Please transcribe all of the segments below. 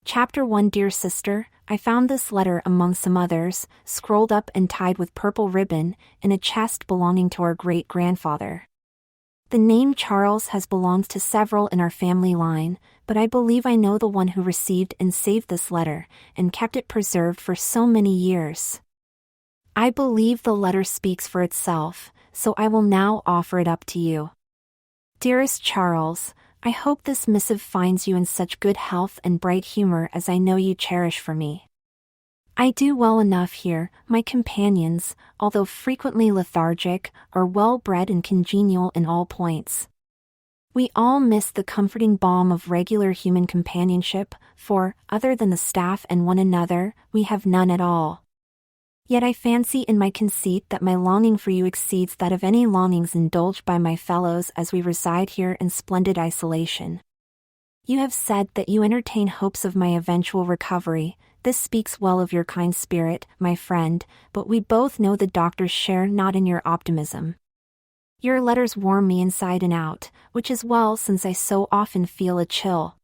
Chapter 1. Dear Sister, I found this letter among some others, scrolled up and tied with purple ribbon, in a chest belonging to our great-grandfather. The name Charles has belonged to several in our family line, but I believe I know the one who received and saved this letter, and kept it preserved for so many years. I believe the letter speaks for itself, so I will now offer it up to you. Dearest Charles, I hope this missive finds you in such good health and bright humor as I know you cherish for me. I do well enough here. My companions, although frequently lethargic, are well-bred and congenial in all points. We all miss the comforting balm of regular human companionship, for, other than the staff and one another, we have none at all. Yet I fancy in my conceit that my longing for you exceeds that of any longings indulged by my fellows as we reside here in splendid isolation. You have said that you entertain hopes of my eventual recovery. This speaks well of your kind spirit, my friend, but we both know the doctors share not in your optimism. Your letters warm me inside and out, which is well since I so often feel a chill.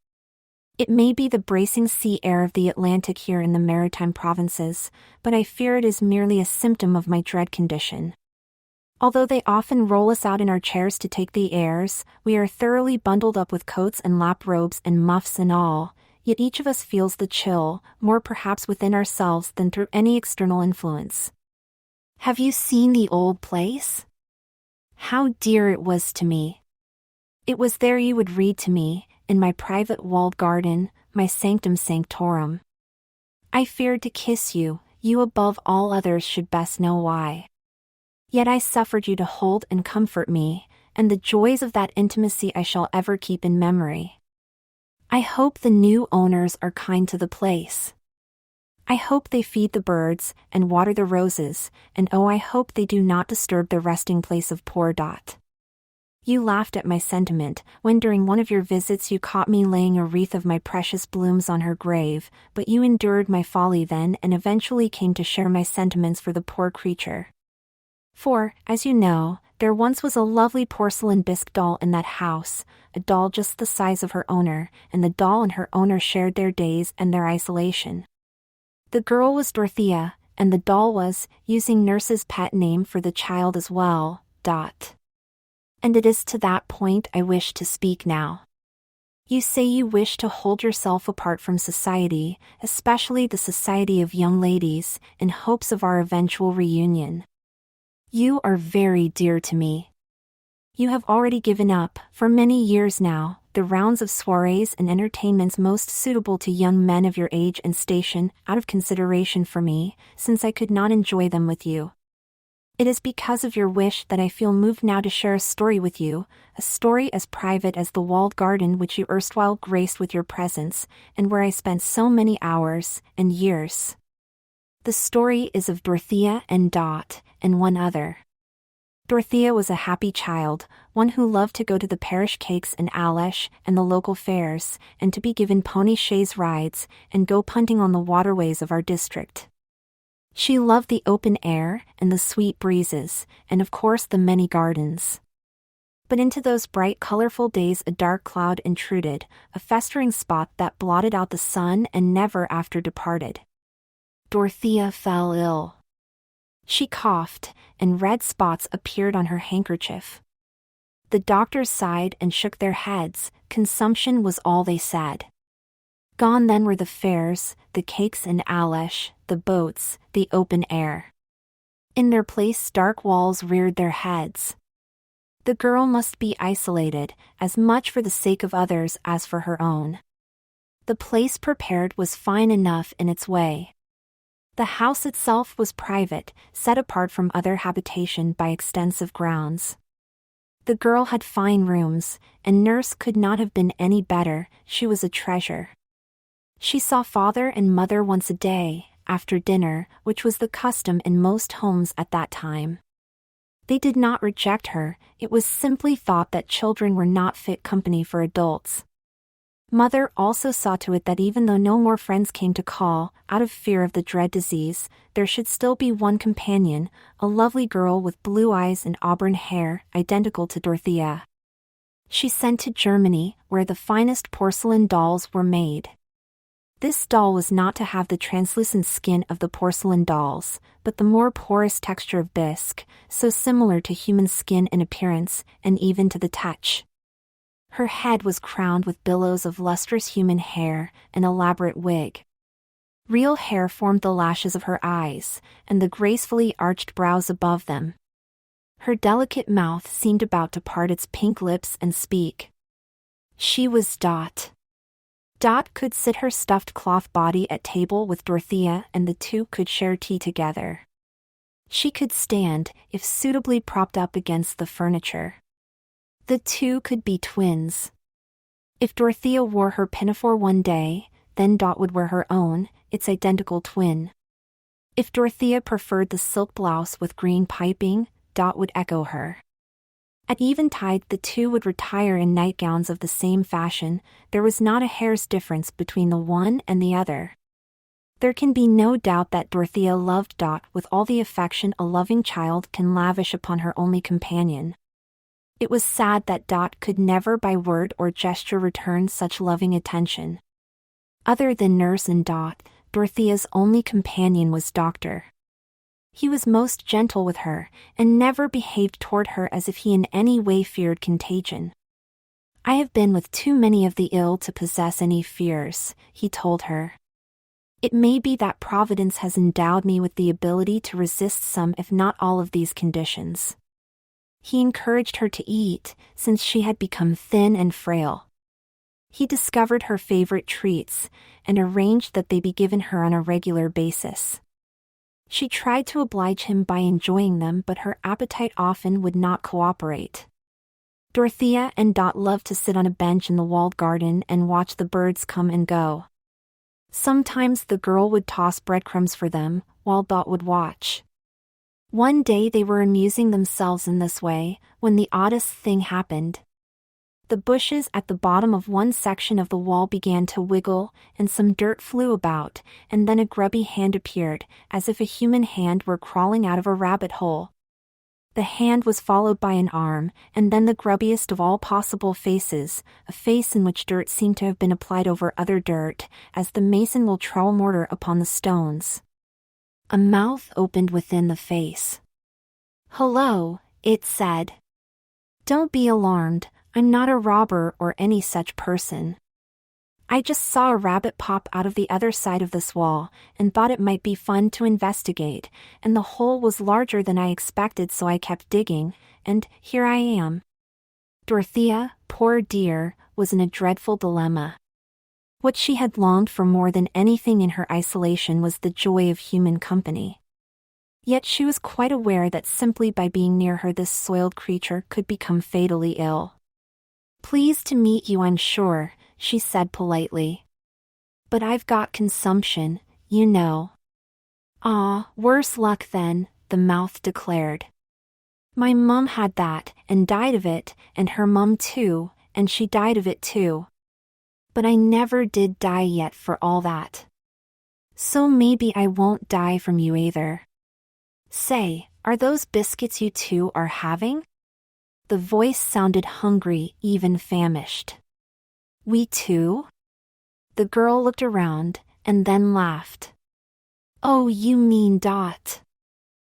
It may be the bracing sea air of the Atlantic here in the maritime provinces, but I fear it is merely a symptom of my dread condition. Although they often roll us out in our chairs to take the airs, we are thoroughly bundled up with coats and lap robes and muffs and all, yet each of us feels the chill, more perhaps within ourselves than through any external influence. Have you seen the old place? How dear it was to me! It was there you would read to me, in my private walled garden, my sanctum sanctorum. I feared to kiss you, you above all others should best know why. Yet I suffered you to hold and comfort me, and the joys of that intimacy I shall ever keep in memory. I hope the new owners are kind to the place. I hope they feed the birds, and water the roses, and oh, I hope they do not disturb the resting place of poor Dot. You laughed at my sentiment, when during one of your visits you caught me laying a wreath of my precious blooms on her grave, but you endured my folly then and eventually came to share my sentiments for the poor creature. For, as you know, there once was a lovely porcelain bisque doll in that house, a doll just the size of her owner, and the doll and her owner shared their days and their isolation. The girl was Dorothea, and the doll was, using nurse's pet name for the child as well, Dot. And it is to that point I wish to speak now. You say you wish to hold yourself apart from society, especially the society of young ladies, in hopes of our eventual reunion. You are very dear to me. You have already given up, for many years now, the rounds of soirees and entertainments most suitable to young men of your age and station, out of consideration for me, since I could not enjoy them with you. It is because of your wish that I feel moved now to share a story with you, a story as private as the walled garden which you erstwhile graced with your presence, and where I spent so many hours and years. The story is of Berthia and Dot, and one other. Dorothea was a happy child, one who loved to go to the parish cakes and Eyelashes and the local fairs, and to be given pony chaise rides, and go punting on the waterways of our district. She loved the open air, and the sweet breezes, and of course the many gardens. But into those bright colorful days a dark cloud intruded, a festering spot that blotted out the sun and never after departed. Dorothea fell ill. She coughed, and red spots appeared on her handkerchief. The doctors sighed and shook their heads. Consumption was all they said. Gone then were the fairs, the cakes and Eyelashes, the boats, the open air. In their place dark walls reared their heads. The girl must be isolated, as much for the sake of others as for her own. The place prepared was fine enough in its way. The house itself was private, set apart from other habitation by extensive grounds. The girl had fine rooms, and nurse could not have been any better. She was a treasure. She saw father and mother once a day, after dinner, which was the custom in most homes at that time. They did not reject her, it was simply thought that children were not fit company for adults. Mother also saw to it that even though no more friends came to call, out of fear of the dread disease, there should still be one companion, a lovely girl with blue eyes and auburn hair, identical to Dorothea. She sent to Germany, where the finest porcelain dolls were made. This doll was not to have the translucent skin of the porcelain dolls, but the more porous texture of bisque, so similar to human skin in appearance and even to the touch. Her head was crowned with billows of lustrous human hair, an elaborate wig. Real hair formed the lashes of her eyes, and the gracefully arched brows above them. Her delicate mouth seemed about to part its pink lips and speak. She was Dot. Dot could sit her stuffed cloth body at table with Dorothea, and the two could share tea together. She could stand, if suitably propped up against the furniture. The two could be twins. If Dorothea wore her pinafore one day, then Dot would wear her own, its identical twin. If Dorothea preferred the silk blouse with green piping, Dot would echo her. At eventide the two would retire in nightgowns of the same fashion. There was not a hair's difference between the one and the other. There can be no doubt that Dorothea loved Dot with all the affection a loving child can lavish upon her only companion. It was sad that Dot could never by word or gesture return such loving attention. Other than Nurse and Dot, Dorothea's only companion was Doctor. He was most gentle with her, and never behaved toward her as if he in any way feared contagion. "I have been with too many of the ill to possess any fears," he told her. "It may be that Providence has endowed me with the ability to resist some if not all of these conditions." He encouraged her to eat, since she had become thin and frail. He discovered her favorite treats, and arranged that they be given her on a regular basis. She tried to oblige him by enjoying them, but her appetite often would not cooperate. Dorothea and Dot loved to sit on a bench in the walled garden and watch the birds come and go. Sometimes the girl would toss breadcrumbs for them, while Dot would watch. One day they were amusing themselves in this way, when the oddest thing happened. The bushes at the bottom of one section of the wall began to wiggle, and some dirt flew about, and then a grubby hand appeared, as if a human hand were crawling out of a rabbit hole. The hand was followed by an arm, and then the grubbiest of all possible faces, a face in which dirt seemed to have been applied over other dirt, as the mason will trowel mortar upon the stones. A mouth opened within the face. "Hello," it said. "Don't be alarmed. I'm not a robber or any such person. I just saw a rabbit pop out of the other side of this wall, and thought it might be fun to investigate, and the hole was larger than I expected, so I kept digging, and here I am." Dorothea, poor dear, was in a dreadful dilemma. What she had longed for more than anything in her isolation was the joy of human company. Yet she was quite aware that simply by being near her this soiled creature could become fatally ill. "Pleased to meet you, I'm sure," she said politely. "But I've got consumption, you know." "Ah, worse luck then," the mouth declared. "My mum had that, and died of it, and her mum too, and she died of it too. But I never did die yet for all that. So maybe I won't die from you either. Say, are those biscuits you two are having?" The voice sounded hungry, even famished. "We too?" The girl looked around, and then laughed. "Oh, you mean Dot.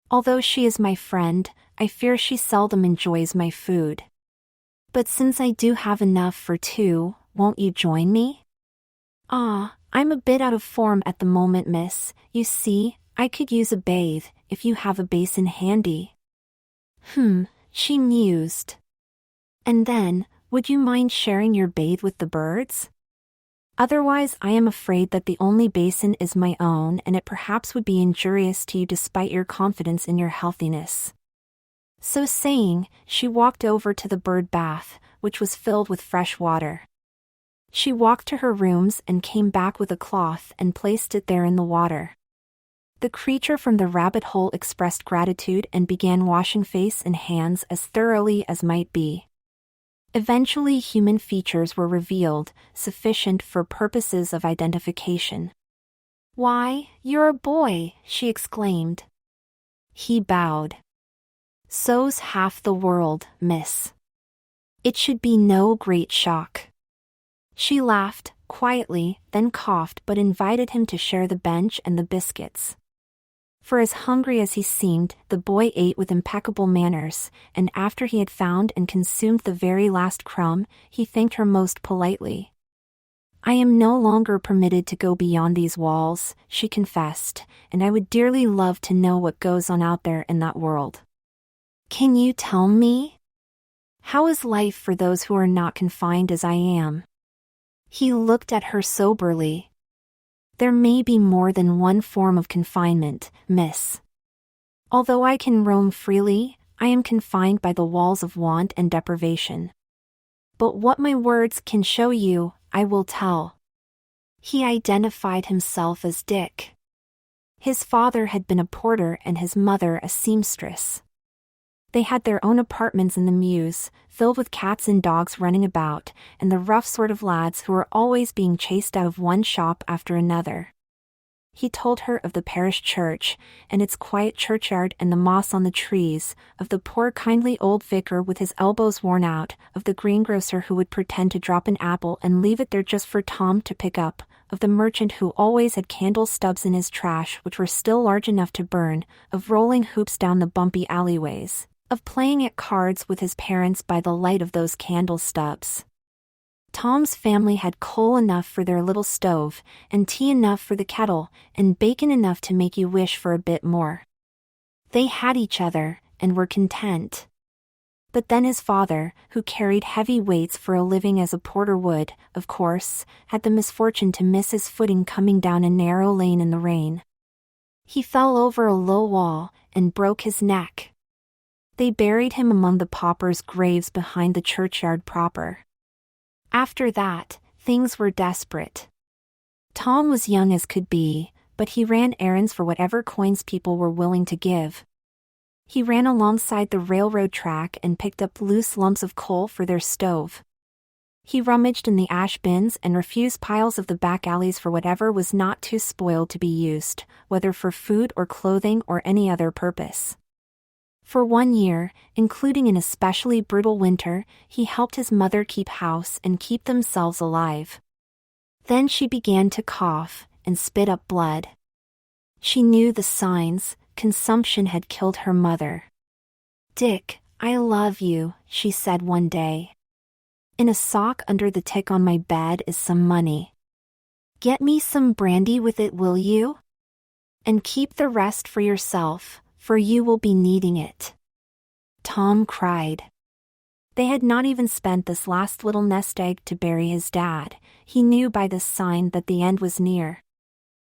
Although she is my friend, I fear she seldom enjoys my food. But since I do have enough for two, won't you join me?" "Ah, I'm a bit out of form at the moment, miss. You see, I could use a bathe, if you have a basin handy." She mused. "And then, would you mind sharing your bathe with the birds? Otherwise I am afraid that the only basin is my own, and it perhaps would be injurious to you despite your confidence in your healthiness." So saying, she walked over to the bird bath, which was filled with fresh water. She walked to her rooms and came back with a cloth and placed it there in the water. The creature from the rabbit hole expressed gratitude and began washing face and hands as thoroughly as might be. Eventually human features were revealed, sufficient for purposes of identification. "Why, you're a boy," she exclaimed. He bowed. "So's half the world, miss. It should be no great shock." She laughed, quietly, then coughed but invited him to share the bench and the biscuits. For as hungry as he seemed, the boy ate with impeccable manners, and after he had found and consumed the very last crumb, he thanked her most politely. "I am no longer permitted to go beyond these walls," she confessed, "and I would dearly love to know what goes on out there in that world. Can you tell me? How is life for those who are not confined as I am?" He looked at her soberly. "There may be more than one form of confinement, miss. Although I can roam freely, I am confined by the walls of want and deprivation. But what my words can show you, I will tell." He identified himself as Dick. His father had been a porter and his mother a seamstress. They had their own apartments in the mews, filled with cats and dogs running about, and the rough sort of lads who were always being chased out of one shop after another. He told her of the parish church, and its quiet churchyard and the moss on the trees, of the poor kindly old vicar with his elbows worn out, of the greengrocer who would pretend to drop an apple and leave it there just for Tom to pick up, of the merchant who always had candle stubs in his trash which were still large enough to burn, of rolling hoops down the bumpy alleyways, of playing at cards with his parents by the light of those candle stubs. Tom's family had coal enough for their little stove, and tea enough for the kettle, and bacon enough to make you wish for a bit more. They had each other, and were content. But then his father, who carried heavy weights for a living as a porter would, of course, had the misfortune to miss his footing coming down a narrow lane in the rain. He fell over a low wall, and broke his neck. They buried him among the paupers' graves behind the churchyard proper. After that, things were desperate. Tom was young as could be, but he ran errands for whatever coins people were willing to give. He ran alongside the railroad track and picked up loose lumps of coal for their stove. He rummaged in the ash bins and refused piles of the back alleys for whatever was not too spoiled to be used, whether for food or clothing or any other purpose. For 1 year, including an especially brutal winter, he helped his mother keep house and keep themselves alive. Then she began to cough and spit up blood. She knew the signs. Consumption had killed her mother. "Dick, I love you," she said one day. "In a sock under the tick on my bed is some money. Get me some brandy with it, will you? And keep the rest for yourself, for you will be needing it." Tom cried. They had not even spent this last little nest egg to bury his dad. He knew by this sign that the end was near.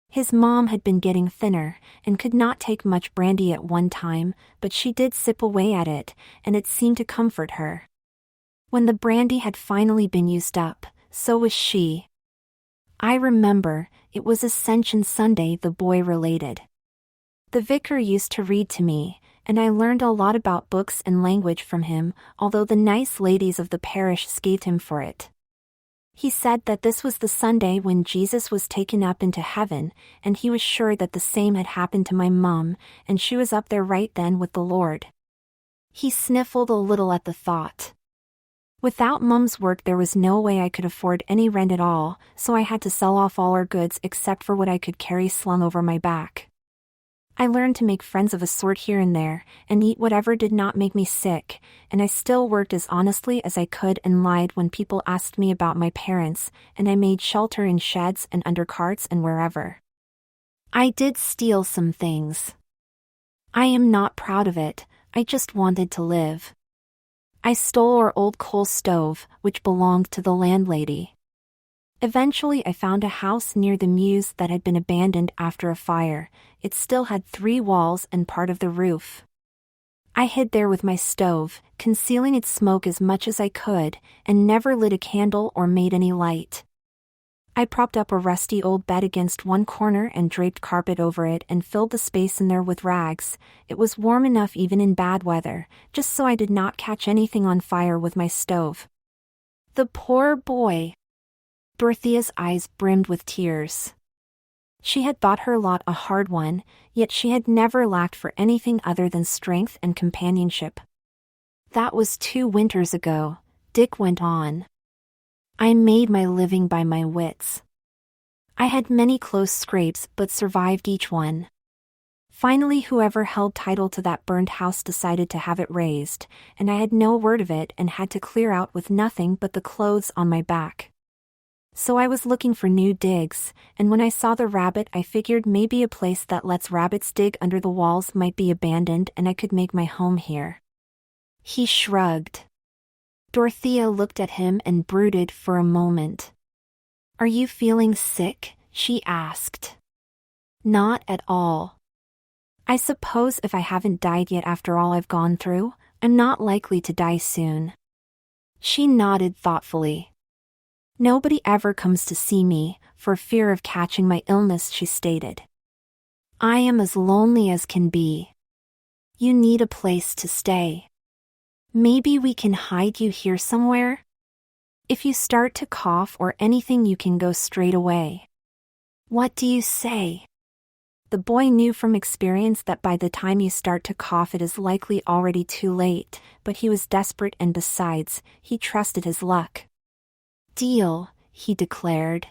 His mom had been getting thinner, and could not take much brandy at one time, but she did sip away at it, and it seemed to comfort her. When the brandy had finally been used up, so was she. "I remember, it was Ascension Sunday," the boy related. "The vicar used to read to me, and I learned a lot about books and language from him, although the nice ladies of the parish scathhed him for it. He said that this was the Sunday when Jesus was taken up into heaven, and he was sure that the same had happened to my mum, and she was up there right then with the Lord." He sniffled a little at the thought. "Without Mum's work there was no way I could afford any rent at all, so I had to sell off all our goods except for what I could carry slung over my back. I learned to make friends of a sort here and there, and eat whatever did not make me sick, and I still worked as honestly as I could and lied when people asked me about my parents, and I made shelter in sheds and under carts and wherever. I did steal some things. I am not proud of it, I just wanted to live. I stole our old coal stove, which belonged to the landlady. Eventually I found a house near the mews that had been abandoned after a fire. It still had 3 walls and part of the roof. I hid there with my stove, concealing its smoke as much as I could, and never lit a candle or made any light. I propped up a rusty old bed against one corner and draped carpet over it and filled the space in there with rags. It was warm enough even in bad weather, just so I did not catch anything on fire with my stove." The poor boy! Berthia's eyes brimmed with tears. She had thought her lot a hard one, yet she had never lacked for anything other than strength and companionship. "That was 2 winters ago," Dick went on. I made my living by my wits. I had many close scrapes but survived each one. Finally, whoever held title to that burned house decided to have it razed, and I had no word of it and had to clear out with nothing but the clothes on my back. So I was looking for new digs, and when I saw the rabbit I figured maybe a place that lets rabbits dig under the walls might be abandoned and I could make my home here. He shrugged. Dorothea looked at him and brooded for a moment. Are you feeling sick? She asked. Not at all. I suppose if I haven't died yet after all I've gone through, I'm not likely to die soon. She nodded thoughtfully. Nobody ever comes to see me, for fear of catching my illness, she stated. I am as lonely as can be. You need a place to stay. Maybe we can hide you here somewhere? If you start to cough or anything you can go straight away. What do you say? The boy knew from experience that by the time you start to cough it is likely already too late, but he was desperate and besides, he trusted his luck. Deal, he declared.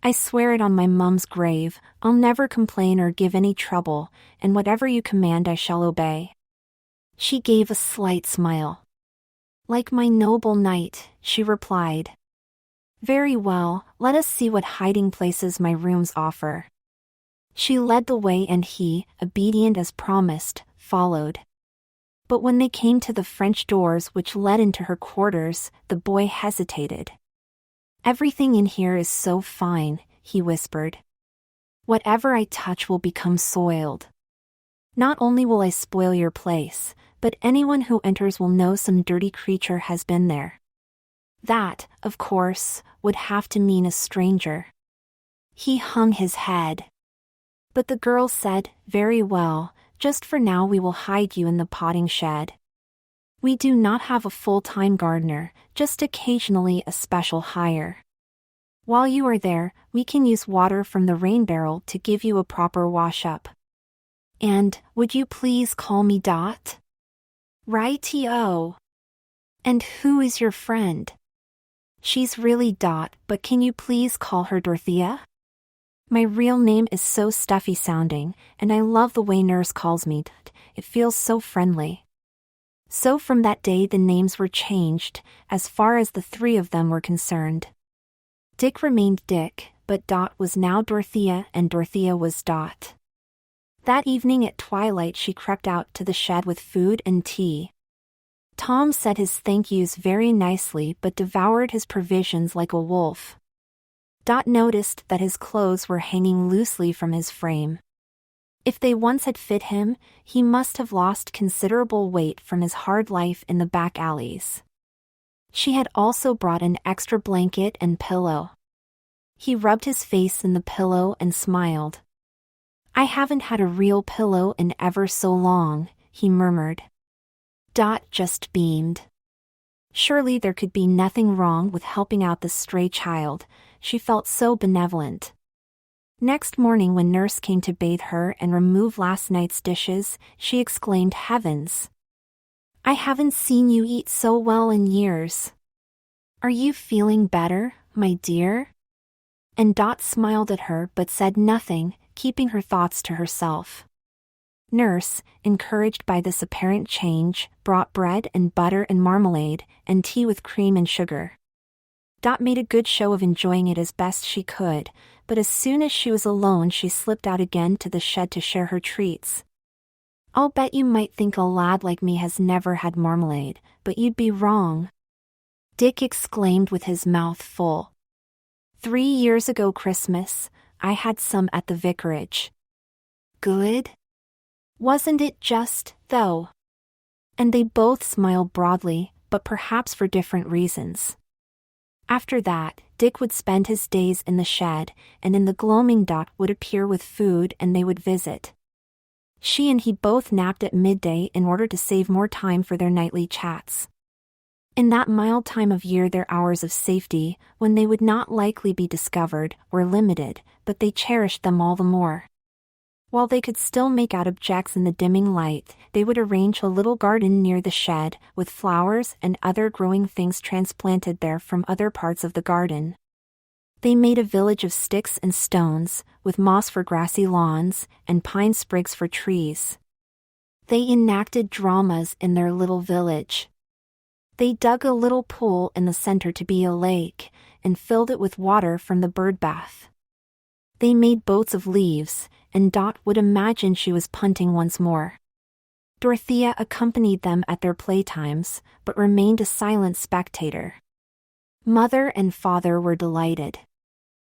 I swear it on my mum's grave, I'll never complain or give any trouble, and whatever you command I shall obey. She gave a slight smile. Like my noble knight, she replied. Very well, let us see what hiding places my rooms offer. She led the way and he, obedient as promised, followed. But when they came to the French doors which led into her quarters, the boy hesitated. Everything in here is so fine, he whispered. Whatever I touch will become soiled. Not only will I spoil your place, but anyone who enters will know some dirty creature has been there. That, of course, would have to mean a stranger. He hung his head. But the girl said, very well, just for now we will hide you in the potting shed. We do not have a full-time gardener, just occasionally a special hire. While you are there, we can use water from the rain barrel to give you a proper wash-up. And, would you please call me Dot? Righty-o. And who is your friend? She's really Dot, but can you please call her Dorothea? My real name is so stuffy sounding, and I love the way Nurse calls me Dot. It feels so friendly. So from that day the names were changed, as far as the three of them were concerned. Dick remained Dick, but Dot was now Dorothea and Dorothea was Dot. That evening at twilight she crept out to the shed with food and tea. Tom said his thank yous very nicely but devoured his provisions like a wolf. Dot noticed that his clothes were hanging loosely from his frame. If they once had fit him, he must have lost considerable weight from his hard life in the back alleys. She had also brought an extra blanket and pillow. He rubbed his face in the pillow and smiled. I haven't had a real pillow in ever so long, he murmured. Dot just beamed. Surely there could be nothing wrong with helping out the stray child, she felt so benevolent. Next morning when Nurse came to bathe her and remove last night's dishes, she exclaimed, Heavens! I haven't seen you eat so well in years. Are you feeling better, my dear? And Dot smiled at her but said nothing, keeping her thoughts to herself. Nurse, encouraged by this apparent change, brought bread and butter and marmalade, and tea with cream and sugar. Dot made a good show of enjoying it as best she could, but as soon as she was alone she slipped out again to the shed to share her treats. I'll bet you might think a lad like me has never had marmalade, but you'd be wrong. Dick exclaimed with his mouth full. 3 years ago Christmas, I had some at the vicarage. Good? Wasn't it just, though? And they both smiled broadly, but perhaps for different reasons. After that, Dick would spend his days in the shed, and in the gloaming Dot would appear with food and they would visit. She and he both napped at midday in order to save more time for their nightly chats. In that mild time of year their hours of safety, when they would not likely be discovered, were limited, but they cherished them all the more. While they could still make out objects in the dimming light, they would arrange a little garden near the shed, with flowers and other growing things transplanted there from other parts of the garden. They made a village of sticks and stones, with moss for grassy lawns, and pine sprigs for trees. They enacted dramas in their little village. They dug a little pool in the center to be a lake, and filled it with water from the bird bath. They made boats of leaves, and Dot would imagine she was punting once more. Dorothea accompanied them at their playtimes, but remained a silent spectator. Mother and father were delighted.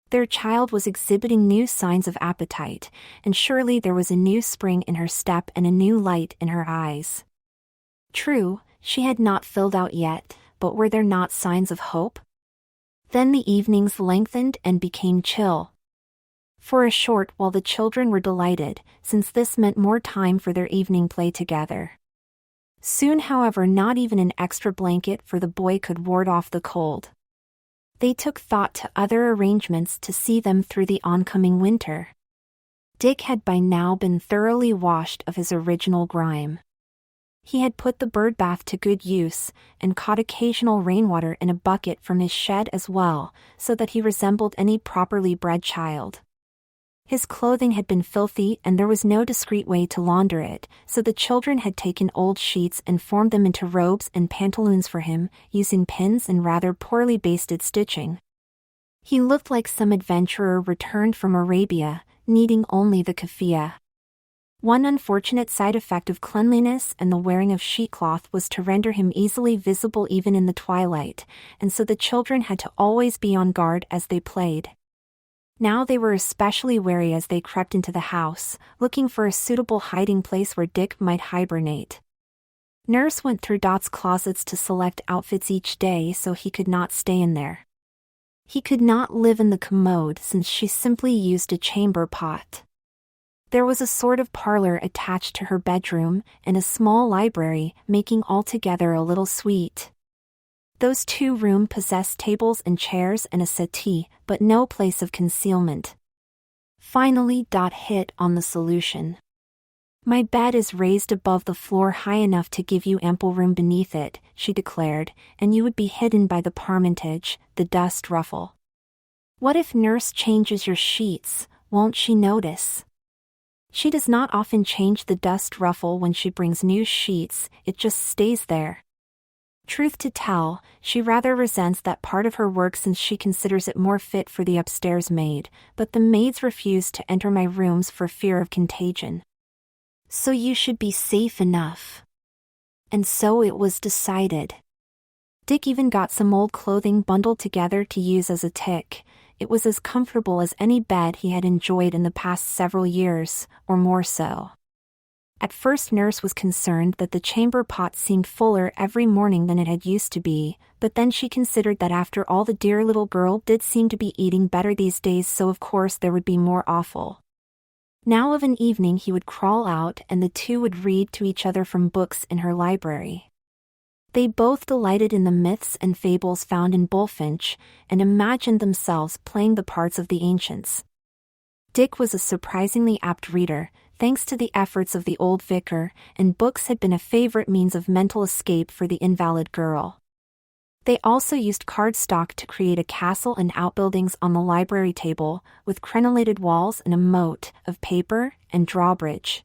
Their child was exhibiting new signs of appetite, and surely there was a new spring in her step and a new light in her eyes. True, she had not filled out yet, but were there not signs of hope? Then the evenings lengthened and became chill. For a short while the children were delighted, since this meant more time for their evening play together. Soon, however, not even an extra blanket for the boy could ward off the cold. They took thought to other arrangements to see them through the oncoming winter. Dick had by now been thoroughly washed of his original grime. He had put the bird bath to good use, and caught occasional rainwater in a bucket from his shed as well, so that he resembled any properly bred child. His clothing had been filthy and there was no discreet way to launder it, so the children had taken old sheets and formed them into robes and pantaloons for him, using pins and rather poorly basted stitching. He looked like some adventurer returned from Arabia, needing only the keffiyeh. One unfortunate side effect of cleanliness and the wearing of sheetcloth was to render him easily visible even in the twilight, and so the children had to always be on guard as they played. Now they were especially wary as they crept into the house, looking for a suitable hiding place where Dick might hibernate. Nurse went through Dot's closets to select outfits each day so he could not stay in there. He could not live in the commode since she simply used a chamber pot. There was a sort of parlor attached to her bedroom, and a small library, making altogether a little suite. Those 2 rooms possessed tables and chairs and a settee, but no place of concealment. Finally Dot hit on the solution. "My bed is raised above the floor high enough to give you ample room beneath it," she declared, "and you would be hidden by the parmentage, the dust ruffle. What if nurse changes your sheets, won't she notice? She does not often change the dust ruffle when she brings new sheets, it just stays there. Truth to tell, she rather resents that part of her work since she considers it more fit for the upstairs maid, but the maids refuse to enter my rooms for fear of contagion. So you should be safe enough." And so it was decided. Dick even got some old clothing bundled together to use as a tick. It was as comfortable as any bed he had enjoyed in the past several years, or more so. At first Nurse was concerned that the chamber pot seemed fuller every morning than it had used to be, but then she considered that after all the dear little girl did seem to be eating better these days, so of course there would be more offal. Now of an evening he would crawl out and the 2 would read to each other from books in her library. They both delighted in the myths and fables found in Bullfinch, and imagined themselves playing the parts of the ancients. Dick was a surprisingly apt reader, thanks to the efforts of the old vicar, and books had been a favorite means of mental escape for the invalid girl. They also used cardstock to create a castle and outbuildings on the library table, with crenellated walls and a moat of paper and drawbridge.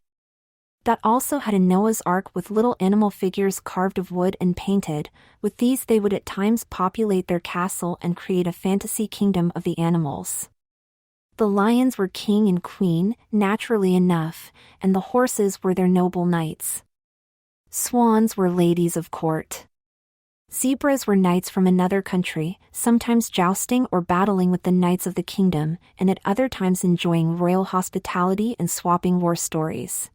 That also had a Noah's Ark with little animal figures carved of wood and painted. With these they would at times populate their castle and create a fantasy kingdom of the animals. The lions were king and queen, naturally enough, and the horses were their noble knights. Swans were ladies of court. Zebras were knights from another country, sometimes jousting or battling with the knights of the kingdom, and at other times enjoying royal hospitality and swapping war stories.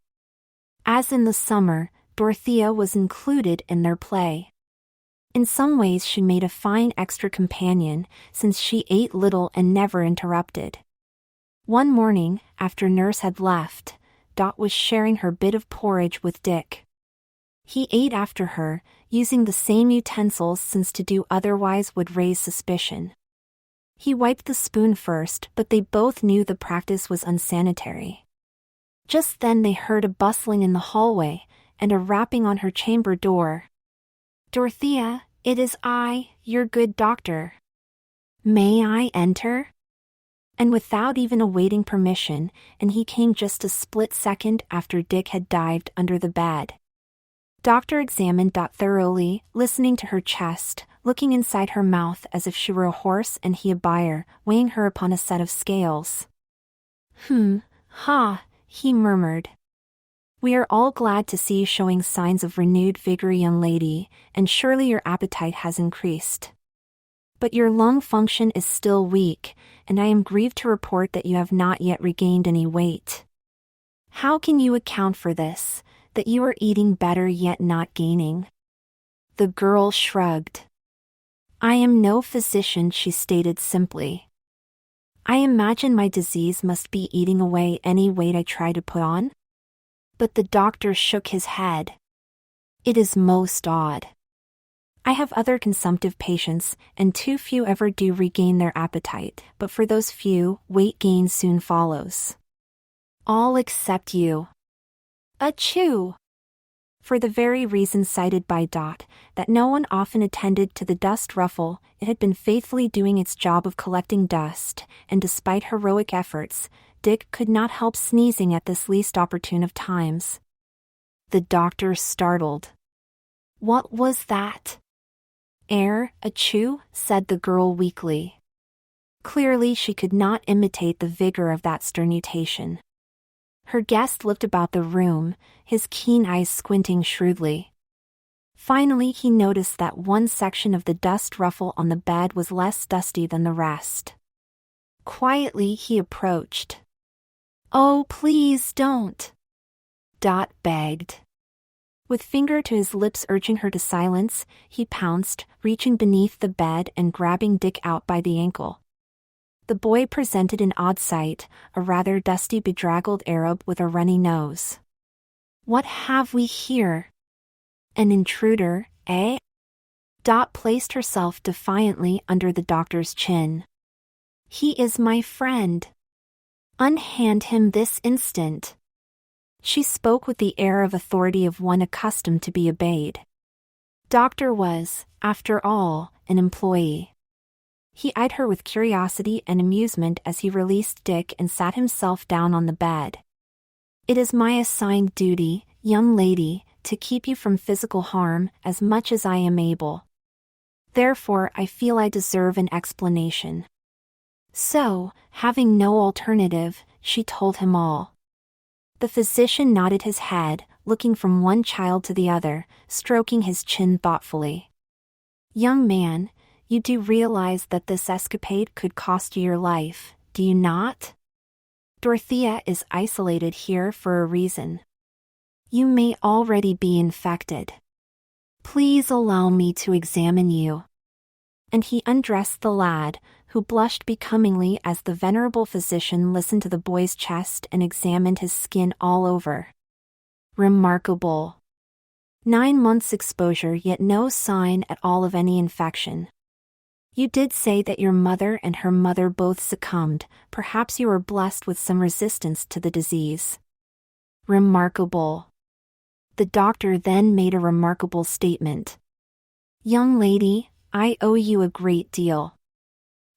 As in the summer, Dorothea was included in their play. In some ways she made a fine extra companion, since she ate little and never interrupted. One morning, after Nurse had left, Dot was sharing her bit of porridge with Dick. He ate after her, using the same utensils since to do otherwise would raise suspicion. He wiped the spoon first, but they both knew the practice was unsanitary. Just then they heard a bustling in the hallway, and a rapping on her chamber door. "Dorothea, it is I, your good doctor. May I enter?" And without even awaiting permission, and he came just a split second after Dick had dived under the bed. Doctor examined Dot thoroughly, listening to her chest, looking inside her mouth as if she were a horse and he a buyer, weighing her upon a set of scales. Ha, he murmured. "We are all glad to see you showing signs of renewed vigor, young lady, and surely your appetite has increased. But your lung function is still weak, and I am grieved to report that you have not yet regained any weight. How can you account for this, that you are eating better yet not gaining?" The girl shrugged. "I am no physician," she stated simply. "I imagine my disease must be eating away any weight I try to put on." But the doctor shook his head. "It is most odd. I have other consumptive patients, and too few ever do regain their appetite, but for those few, weight gain soon follows. All except you. Achoo! For the very reason cited by Dot, that no one often attended to the dust ruffle, it had been faithfully doing its job of collecting dust, and despite heroic efforts, Dick could not help sneezing at this least opportune of times. The doctor startled. "What was that?" "Achoo," said the girl weakly. Clearly she could not imitate the vigor of that sternutation. Her guest looked about the room, his keen eyes squinting shrewdly. Finally he noticed that one section of the dust ruffle on the bed was less dusty than the rest. Quietly he approached. "Oh, please don't," Dot begged. With finger to his lips urging her to silence, he pounced, reaching beneath the bed and grabbing Dick out by the ankle. The boy presented an odd sight, a rather dusty bedraggled Arab with a runny nose. "What have we here? An intruder, eh?" Dot placed herself defiantly under the doctor's chin. "He is my friend. Unhand him this instant." She spoke with the air of authority of one accustomed to be obeyed. Doctor was, after all, an employee. He eyed her with curiosity and amusement as he released Dick and sat himself down on the bed. "It is my assigned duty, young lady, to keep you from physical harm as much as I am able. Therefore I feel I deserve an explanation." So, having no alternative, she told him all. The physician nodded his head, looking from one child to the other, stroking his chin thoughtfully. "Young man, you do realize that this escapade could cost you your life, do you not? Dorothea is isolated here for a reason. You may already be infected. Please allow me to examine you." And he undressed the lad, who blushed becomingly as the venerable physician listened to the boy's chest and examined his skin all over. Remarkable. 9 months exposure, yet no sign at all of any infection. You did say that your mother and her mother both succumbed. Perhaps you were blessed with some resistance to the disease. Remarkable. The doctor then made a remarkable statement. "Young lady, I owe you a great deal.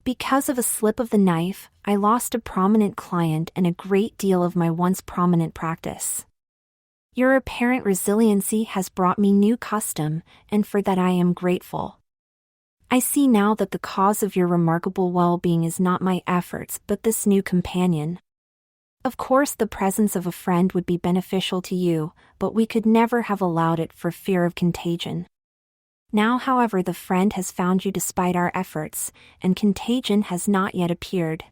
Because of a slip of the knife, I lost a prominent client and a great deal of my once prominent practice. Your apparent resiliency has brought me new custom, and for that I am grateful. I see now that the cause of your remarkable well-being is not my efforts but this new companion. Of course the presence of a friend would be beneficial to you, but we could never have allowed it for fear of contagion. Now however the friend has found you despite our efforts, and contagion has not yet appeared.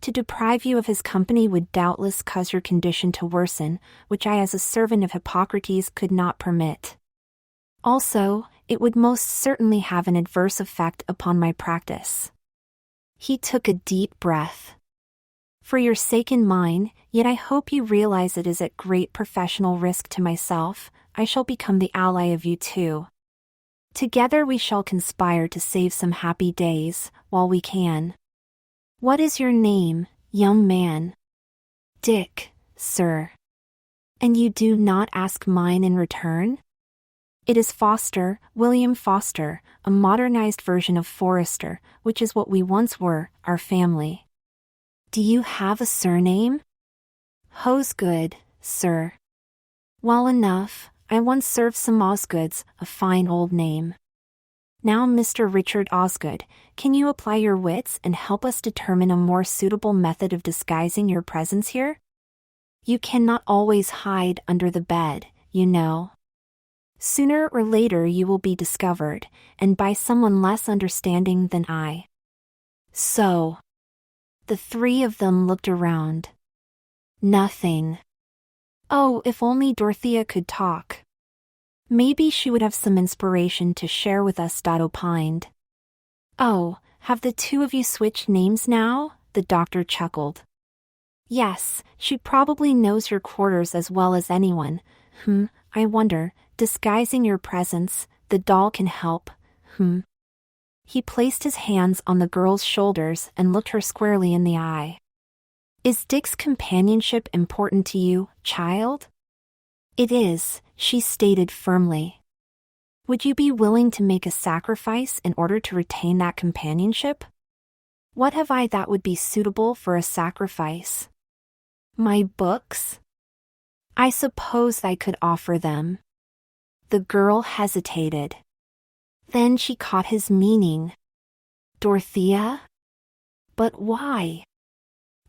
To deprive you of his company would doubtless cause your condition to worsen, which I as a servant of Hippocrates could not permit. Also, it would most certainly have an adverse effect upon my practice." He took a deep breath. "For your sake and mine, yet I hope you realize it is at great professional risk to myself, I shall become the ally of you too. Together we shall conspire to save some happy days, while we can. What is your name, young man?" "Dick," sir. And you do not ask mine in return? It is Foster, William Foster, a modernized version of Forrester, which is what we once were, our family. Do you have a surname? Hosgood, sir. Well enough, I once served some Osgoods, a fine old name. Now, Mr. Richard Osgood, can you apply your wits and help us determine a more suitable method of disguising your presence here? You cannot always hide under the bed, you know. Sooner or later you will be discovered, and by someone less understanding than I. So. The three of them looked around. Nothing. Oh, if only Dorothea could talk. Maybe she would have some inspiration to share with us, Dot opined. Oh, have the two of you switched names now? The doctor chuckled. Yes, she probably knows your quarters as well as anyone. I wonder, disguising your presence, the doll can help. He placed his hands on the girl's shoulders and looked her squarely in the eye. Is Dick's companionship important to you, child? It is, she stated firmly. Would you be willing to make a sacrifice in order to retain that companionship? What have I that would be suitable for a sacrifice? My books? I suppose I could offer them. The girl hesitated. Then she caught his meaning. Dorothea? But why?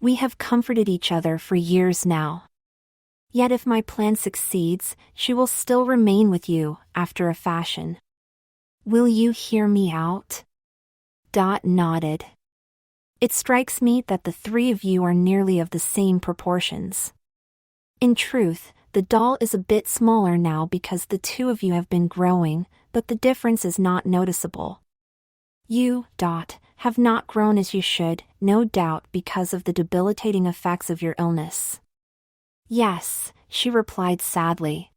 We have comforted each other for years now. Yet if my plan succeeds, she will still remain with you, after a fashion. Will you hear me out? Dot nodded. It strikes me that the three of you are nearly of the same proportions. In truth, the doll is a bit smaller now because the two of you have been growing, but the difference is not noticeable. You, Dot, have not grown as you should, no doubt because of the debilitating effects of your illness. Yes, she replied sadly.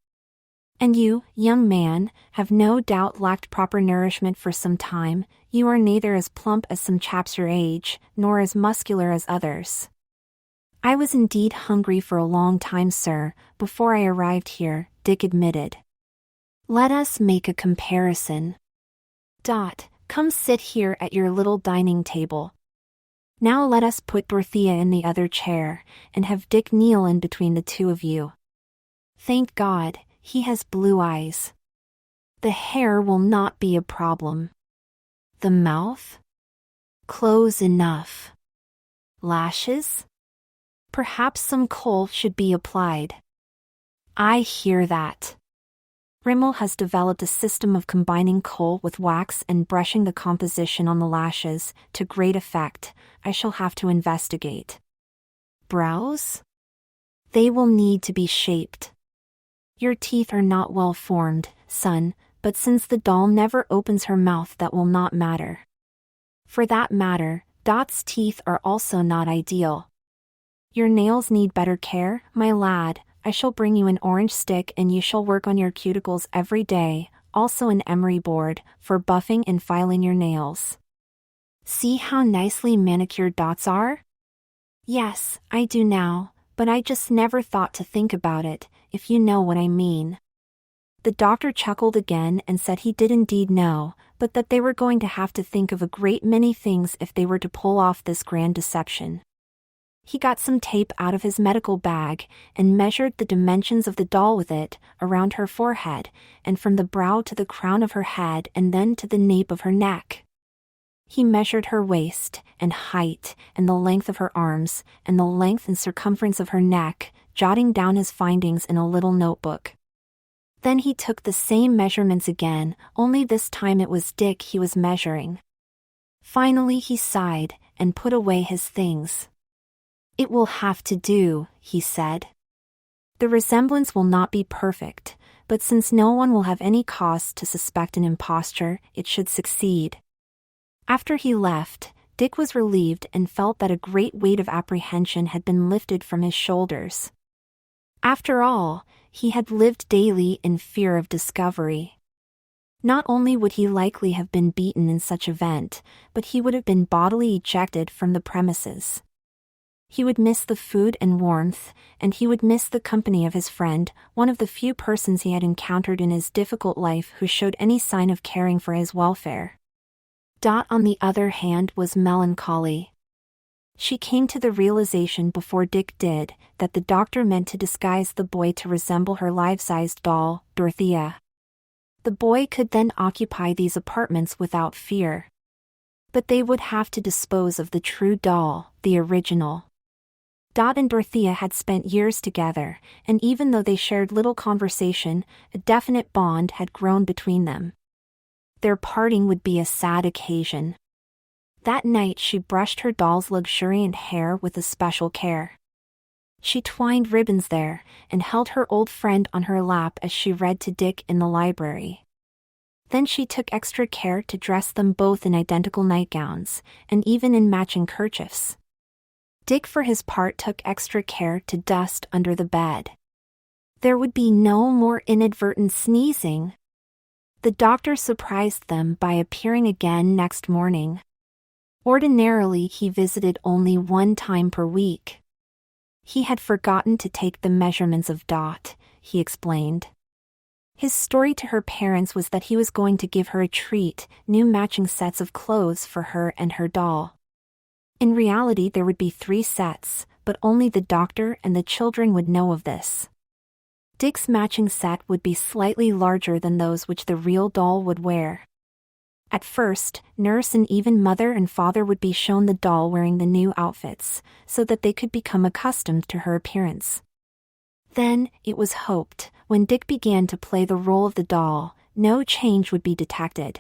And you, young man, have no doubt lacked proper nourishment for some time. You are neither as plump as some chaps your age, nor as muscular as others. I was indeed hungry for a long time, sir, before I arrived here, Dick admitted. Let us make a comparison. Dot, come sit here at your little dining table. Now let us put Dorothea in the other chair, and have Dick kneel in between the two of you. Thank God, he has blue eyes. The hair will not be a problem. The mouth? Close enough. Lashes? Perhaps some kohl should be applied. I hear that. Rimmel has developed a system of combining kohl with wax and brushing the composition on the lashes, to great effect. I shall have to investigate. Brows? They will need to be shaped. Your teeth are not well formed, son, but since the doll never opens her mouth, that will not matter. For that matter, Dot's teeth are also not ideal. Your nails need better care, my lad. I shall bring you an orange stick and you shall work on your cuticles every day, also an emery board, for buffing and filing your nails. See how nicely manicured Dot's are? Yes, I do now, but I just never thought to think about it, if you know what I mean. The doctor chuckled again and said he did indeed know, but that they were going to have to think of a great many things if they were to pull off this grand deception. He got some tape out of his medical bag, and measured the dimensions of the doll with it, around her forehead, and from the brow to the crown of her head and then to the nape of her neck. He measured her waist, and height, and the length of her arms, and the length and circumference of her neck, jotting down his findings in a little notebook. Then he took the same measurements again, only this time it was Dick he was measuring. Finally he sighed, and put away his things. It will have to do, he said. The resemblance will not be perfect, but since no one will have any cause to suspect an imposture, it should succeed. After he left, Dick was relieved and felt that a great weight of apprehension had been lifted from his shoulders. After all, he had lived daily in fear of discovery. Not only would he likely have been beaten in such event, but he would have been bodily ejected from the premises. He would miss the food and warmth, and he would miss the company of his friend, one of the few persons he had encountered in his difficult life who showed any sign of caring for his welfare. Dot, on the other hand, was melancholy. She came to the realization before Dick did, that the doctor meant to disguise the boy to resemble her life-sized doll, Dorothea. The boy could then occupy these apartments without fear. But they would have to dispose of the true doll, the original. Dot and Berthia had spent years together, and even though they shared little conversation, a definite bond had grown between them. Their parting would be a sad occasion. That night she brushed her doll's luxuriant hair with a special care. She twined ribbons there, and held her old friend on her lap as she read to Dick in the library. Then she took extra care to dress them both in identical nightgowns, and even in matching kerchiefs. Dick for his part took extra care to dust under the bed. There would be no more inadvertent sneezing. The doctor surprised them by appearing again next morning. Ordinarily he visited only one time per week. He had forgotten to take the measurements of Dot, he explained. His story to her parents was that he was going to give her a treat, new matching sets of clothes for her and her doll. In reality there would be 3 sets, but only the doctor and the children would know of this. Dick's matching set would be slightly larger than those which the real doll would wear. At first, nurse and even mother and father would be shown the doll wearing the new outfits, so that they could become accustomed to her appearance. Then, it was hoped, when Dick began to play the role of the doll, no change would be detected.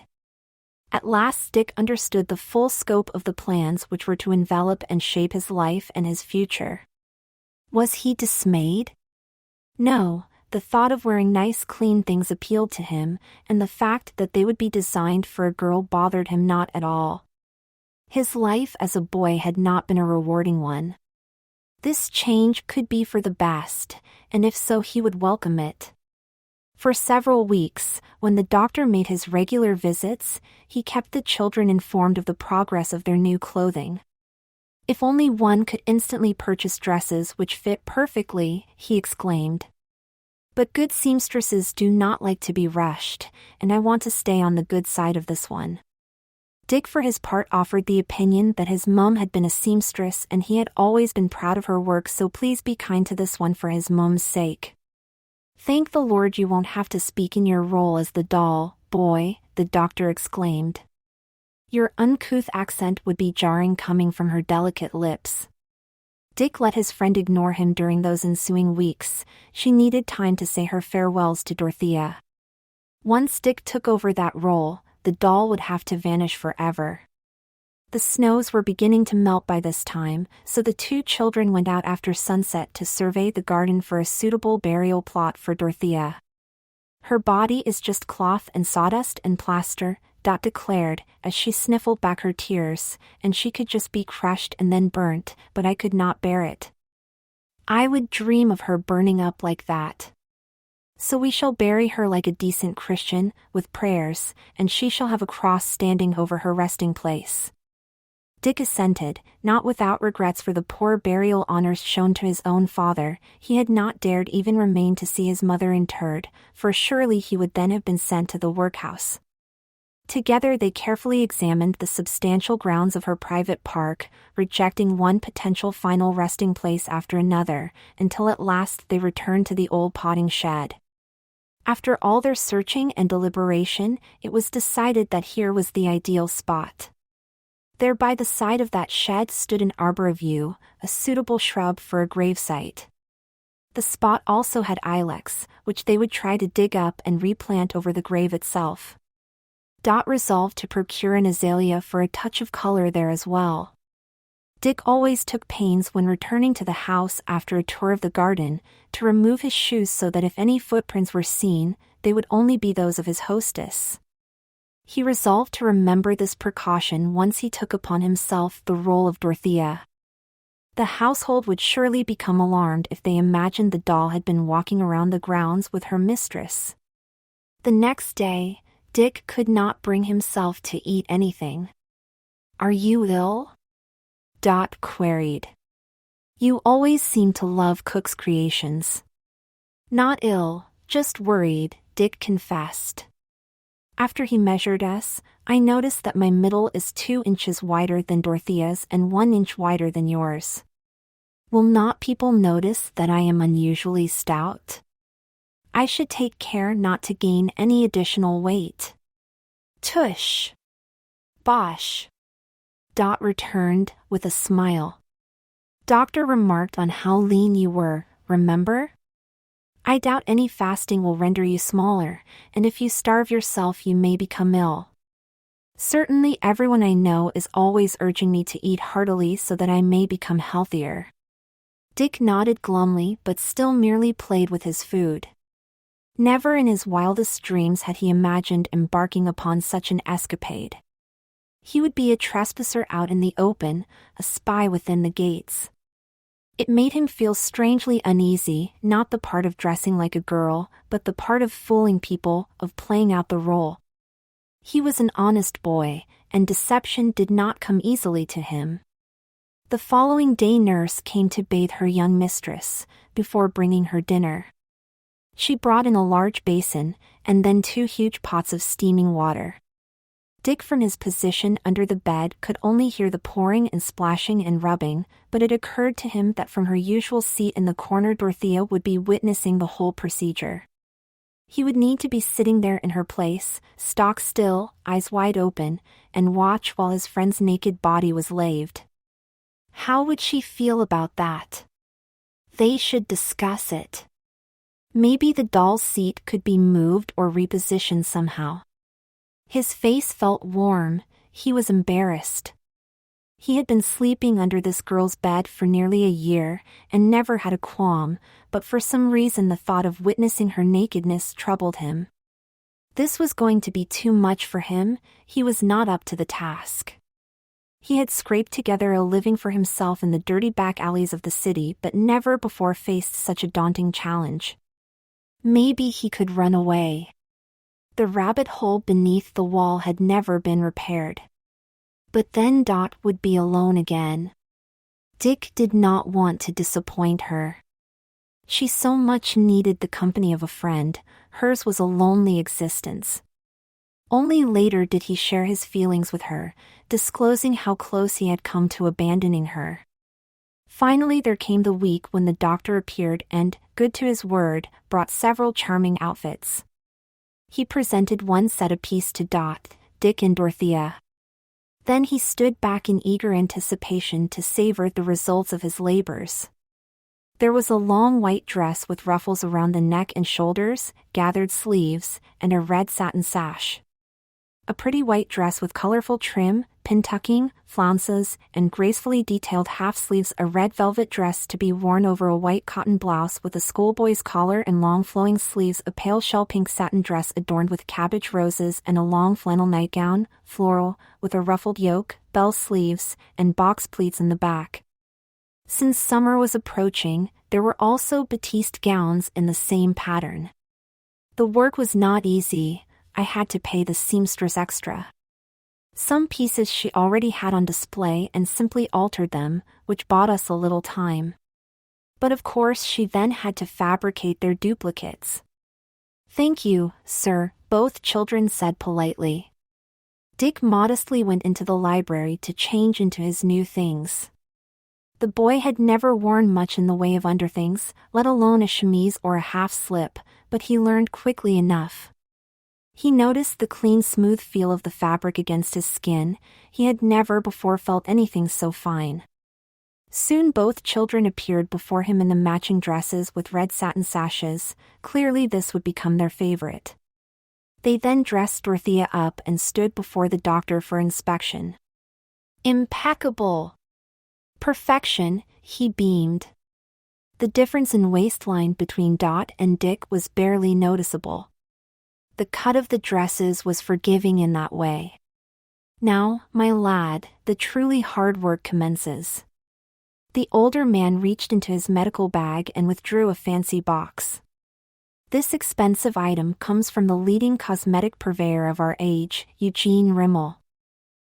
At last Dick understood the full scope of the plans which were to envelop and shape his life and his future. Was he dismayed? No, the thought of wearing nice clean things appealed to him, and the fact that they would be designed for a girl bothered him not at all. His life as a boy had not been a rewarding one. This change could be for the best, and if so he would welcome it. For several weeks, when the doctor made his regular visits, he kept the children informed of the progress of their new clothing. If only one could instantly purchase dresses which fit perfectly, he exclaimed. But good seamstresses do not like to be rushed, and I want to stay on the good side of this one. Dick for his part offered the opinion that his mum had been a seamstress and he had always been proud of her work, so please be kind to this one for his mum's sake. Thank the Lord you won't have to speak in your role as the doll, boy, the doctor exclaimed. Your uncouth accent would be jarring coming from her delicate lips. Dick let his friend ignore him during those ensuing weeks. She needed time to say her farewells to Dorothea. Once Dick took over that role, the doll would have to vanish forever. The snows were beginning to melt by this time, so the 2 children went out after sunset to survey the garden for a suitable burial plot for Dorothea. Her body is just cloth and sawdust and plaster, Dot declared, as she sniffled back her tears, and she could just be crushed and then burnt, but I could not bear it. I would dream of her burning up like that. So we shall bury her like a decent Christian, with prayers, and she shall have a cross standing over her resting place. Dick assented, not without regrets for the poor burial honors shown to his own father. He had not dared even remain to see his mother interred, for surely he would then have been sent to the workhouse. Together they carefully examined the substantial grounds of her private park, rejecting one potential final resting place after another, until at last they returned to the old potting shed. After all their searching and deliberation, it was decided that here was the ideal spot. There by the side of that shed stood an arborvitae, a suitable shrub for a gravesite. The spot also had ilex, which they would try to dig up and replant over the grave itself. Dot resolved to procure an azalea for a touch of color there as well. Dick always took pains when returning to the house after a tour of the garden, to remove his shoes so that if any footprints were seen, they would only be those of his hostess. He resolved to remember this precaution once he took upon himself the role of Dorothea. The household would surely become alarmed if they imagined the doll had been walking around the grounds with her mistress. The next day, Dick could not bring himself to eat anything. "Are you ill?" Dot queried. You always seem to love Cook's creations. Not ill, just worried, Dick confessed. After he measured us, I noticed that my middle is 2 inches wider than Dorothea's and 1 inch wider than yours. Will not people notice that I am unusually stout? I should take care not to gain any additional weight. Tush! Bosh! Dot returned, with a smile. Doctor remarked on how lean you were, remember? I doubt any fasting will render you smaller, and if you starve yourself you may become ill. Certainly everyone I know is always urging me to eat heartily so that I may become healthier. Dick nodded glumly but still merely played with his food. Never in his wildest dreams had he imagined embarking upon such an escapade. He would be a trespasser out in the open, a spy within the gates. It made him feel strangely uneasy, not the part of dressing like a girl, but the part of fooling people, of playing out the role. He was an honest boy, and deception did not come easily to him. The following day nurse came to bathe her young mistress, before bringing her dinner. She brought in a large basin, and then 2 huge pots of steaming water. Dick from his position under the bed could only hear the pouring and splashing and rubbing, but it occurred to him that from her usual seat in the corner Dorothea would be witnessing the whole procedure. He would need to be sitting there in her place, stock still, eyes wide open, and watch while his friend's naked body was laved. How would she feel about that? They should discuss it. Maybe the doll's seat could be moved or repositioned somehow. His face felt warm, he was embarrassed. He had been sleeping under this girl's bed for nearly a year, and never had a qualm, but for some reason the thought of witnessing her nakedness troubled him. This was going to be too much for him, he was not up to the task. He had scraped together a living for himself in the dirty back alleys of the city but never before faced such a daunting challenge. Maybe he could run away. The rabbit hole beneath the wall had never been repaired. But then Dot would be alone again. Dick did not want to disappoint her. She so much needed the company of a friend, hers was a lonely existence. Only later did he share his feelings with her, disclosing how close he had come to abandoning her. Finally there came the week when the doctor appeared and, good to his word, brought several charming outfits. He presented one set apiece to Dot, Dick and Berthia. Then he stood back in eager anticipation to savor the results of his labors. There was a long white dress with ruffles around the neck and shoulders, gathered sleeves, and a red satin sash. A pretty white dress with colorful trim, pin-tucking, flounces, and gracefully detailed half-sleeves, a red velvet dress to be worn over a white cotton blouse with a schoolboy's collar and long flowing sleeves, a pale shell pink satin dress adorned with cabbage roses, and a long flannel nightgown, floral, with a ruffled yoke, bell sleeves, and box pleats in the back. Since summer was approaching, there were also batiste gowns in the same pattern. The work was not easy, I had to pay the seamstress extra. Some pieces she already had on display and simply altered them, which bought us a little time. But of course she then had to fabricate their duplicates. "Thank you, sir," both children said politely. Dick modestly went into the library to change into his new things. The boy had never worn much in the way of underthings, let alone a chemise or a half-slip, but he learned quickly enough. He noticed the clean, smooth feel of the fabric against his skin, he had never before felt anything so fine. Soon both children appeared before him in the matching dresses with red satin sashes, clearly this would become their favorite. They then dressed Dorothea up and stood before the doctor for inspection. "Impeccable! Perfection," he beamed. The difference in waistline between Dot and Dick was barely noticeable. The cut of the dresses was forgiving in that way. "Now, my lad, the truly hard work commences." The older man reached into his medical bag and withdrew a fancy box. This expensive item comes from the leading cosmetic purveyor of our age, Eugene Rimmel.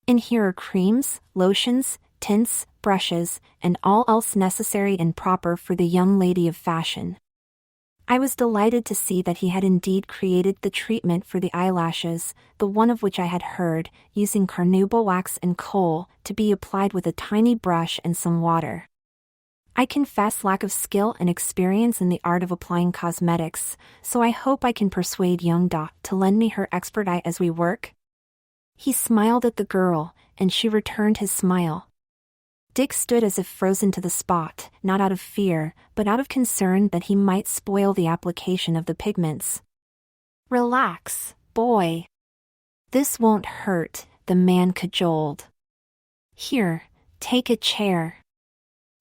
In here are creams, lotions, tints, brushes, and all else necessary and proper for the young lady of fashion. I was delighted to see that he had indeed created the treatment for the eyelashes, the one of which I had heard, using carnauba wax and kohl, to be applied with a tiny brush and some water. I confess lack of skill and experience in the art of applying cosmetics, so I hope I can persuade young Dot to lend me her expert eye as we work. He smiled at the girl, and she returned his smile. Dick stood as if frozen to the spot, not out of fear, but out of concern that he might spoil the application of the pigments. "Relax, boy. This won't hurt," the man cajoled. "Here, take a chair.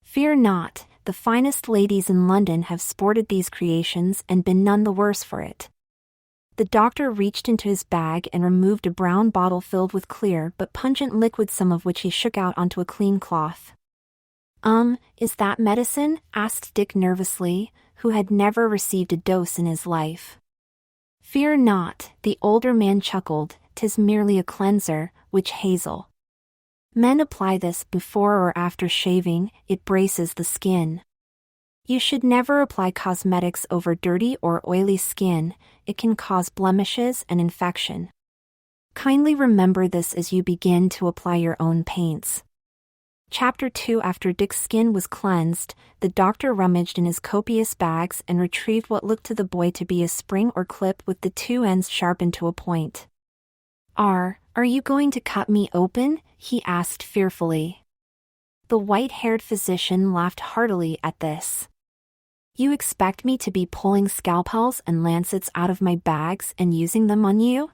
Fear not, the finest ladies in London have sported these creations and been none the worse for it." The doctor reached into his bag and removed a brown bottle filled with clear but pungent liquid, some of which he shook out onto a clean cloth. Is that medicine?" asked Dick nervously, who had never received a dose in his life. "Fear not," the older man chuckled, "'tis merely a cleanser, witch hazel. Men apply this before or after shaving, it braces the skin. You should never apply cosmetics over dirty or oily skin, it can cause blemishes and infection. Kindly remember this as you begin to apply your own paints." Chapter 2. After Dick's skin was cleansed, the doctor rummaged in his copious bags and retrieved what looked to the boy to be a spring or clip with the two ends sharpened to a point. Are you going to cut me open?" he asked fearfully. The white-haired physician laughed heartily at this. "You expect me to be pulling scalpels and lancets out of my bags and using them on you?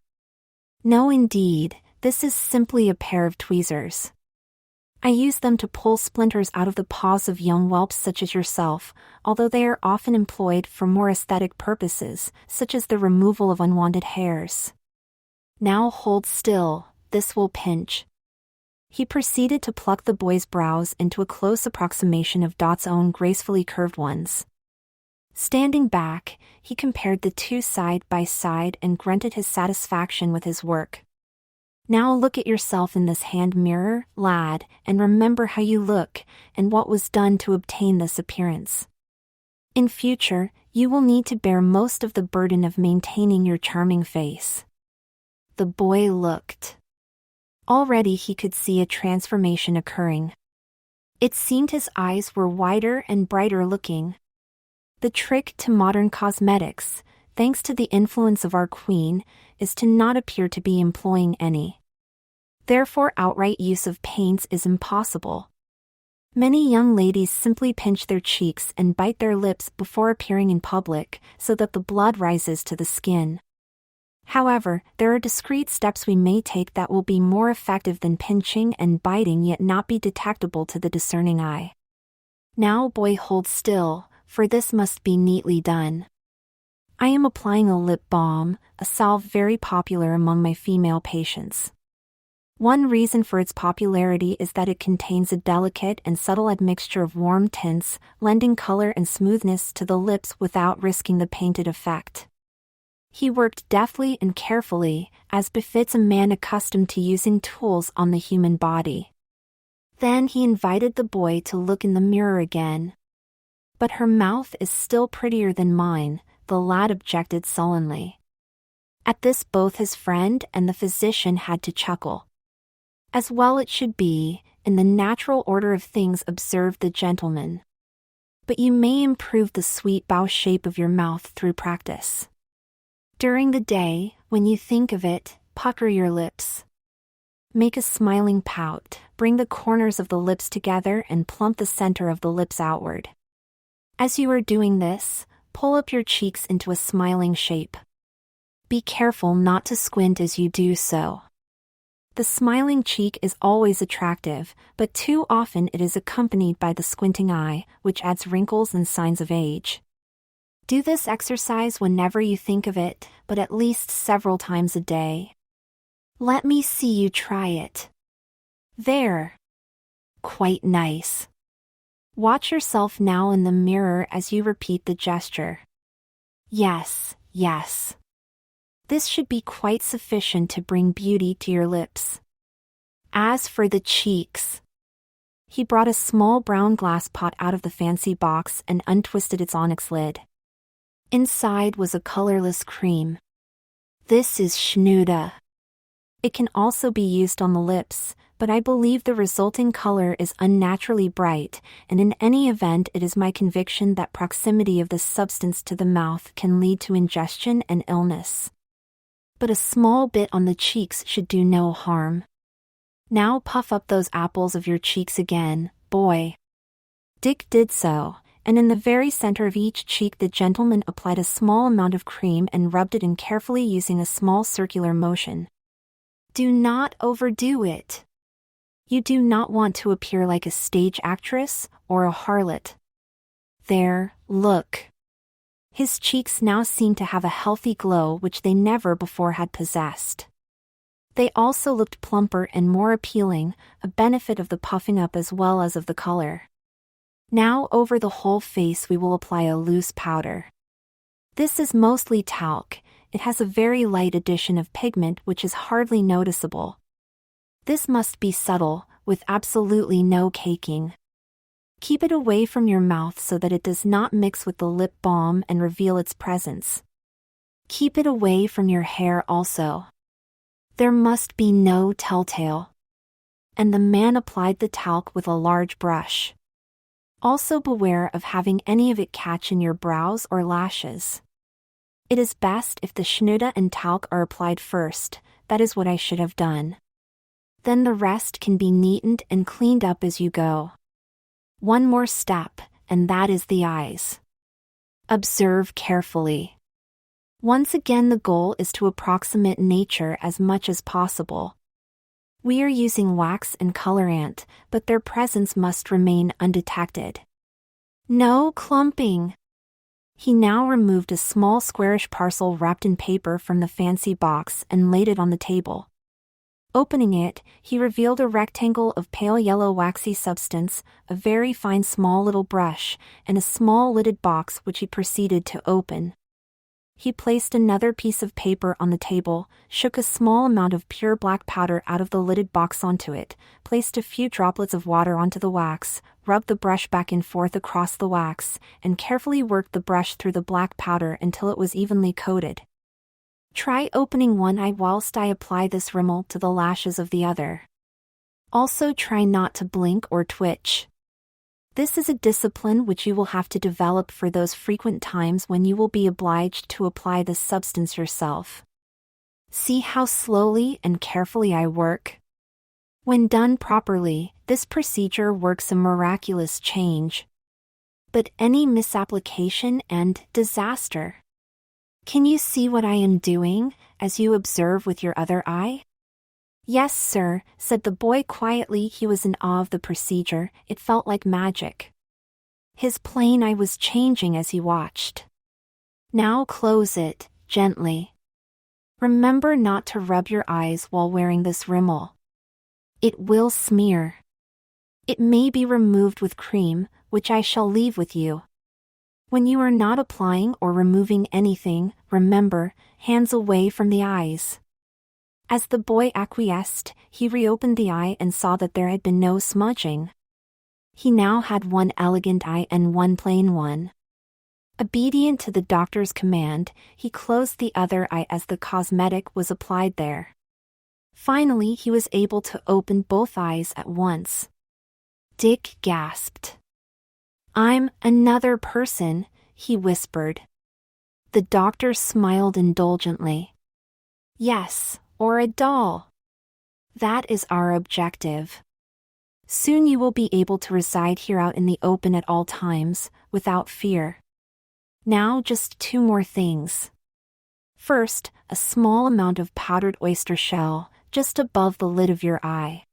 No indeed, this is simply a pair of tweezers. I use them to pull splinters out of the paws of young whelps such as yourself, although they are often employed for more aesthetic purposes, such as the removal of unwanted hairs. Now hold still, this will pinch." He proceeded to pluck the boy's brows into a close approximation of Dot's own gracefully curved ones. Standing back, he compared the two side by side and grunted his satisfaction with his work. "Now look at yourself in this hand mirror, lad, and remember how you look, and what was done to obtain this appearance. In future, you will need to bear most of the burden of maintaining your charming face." The boy looked. Already he could see a transformation occurring. It seemed his eyes were wider and brighter looking. The trick to modern cosmetics, thanks to the influence of our queen, is to not appear to be employing any. Therefore outright use of paints is impossible. Many young ladies simply pinch their cheeks and bite their lips before appearing in public, so that the blood rises to the skin. However, there are discreet steps we may take that will be more effective than pinching and biting yet not be detectable to the discerning eye. Now boy, hold still, for this must be neatly done. I am applying a lip balm, a salve very popular among my female patients. One reason for its popularity is that it contains a delicate and subtle admixture of warm tints, lending color and smoothness to the lips without risking the painted effect. He worked deftly and carefully, as befits a man accustomed to using tools on the human body. Then he invited the boy to look in the mirror again. "But her mouth is still prettier than mine," the lad objected sullenly. At this both his friend and the physician had to chuckle. "As well it should be, in the natural order of things," observed the gentleman. "But you may improve the sweet bow shape of your mouth through practice. During the day, when you think of it, pucker your lips. Make a smiling pout, bring the corners of the lips together and plump the center of the lips outward. As you are doing this, pull up your cheeks into a smiling shape. Be careful not to squint as you do so. The smiling cheek is always attractive, but too often it is accompanied by the squinting eye, which adds wrinkles and signs of age. Do this exercise whenever you think of it, but at least several times a day. Let me see you try it. There. Quite nice. Watch yourself now in the mirror as you repeat the gesture. Yes, yes. This should be quite sufficient to bring beauty to your lips. As for the cheeks, He brought a small brown glass pot out of the fancy box and untwisted its onyx lid. Inside was a colorless cream. This is Schnuda. It can also be used on the lips, but I believe the resulting color is unnaturally bright, and in any event it is my conviction that proximity of this substance to the mouth can lead to ingestion and illness. But a small bit on the cheeks should do no harm. Now puff up those apples of your cheeks again, boy. Dick did so, and in the very center of each cheek the gentleman applied a small amount of cream and rubbed it in carefully using a small circular motion. Do not overdo it. You do not want to appear like a stage actress or a harlot. There, look. His cheeks now seemed to have a healthy glow which they never before had possessed. They also looked plumper and more appealing, a benefit of the puffing up as well as of the color. Now over the whole face we will apply a loose powder. This is mostly talc. It has a very light addition of pigment which is hardly noticeable. This must be subtle, with absolutely no caking. Keep it away from your mouth so that it does not mix with the lip balm and reveal its presence. Keep it away from your hair also. There must be no telltale. And the man applied the talc with a large brush. Also beware of having any of it catch in your brows or lashes. It is best if the Schnuda and talc are applied first. That is what I should have done. Then the rest can be neatened and cleaned up as you go. One more step, and that is the eyes. Observe carefully. Once again the goal is to approximate nature as much as possible. We are using wax and colorant, but their presence must remain undetected. No clumping. He now removed a small squarish parcel wrapped in paper from the fancy box and laid it on the table. Opening it, he revealed a rectangle of pale yellow waxy substance, a very fine small little brush, and a small lidded box which he proceeded to open. He placed another piece of paper on the table, shook a small amount of pure black powder out of the lidded box onto it, placed a few droplets of water onto the wax, rubbed the brush back and forth across the wax, and carefully worked the brush through the black powder until it was evenly coated. Try opening one eye whilst I apply this rimel to the lashes of the other. Also try not to blink or twitch. This is a discipline which you will have to develop for those frequent times when you will be obliged to apply this substance yourself. See how slowly and carefully I work? When done properly, this procedure works a miraculous change. But any misapplication and disaster. Can you see what I am doing, as you observe with your other eye? Yes, sir, said the boy quietly. He was in awe of the procedure. It felt like magic. His plain eye was changing as he watched. Now close it, gently. Remember not to rub your eyes while wearing this rimel. It will smear. It may be removed with cream, which I shall leave with you. When you are not applying or removing anything, remember, hands away from the eyes. As the boy acquiesced, he reopened the eye and saw that there had been no smudging. He now had one elegant eye and one plain one. Obedient to the doctor's command, he closed the other eye as the cosmetic was applied there. Finally he was able to open both eyes at once. Dick gasped. I'm another person, he whispered. The doctor smiled indulgently. Yes, or a doll. That is our objective. Soon you will be able to reside here out in the open at all times, without fear. Now just two more things. First, a small amount of powdered oyster shell, just above the lid of your eye.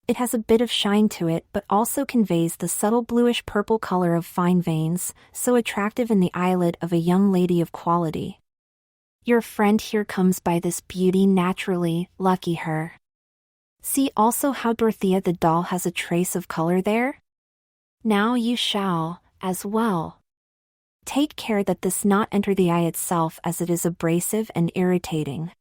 It has a bit of shine to it but also conveys the subtle bluish-purple color of fine veins, so attractive in the eyelid of a young lady of quality. Your friend here comes by this beauty naturally, lucky her. See also how Dorothea the doll has a trace of color there? Now you shall, as well. Take care that this not enter the eye itself, as it is abrasive and irritating.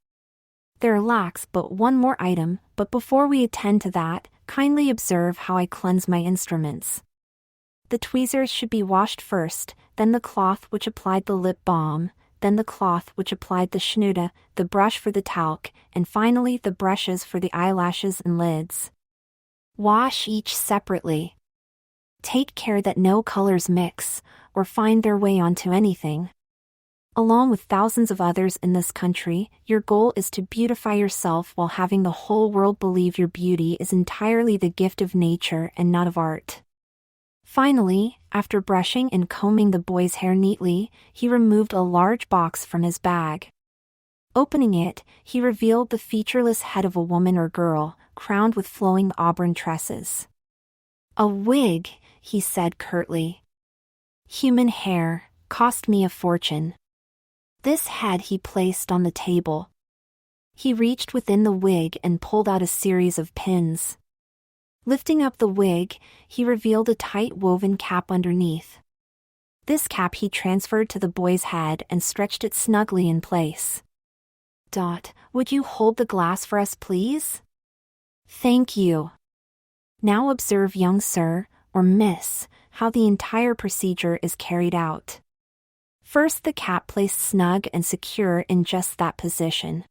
There lacks but one more item, but before we attend to that, kindly observe how I cleanse my instruments. The tweezers should be washed first, then the cloth which applied the lip balm, then the cloth which applied the schnude, the brush for the talc, and finally the brushes for the eyelashes and lids. Wash each separately. Take care that no colors mix, or find their way onto anything. Along with thousands of others in this country, your goal is to beautify yourself while having the whole world believe your beauty is entirely the gift of nature and not of art. Finally, after brushing and combing the boy's hair neatly, he removed a large box from his bag. Opening it, he revealed the featureless head of a woman or girl, crowned with flowing auburn tresses. "A wig," he said curtly. "Human hair, cost me a fortune." This head he placed on the table. He reached within the wig and pulled out a series of pins. Lifting up the wig, he revealed a tight woven cap underneath. This cap he transferred to the boy's head and stretched it snugly in place. "Dot, would you hold the glass for us, please?" "Thank you." Now observe, young sir, or miss, how the entire procedure is carried out. First, the cap placed snug and secure in just that position.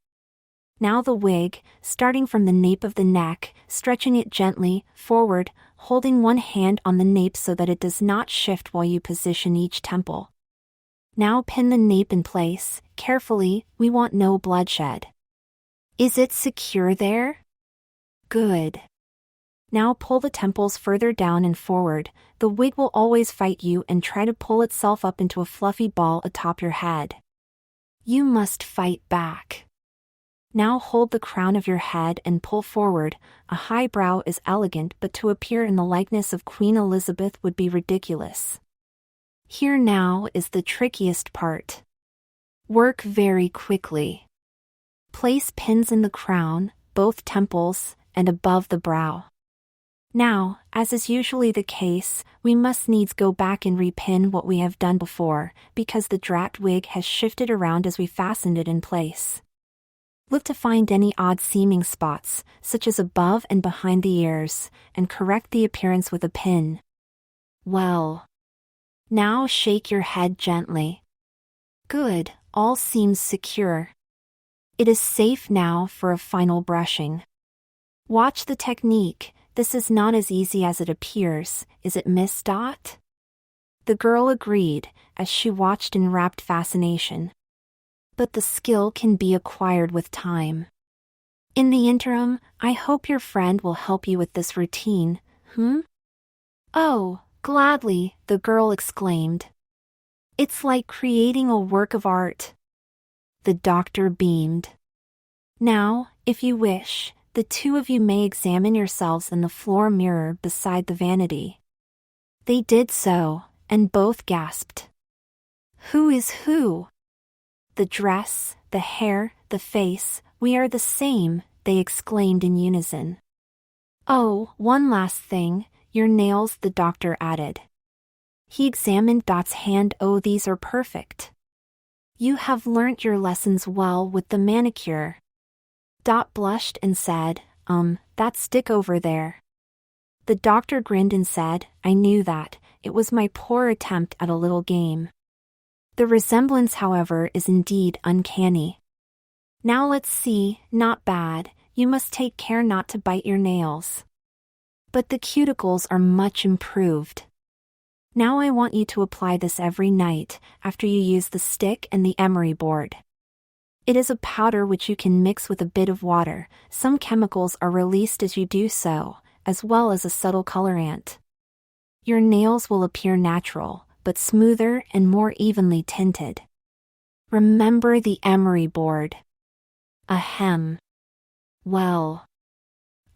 Now the wig, starting from the nape of the neck, stretching it gently forward, holding one hand on the nape so that it does not shift while you position each temple. Now pin the nape in place, carefully, we want no bloodshed. Is it secure there? Good. Now pull the temples further down and forward. The wig will always fight you and try to pull itself up into a fluffy ball atop your head. You must fight back. Now hold the crown of your head and pull forward. A high brow is elegant, but to appear in the likeness of Queen Elizabeth would be ridiculous. Here now is the trickiest part. Work very quickly. Place pins in the crown, both temples, and above the brow. Now, as is usually the case, we must needs go back and repin what we have done before, because the drat wig has shifted around as we fastened it in place. Look to find any odd-seeming spots, such as above and behind the ears, and correct the appearance with a pin. Well. Now shake your head gently. Good, all seems secure. It is safe now for a final brushing. Watch the technique. This is not as easy as it appears, is it, Miss Dot? The girl agreed, as she watched in rapt fascination. But the skill can be acquired with time. In the interim, I hope your friend will help you with this routine, Oh, gladly, the girl exclaimed. It's like creating a work of art. The doctor beamed. Now, if you wish, the two of you may examine yourselves in the floor mirror beside the vanity. They did so, and both gasped. Who is who? The dress, the hair, the face, we are the same, they exclaimed in unison. Oh, one last thing, your nails, the doctor added. He examined Dot's hand. Oh, these are perfect. You have learnt your lessons well with the manicure. Dot blushed and said, that stick over there. The doctor grinned and said, I knew that, it was my poor attempt at a little game. The resemblance, however, is indeed uncanny. Now let's see, not bad, you must take care not to bite your nails. But the cuticles are much improved. Now I want you to apply this every night, after you use the stick and the emery board. It is a powder which you can mix with a bit of water. Some chemicals are released as you do so, as well as a subtle colorant. Your nails will appear natural, but smoother and more evenly tinted. Remember the emery board. Ahem. Well.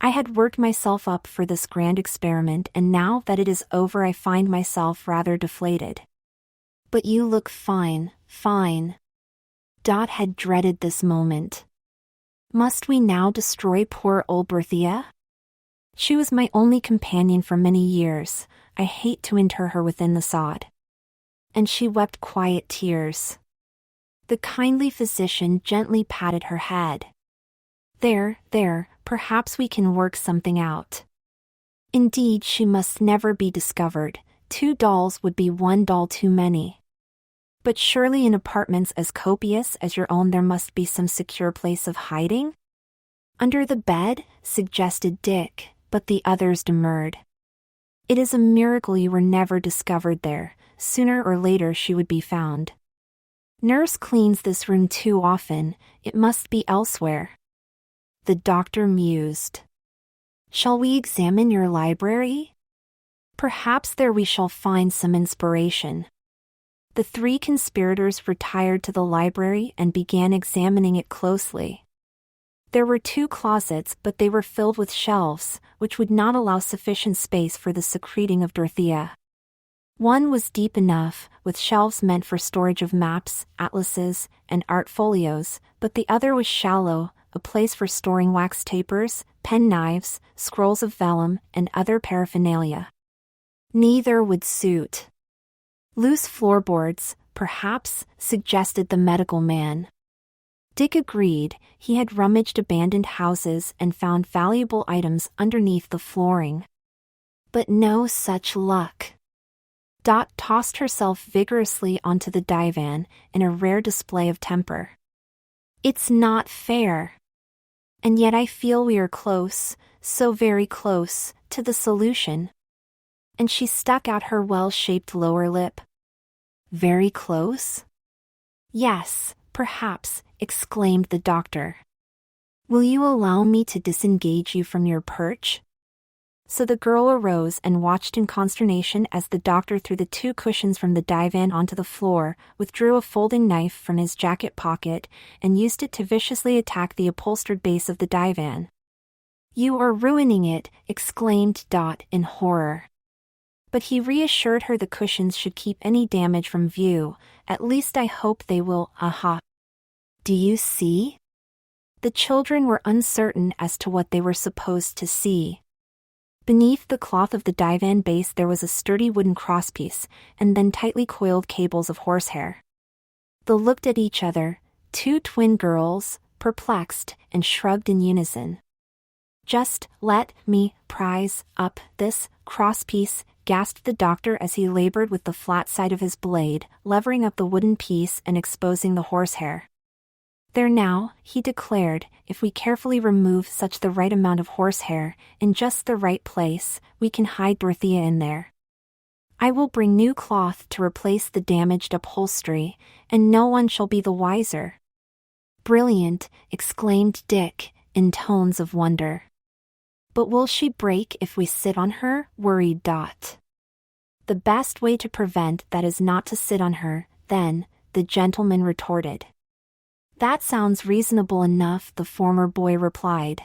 I had worked myself up for this grand experiment, and now that it is over I find myself rather deflated. But you look fine, fine. Dot had dreaded this moment. Must we now destroy poor old Berthia? She was my only companion for many years. I hate to inter her within the sod. And she wept quiet tears. The kindly physician gently patted her head. There, perhaps we can work something out. Indeed, she must never be discovered. 2 dolls would be 1 doll too many. But surely in apartments as copious as your own there must be some secure place of hiding? Under the bed, suggested Dick, but the others demurred. It is a miracle you were never discovered there. Sooner or later she would be found. Nurse cleans this room too often, it must be elsewhere. The doctor mused. Shall we examine your library? Perhaps there we shall find some inspiration. The 3 conspirators retired to the library and began examining it closely. There were 2 closets, but they were filled with shelves, which would not allow sufficient space for the secreting of Dorothea. One was deep enough, with shelves meant for storage of maps, atlases, and art folios, but the other was shallow, a place for storing wax tapers, pen knives, scrolls of vellum, and other paraphernalia. Neither would suit. Loose floorboards, perhaps, suggested the medical man. Dick agreed. He had rummaged abandoned houses and found valuable items underneath the flooring. But no such luck. Dot tossed herself vigorously onto the divan, in a rare display of temper. It's not fair. And yet I feel we are close, so very close, to the solution. And she stuck out her well-shaped lower lip. Very close? Yes, perhaps, exclaimed the doctor. Will you allow me to disengage you from your perch? So the girl arose and watched in consternation as the doctor threw the 2 cushions from the divan onto the floor, withdrew a folding knife from his jacket pocket, and used it to viciously attack the upholstered base of the divan. You are ruining it, exclaimed Dot in horror. But he reassured her the cushions should keep any damage from view. At least I hope they will. Aha. Do you see? The children were uncertain as to what they were supposed to see. Beneath the cloth of the divan base there was a sturdy wooden crosspiece, and then tightly coiled cables of horsehair. They looked at each other, 2 twin girls, perplexed, and shrugged in unison. Just let me prise up this crosspiece, gasped the doctor as he labored with the flat side of his blade, levering up the wooden piece and exposing the horsehair. There now, he declared, if we carefully remove such the right amount of horsehair, in just the right place, we can hide Dorothea in there. I will bring new cloth to replace the damaged upholstery, and no one shall be the wiser. Brilliant, exclaimed Dick, in tones of wonder. But will she break if we sit on her? Worried Dot. The best way to prevent that is not to sit on her, then, the gentleman retorted. That sounds reasonable enough, the former boy replied.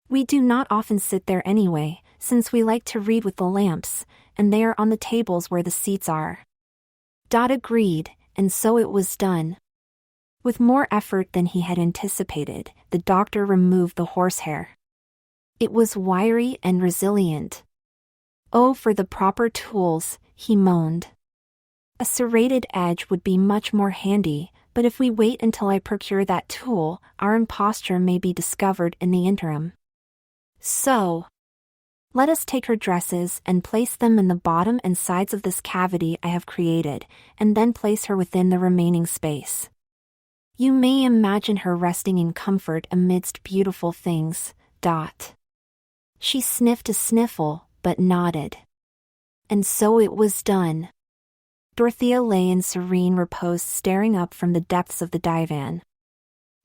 We do not often sit there anyway, since we like to read with the lamps, and they are on the tables where the seats are. Dot agreed, and so it was done. With more effort than he had anticipated, the doctor removed the horsehair. It was wiry and resilient. Oh, for the proper tools, he moaned. A serrated edge would be much more handy, but if we wait until I procure that tool, our imposture may be discovered in the interim. So, let us take her dresses and place them in the bottom and sides of this cavity I have created, and then place her within the remaining space. You may imagine her resting in comfort amidst beautiful things. Dot. She sniffed a sniffle, but nodded. And so it was done. Dorothea lay in serene repose, staring up from the depths of the divan.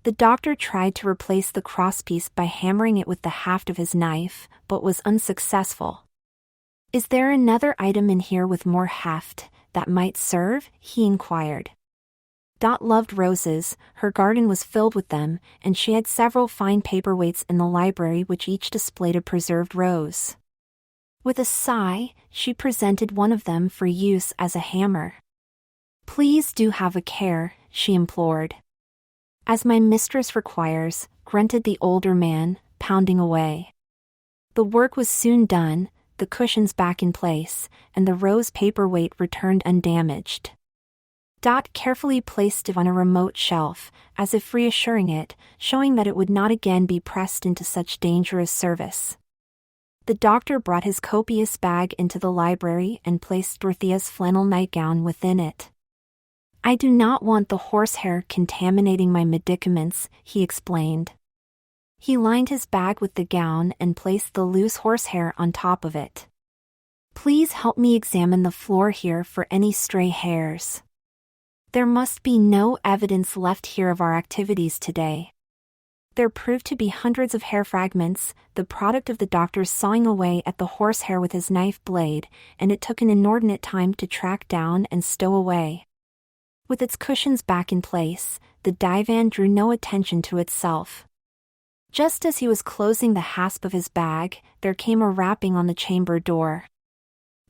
The doctor tried to replace the crosspiece by hammering it with the haft of his knife, but was unsuccessful. Is there another item in here with more heft that might serve? He inquired. Dot loved roses, her garden was filled with them, and she had several fine paperweights in the library which each displayed a preserved rose. With a sigh, she presented one of them for use as a hammer. Please do have a care, she implored. As my mistress requires, grunted the older man, pounding away. The work was soon done, the cushions back in place, and the rose paperweight returned undamaged. Dot carefully placed it on a remote shelf, as if reassuring it, showing that it would not again be pressed into such dangerous service. The doctor brought his copious bag into the library and placed Dorothea's flannel nightgown within it. "I do not want the horsehair contaminating my medicaments," he explained. He lined his bag with the gown and placed the loose horsehair on top of it. "Please help me examine the floor here for any stray hairs. There must be no evidence left here of our activities today." There proved to be hundreds of hair fragments, the product of the doctor's sawing away at the horsehair with his knife blade, and it took an inordinate time to track down and stow away. With its cushions back in place, the divan drew no attention to itself. Just as he was closing the hasp of his bag, there came a rapping on the chamber door.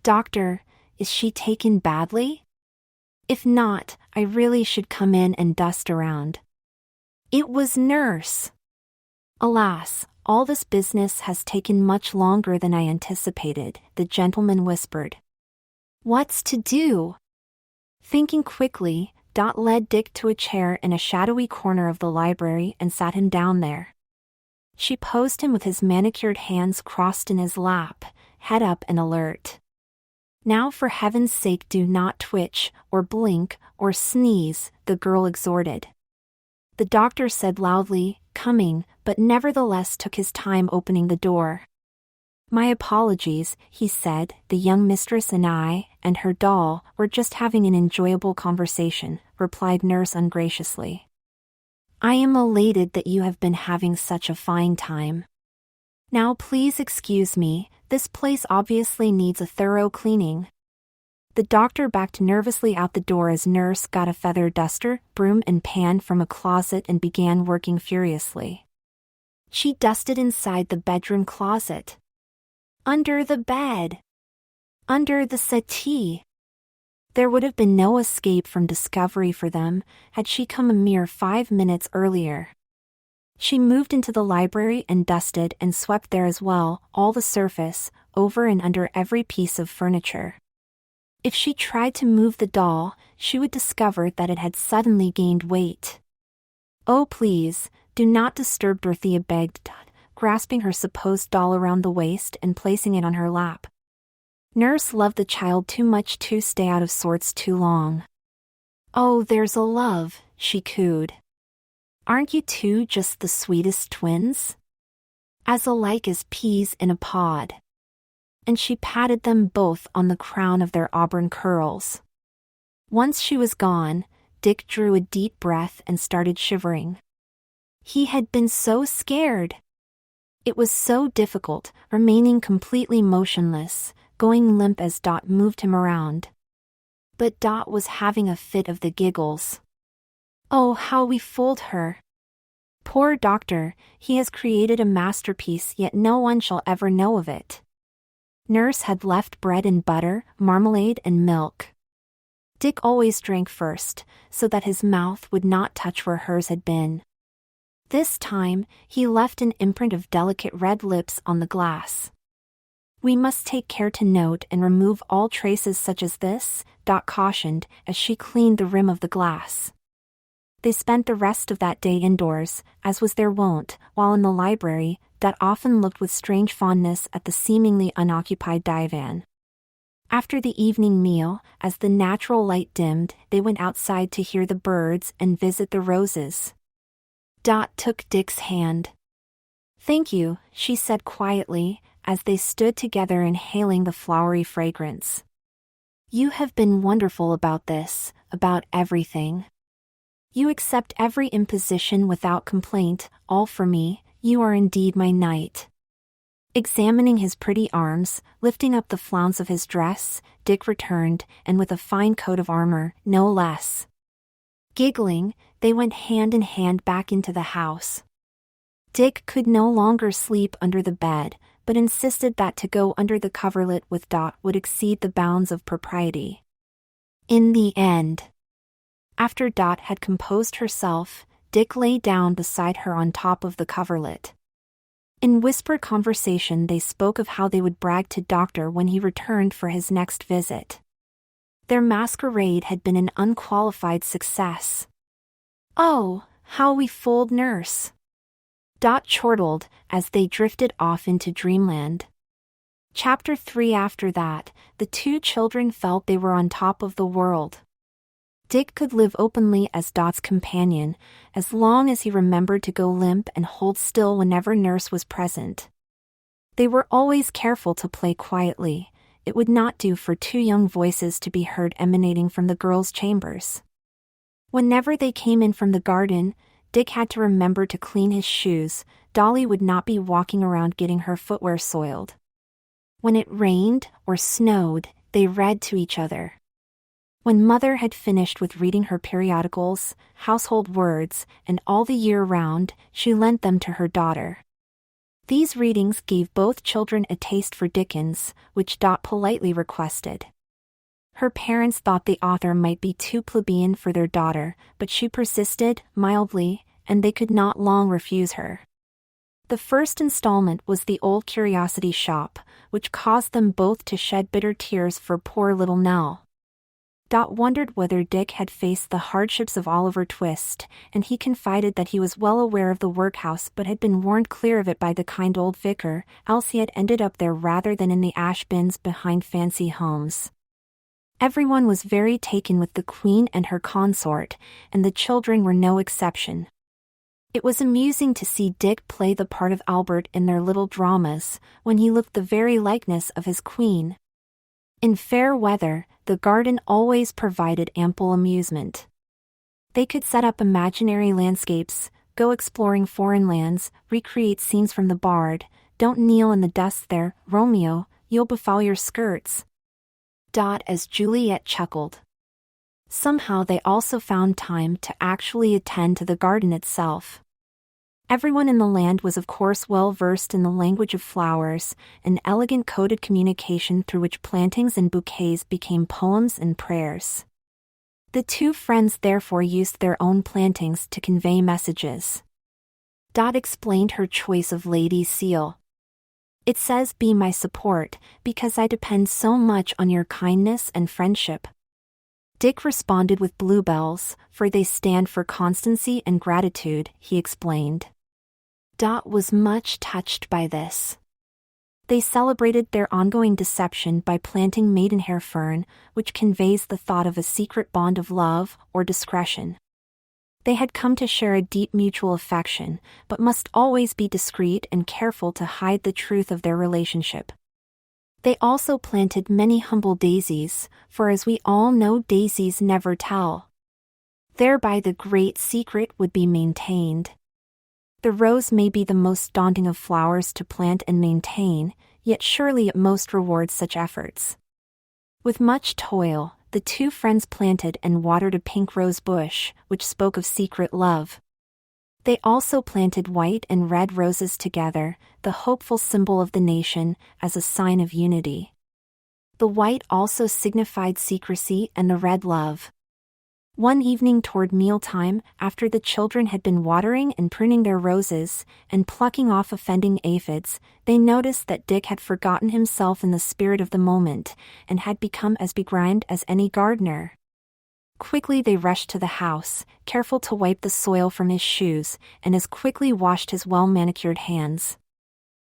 "Doctor, is she taken badly? If not, I really should come in and dust around." It was Nurse. "Alas, all this business has taken much longer than I anticipated," the gentleman whispered. "What's to do?" Thinking quickly, Dot led Dick to a chair in a shadowy corner of the library and sat him down there. She posed him with his manicured hands crossed in his lap, head up and alert. "Now for heaven's sake do not twitch, or blink, or sneeze," the girl exhorted. The doctor said loudly, "Coming," but nevertheless took his time opening the door. "My apologies," he said. "The young mistress and I, and her doll, were just having an enjoyable conversation," replied Nurse ungraciously. "I am elated that you have been having such a fine time. Now please excuse me, this place obviously needs a thorough cleaning." The doctor backed nervously out the door as Nurse got a feather duster, broom and pan from a closet and began working furiously. She dusted inside the bedroom closet, under the bed, under the settee. There would have been no escape from discovery for them had she come a mere 5 minutes earlier. She moved into the library and dusted and swept there as well, all the surface, over and under every piece of furniture. If she tried to move the doll, she would discover that it had suddenly gained weight. "Oh please, do not disturb," Dorothea begged Dot, grasping her supposed doll around the waist and placing it on her lap. Nurse loved the child too much to stay out of sorts too long. "Oh, there's a love," she cooed. "Aren't you two just the sweetest twins? As alike as peas in a pod." And she patted them both on the crown of their auburn curls. Once she was gone, Dick drew a deep breath and started shivering. He had been so scared. It was so difficult, remaining completely motionless, going limp as Dot moved him around. But Dot was having a fit of the giggles. "Oh, how we fooled her. Poor doctor, he has created a masterpiece, yet no one shall ever know of it." Nurse had left bread and butter, marmalade and milk. Dick always drank first, so that his mouth would not touch where hers had been. This time, he left an imprint of delicate red lips on the glass. "We must take care to note and remove all traces such as this," Dot cautioned as she cleaned the rim of the glass. They spent the rest of that day indoors, as was their wont, while in the library, Dot often looked with strange fondness at the seemingly unoccupied divan. After the evening meal, as the natural light dimmed, they went outside to hear the birds and visit the roses. Dot took Dick's hand. "Thank you," she said quietly, as they stood together inhaling the flowery fragrance. "You have been wonderful about this, about everything. You accept every imposition without complaint, all for me. You are indeed my knight." Examining his pretty arms, lifting up the flounce of his dress, Dick returned, and with a fine coat of armor, no less. Giggling, they went hand in hand back into the house. Dick could no longer sleep under the bed, but insisted that to go under the coverlet with Dot would exceed the bounds of propriety. In the end, after Dot had composed herself, Dick lay down beside her on top of the coverlet. In whispered conversation they spoke of how they would brag to Doctor when he returned for his next visit. Their masquerade had been an unqualified success. "Oh, how we fooled Nurse!" Dot chortled as they drifted off into dreamland. Chapter 3. After that, the two children felt they were on top of the world. Dick could live openly as Dot's companion, as long as he remembered to go limp and hold still whenever Nurse was present. They were always careful to play quietly. It would not do for two young voices to be heard emanating from the girls' chambers. Whenever they came in from the garden, Dick had to remember to clean his shoes. Dolly would not be walking around getting her footwear soiled. When it rained or snowed, they read to each other. When Mother had finished with reading her periodicals, household words, and all the year round, she lent them to her daughter. These readings gave both children a taste for Dickens, which Dot politely requested. Her parents thought the author might be too plebeian for their daughter, but she persisted, mildly, and they could not long refuse her. The first installment was The Old Curiosity Shop, which caused them both to shed bitter tears for poor little Nell. Dot wondered whether Dick had faced the hardships of Oliver Twist, and he confided that he was well aware of the workhouse but had been warned clear of it by the kind old vicar, else he had ended up there rather than in the ash bins behind fancy homes. Everyone was very taken with the Queen and her consort, and the children were no exception. It was amusing to see Dick play the part of Albert in their little dramas, when he looked the very likeness of his queen. In fair weather, the garden always provided ample amusement. They could set up imaginary landscapes, go exploring foreign lands, recreate scenes from the Bard. Don't kneel in the dust there, Romeo, you'll befoul your skirts. Dot as Juliet chuckled. Somehow they also found time to actually attend to the garden itself. Everyone in the land was of course well versed in the language of flowers, an elegant coded communication through which plantings and bouquets became poems and prayers. The two friends therefore used their own plantings to convey messages. Dot explained her choice of lady's seal. It says, "Be my support, because I depend so much on your kindness and friendship." Dick responded with bluebells, for they stand for constancy and gratitude, he explained. Dot was much touched by this. They celebrated their ongoing deception by planting maidenhair fern, which conveys the thought of a secret bond of love or discretion. They had come to share a deep mutual affection, but must always be discreet and careful to hide the truth of their relationship. They also planted many humble daisies, for as we all know, daisies never tell. Thereby the great secret would be maintained. The rose may be the most daunting of flowers to plant and maintain, yet surely it most rewards such efforts. With much toil, the two friends planted and watered a pink rose bush, which spoke of secret love. They also planted white and red roses together, the hopeful symbol of the nation, as a sign of unity. The white also signified secrecy and the red love. One evening toward mealtime, after the children had been watering and pruning their roses, and plucking off offending aphids, they noticed that Dick had forgotten himself in the spirit of the moment, and had become as begrimed as any gardener. Quickly they rushed to the house, careful to wipe the soil from his shoes, and as quickly washed his well-manicured hands.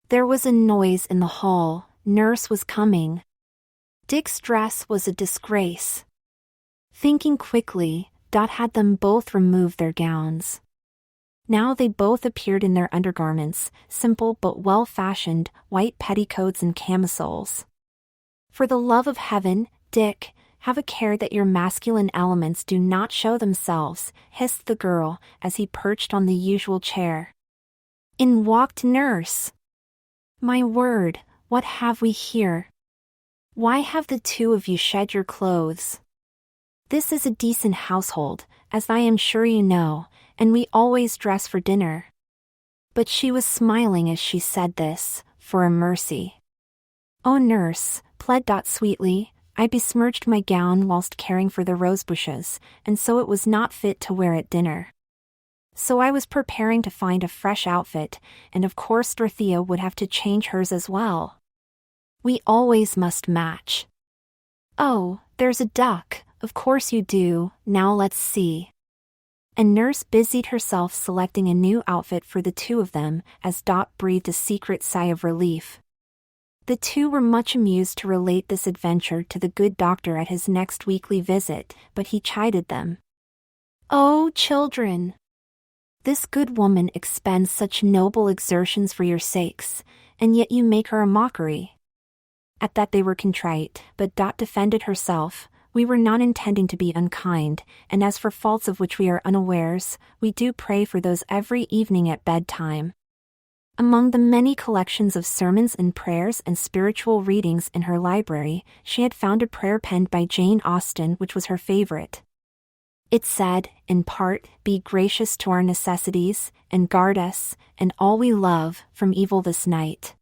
There was a noise in the hall. Nurse was coming. Dick's dress was a disgrace. Thinking quickly, Dot had them both remove their gowns. Now they both appeared in their undergarments, simple but well-fashioned, white petticoats and camisoles. "For the love of heaven, Dick, have a care that your masculine elements do not show themselves," hissed the girl, as he perched on the usual chair. In walked Nurse. "My word, what have we here? Why have the two of you shed your clothes? This is a decent household, as I am sure you know, and we always dress for dinner." But she was smiling as she said this, for a mercy. "Oh Nurse," pled Dot sweetly, "I besmirched my gown whilst caring for the rosebushes, and so it was not fit to wear at dinner. So I was preparing to find a fresh outfit, and of course Dorothea would have to change hers as well. We always must match." "Oh, there's a duck, of course you do, now let's see." And Nurse busied herself selecting a new outfit for the two of them, as Dot breathed a secret sigh of relief. The two were much amused to relate this adventure to the good doctor at his next weekly visit, but he chided them. "Oh, children! This good woman expends such noble exertions for your sakes, and yet you make her a mockery." At that they were contrite, but Dot defended herself. "We were not intending to be unkind, and as for faults of which we are unawares, we do pray for those every evening at bedtime." Among the many collections of sermons and prayers and spiritual readings in her library, she had found a prayer penned by Jane Austen which was her favorite. It said, in part, "Be gracious to our necessities, and guard us, and all we love, from evil this night.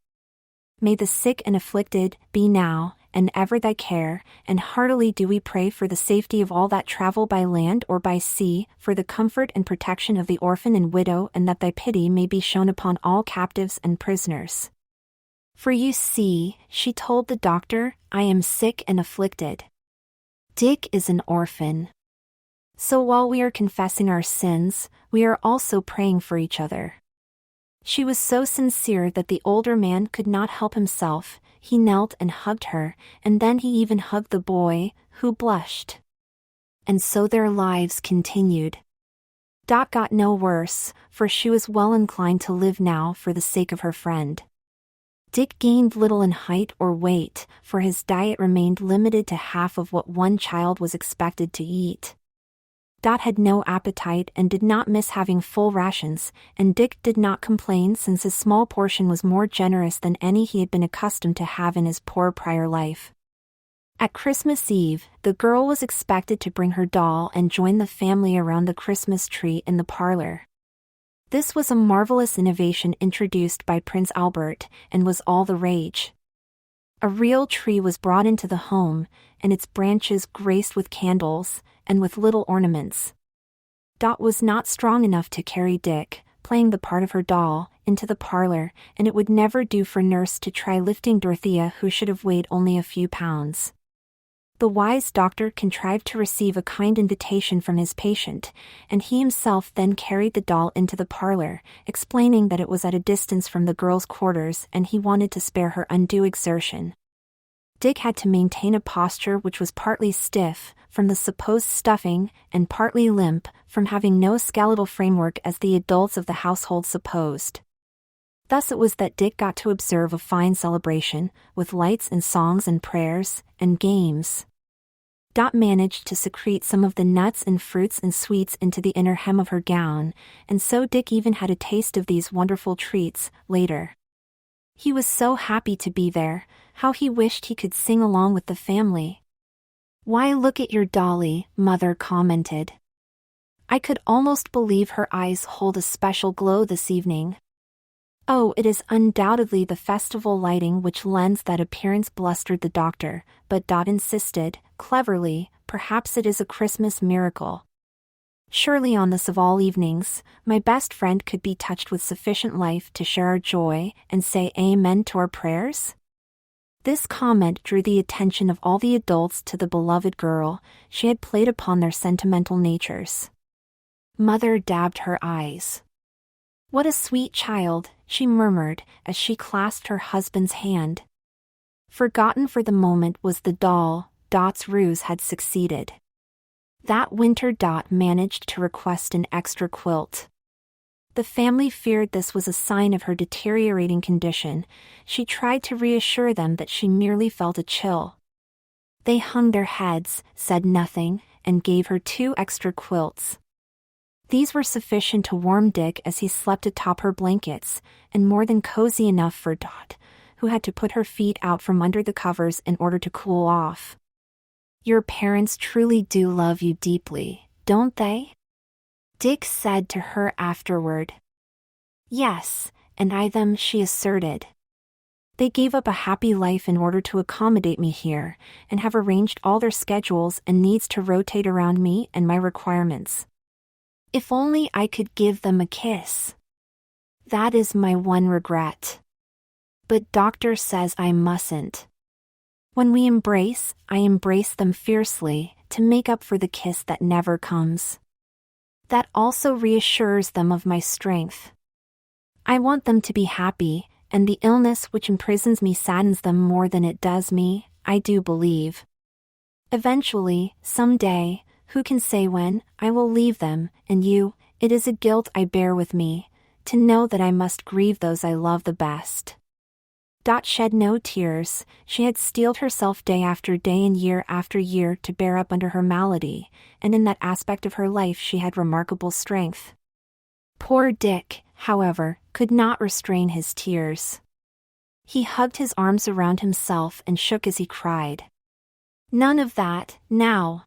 May the sick and afflicted be now, and ever thy care, and heartily do we pray for the safety of all that travel by land or by sea, for the comfort and protection of the orphan and widow, and that thy pity may be shown upon all captives and prisoners. For you see," she told the doctor, "I am sick and afflicted. Dick is an orphan. So while we are confessing our sins, we are also praying for each other." She was so sincere that the older man could not help himself. He knelt and hugged her, and then he even hugged the boy, who blushed. And so their lives continued. Dot got no worse, for she was well inclined to live now for the sake of her friend. Dick gained little in height or weight, for his diet remained limited to half of what one child was expected to eat. Dot had no appetite and did not miss having full rations, and Dick did not complain since his small portion was more generous than any he had been accustomed to have in his poor prior life. At Christmas Eve, the girl was expected to bring her doll and join the family around the Christmas tree in the parlor. This was a marvelous innovation introduced by Prince Albert, and was all the rage. A real tree was brought into the home, and its branches graced with candles, and with little ornaments. Dot was not strong enough to carry Dick, playing the part of her doll, into the parlor, and it would never do for nurse to try lifting Dorothea, who should have weighed only a few pounds. The wise doctor contrived to receive a kind invitation from his patient, and he himself then carried the doll into the parlor, explaining that it was at a distance from the girl's quarters and he wanted to spare her undue exertion. Dick had to maintain a posture which was partly stiff, from the supposed stuffing, and partly limp, from having no skeletal framework as the adults of the household supposed. Thus it was that Dick got to observe a fine celebration, with lights and songs and prayers, and games. Dot managed to secrete some of the nuts and fruits and sweets into the inner hem of her gown, and so Dick even had a taste of these wonderful treats, later. He was so happy to be there, how he wished he could sing along with the family. "Why, look at your dolly," Mother commented. "I could almost believe her eyes hold a special glow this evening." "Oh, it is undoubtedly the festival lighting which lends that appearance," blustered the doctor, but Dot insisted, cleverly, "Perhaps it is a Christmas miracle. Surely on this of all evenings, my best friend could be touched with sufficient life to share our joy, and say amen to our prayers?" This comment drew the attention of all the adults to the beloved girl. She had played upon their sentimental natures. Mother dabbed her eyes. "What a sweet child," she murmured, as she clasped her husband's hand. Forgotten for the moment was the doll. Dot's ruse had succeeded. That winter Dot managed to request an extra quilt. The family feared this was a sign of her deteriorating condition. She tried to reassure them that she merely felt a chill. They hung their heads, said nothing, and gave her 2 extra quilts. These were sufficient to warm Dick as he slept atop her blankets, and more than cozy enough for Dot, who had to put her feet out from under the covers in order to cool off. "Your parents truly do love you deeply, don't they?" Dick said to her afterward. "Yes, and I them," she asserted. "They gave up a happy life in order to accommodate me here, and have arranged all their schedules and needs to rotate around me and my requirements. If only I could give them a kiss. That is my one regret. But doctor says I mustn't. When we embrace, I embrace them fiercely, to make up for the kiss that never comes. That also reassures them of my strength. I want them to be happy, and the illness which imprisons me saddens them more than it does me, I do believe. Eventually, some day, who can say when, I will leave them, and you, it is a guilt I bear with me, to know that I must grieve those I love the best. Dot shed no tears. She had steeled herself day after day and year after year to bear up under her malady, and in that aspect of her life she had remarkable strength. Poor Dick, however, could not restrain his tears. He hugged his arms around himself and shook as he cried. None of that, now.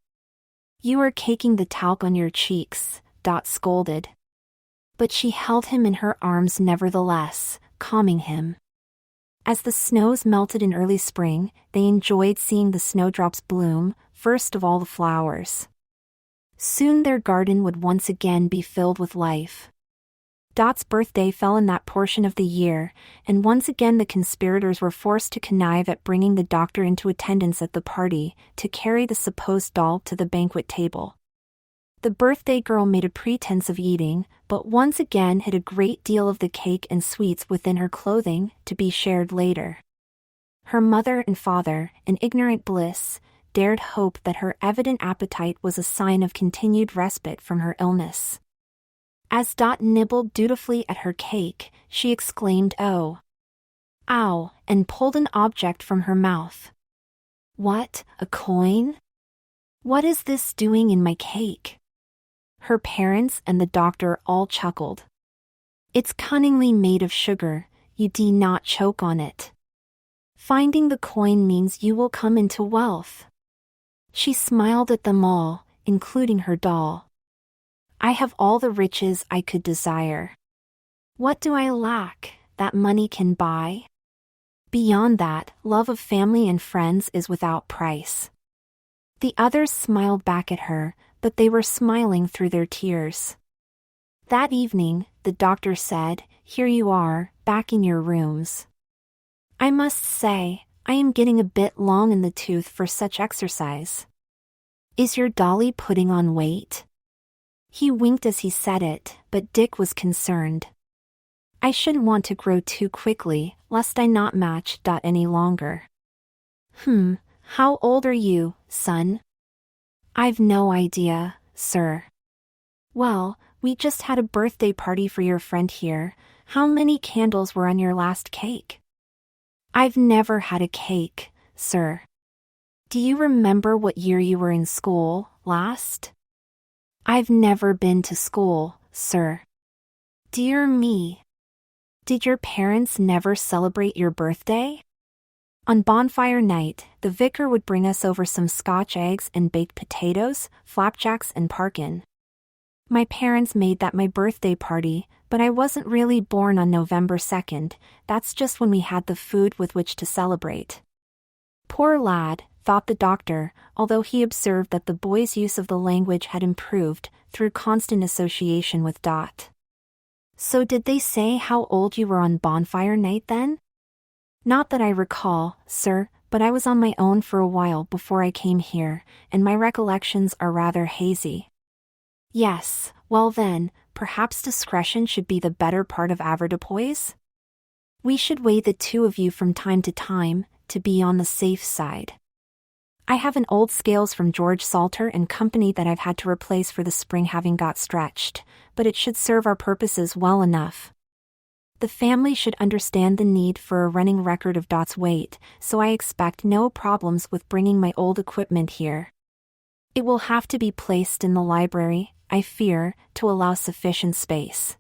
You are caking the talc on your cheeks, Dot scolded. But she held him in her arms nevertheless, calming him. As the snows melted in early spring, they enjoyed seeing the snowdrops bloom, first of all the flowers. Soon their garden would once again be filled with life. Dot's birthday fell in that portion of the year, and once again the conspirators were forced to connive at bringing the doctor into attendance at the party, to carry the supposed doll to the banquet table. The birthday girl made a pretense of eating, but once again hid a great deal of the cake and sweets within her clothing, to be shared later. Her mother and father, in ignorant bliss, dared hope that her evident appetite was a sign of continued respite from her illness. As Dot nibbled dutifully at her cake, she exclaimed, "Oh! Ow!" and pulled an object from her mouth. What, a coin? What is this doing in my cake? Her parents and the doctor all chuckled. It's cunningly made of sugar, you do not choke on it. Finding the coin means you will come into wealth. She smiled at them all, including her doll. I have all the riches I could desire. What do I lack, that money can buy? Beyond that, love of family and friends is without price. The others smiled back at her, but they were smiling through their tears. That evening, the doctor said, "Here you are, back in your rooms. I must say, I am getting a bit long in the tooth for such exercise. Is your dolly putting on weight?" He winked as he said it, but Dick was concerned. I shouldn't want to grow too quickly, lest I not match Dot any longer. How old are you, son? I've no idea, sir. Well, we just had a birthday party for your friend here. How many candles were on your last cake? I've never had a cake, sir. Do you remember what year you were in school, last? I've never been to school, sir. Dear me. Did your parents never celebrate your birthday? On bonfire night, the vicar would bring us over some Scotch eggs and baked potatoes, flapjacks and parkin. My parents made that my birthday party, but I wasn't really born on November 2nd, that's just when we had the food with which to celebrate. Poor lad, thought the doctor, although he observed that the boy's use of the language had improved, through constant association with Dot. So did they say how old you were on bonfire night then? Not that I recall, sir, but I was on my own for a while before I came here, and my recollections are rather hazy. Yes, well then, perhaps discretion should be the better part of avoirdupois? We should weigh the two of you from time to time, to be on the safe side. I have an old scales from George Salter and Company that I've had to replace for the spring having got stretched, but it should serve our purposes well enough. The family should understand the need for a running record of Dot's weight, so I expect no problems with bringing my old equipment here. It will have to be placed in the library, I fear, to allow sufficient space.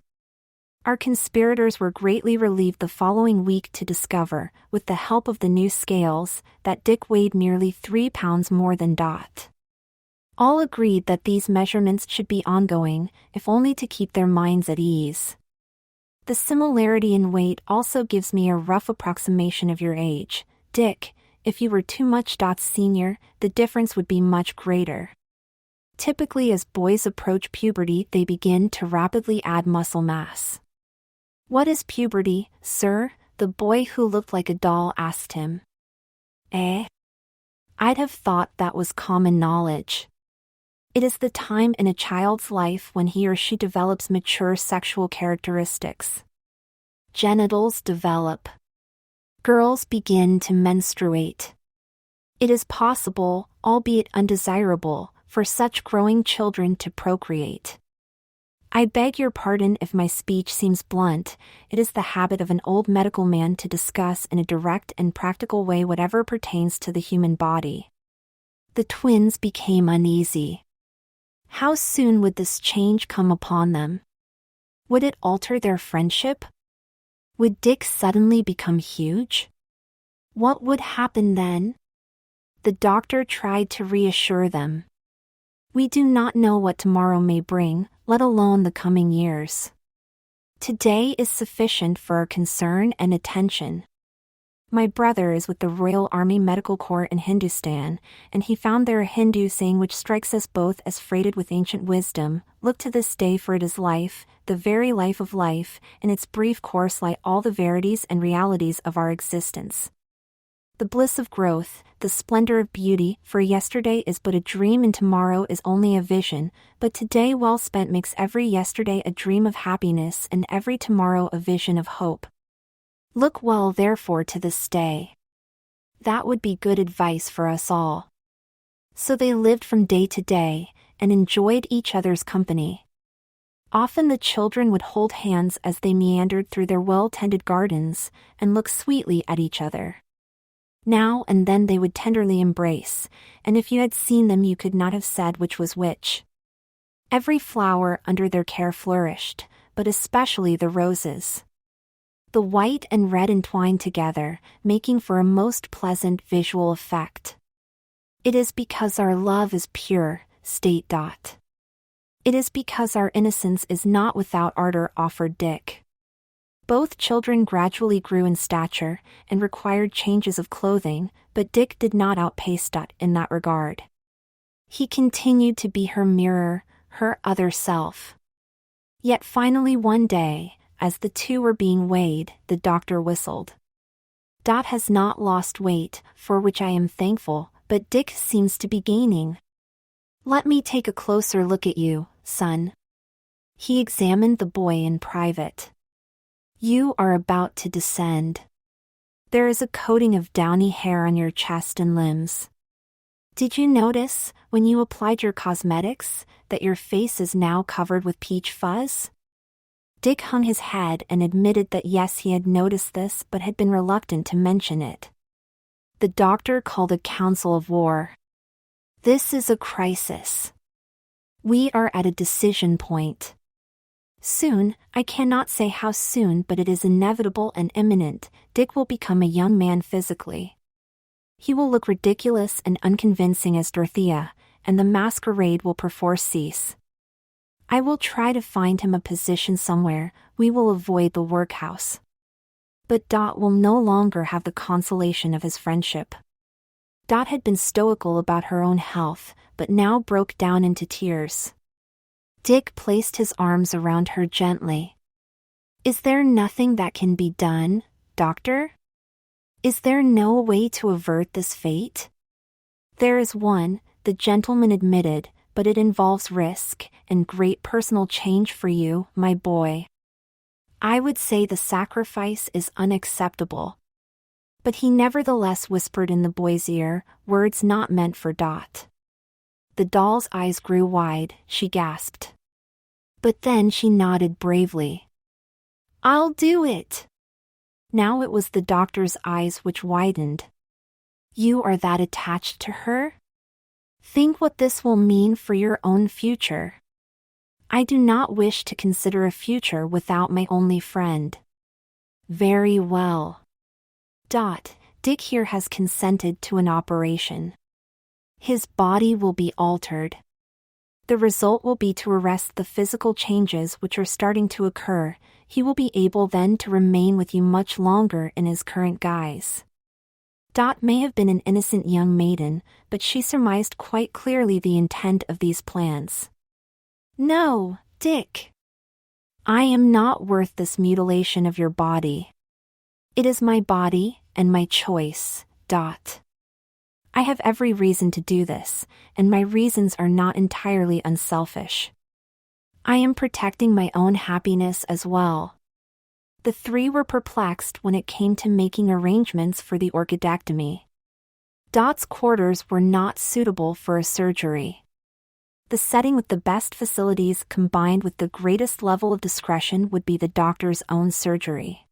Our conspirators were greatly relieved the following week to discover, with the help of the new scales, that Dick weighed merely 3 pounds more than Dot. All agreed that these measurements should be ongoing, if only to keep their minds at ease. The similarity in weight also gives me a rough approximation of your age, Dick. If you were too much Dot's senior, the difference would be much greater. Typically as boys approach puberty they begin to rapidly add muscle mass. What is puberty, sir? The boy who looked like a doll asked him. Eh? I'd have thought that was common knowledge. It is the time in a child's life when he or she develops mature sexual characteristics. Genitals develop. Girls begin to menstruate. It is possible, albeit undesirable, for such growing children to procreate. I beg your pardon if my speech seems blunt. It is the habit of an old medical man to discuss in a direct and practical way whatever pertains to the human body. The twins became uneasy. How soon would this change come upon them? Would it alter their friendship? Would Dick suddenly become huge? What would happen then? The doctor tried to reassure them. We do not know what tomorrow may bring, let alone the coming years. Today is sufficient for our concern and attention. My brother is with the Royal Army Medical Corps in Hindustan, and he found there a Hindu saying which strikes us both as freighted with ancient wisdom: look to this day, for it is life, the very life of life, in its brief course lie all the verities and realities of our existence. The bliss of growth, the splendor of beauty, for yesterday is but a dream and tomorrow is only a vision, but today well spent makes every yesterday a dream of happiness and every tomorrow a vision of hope. Look well therefore to this day. That would be good advice for us all. So they lived from day to day, and enjoyed each other's company. Often the children would hold hands as they meandered through their well-tended gardens, and look sweetly at each other. Now and then they would tenderly embrace, and if you had seen them you could not have said which was which. Every flower under their care flourished, but especially the roses. The white and red entwined together, making for a most pleasant visual effect. It is because our love is pure, state Dot. It is because our innocence is not without ardor, offered Dick. Both children gradually grew in stature, and required changes of clothing, but Dick did not outpace Dot in that regard. He continued to be her mirror, her other self. Yet finally one day, as the two were being weighed, the doctor whistled. Dot has not lost weight, for which I am thankful, but Dick seems to be gaining. Let me take a closer look at you, son. He examined the boy in private. You are about to descend. There is a coating of downy hair on your chest and limbs. Did you notice, when you applied your cosmetics, that your face is now covered with peach fuzz? Dick hung his head and admitted that yes, he had noticed this but had been reluctant to mention it. The doctor called a council of war. This is a crisis. We are at a decision point. Soon, I cannot say how soon, but it is inevitable and imminent, Dick will become a young man physically. He will look ridiculous and unconvincing as Dorothea, and the masquerade will perforce cease. I will try to find him a position somewhere, we will avoid the workhouse. But Dot will no longer have the consolation of his friendship. Dot had been stoical about her own health, but now broke down into tears. Dick placed his arms around her gently. Is there nothing that can be done, doctor? Is there no way to avert this fate? There is one, the gentleman admitted, but it involves risk and great personal change for you, my boy. I would say the sacrifice is unacceptable. But he nevertheless whispered in the boy's ear, words not meant for Dot. The doll's eyes grew wide, she gasped. But then she nodded bravely. I'll do it. Now it was the doctor's eyes which widened. You are that attached to her? Think what this will mean for your own future. I do not wish to consider a future without my only friend. Very well. Dot, Dick here has consented to an operation. His body will be altered. The result will be to arrest the physical changes which are starting to occur. He will be able then to remain with you much longer in his current guise. Dot may have been an innocent young maiden, but she surmised quite clearly the intent of these plans. No, Dick. I am not worth this mutilation of your body. It is my body, and my choice, Dot. I have every reason to do this, and my reasons are not entirely unselfish. I am protecting my own happiness as well. The three were perplexed when it came to making arrangements for the orchidectomy. Dot's quarters were not suitable for a surgery. The setting with the best facilities combined with the greatest level of discretion would be the doctor's own surgery.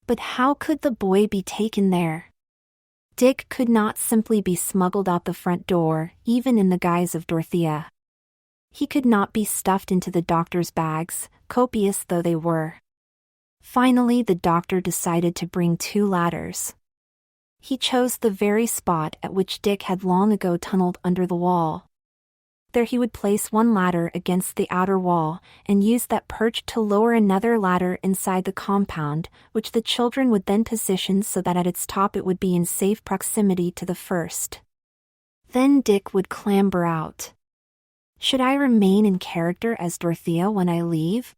But how could the boy be taken there? Dick could not simply be smuggled out the front door, even in the guise of Dorothea. He could not be stuffed into the doctor's bags, copious though they were. Finally, the doctor decided to bring 2 ladders. He chose the very spot at which Dick had long ago tunneled under the wall. There he would place 1 ladder against the outer wall, and use that perch to lower another ladder inside the compound, which the children would then position so that at its top it would be in safe proximity to the first. Then Dick would clamber out. Should I remain in character as Dorothea when I leave?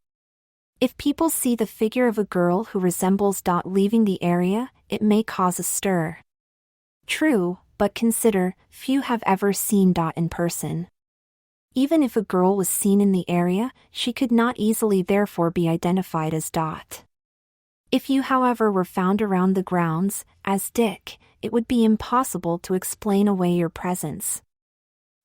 If people see the figure of a girl who resembles Dot leaving the area, it may cause a stir. True, but consider, few have ever seen Dot in person. Even if a girl was seen in the area, she could not easily therefore be identified as Dot. If you, however, were found around the grounds, as Dick, it would be impossible to explain away your presence.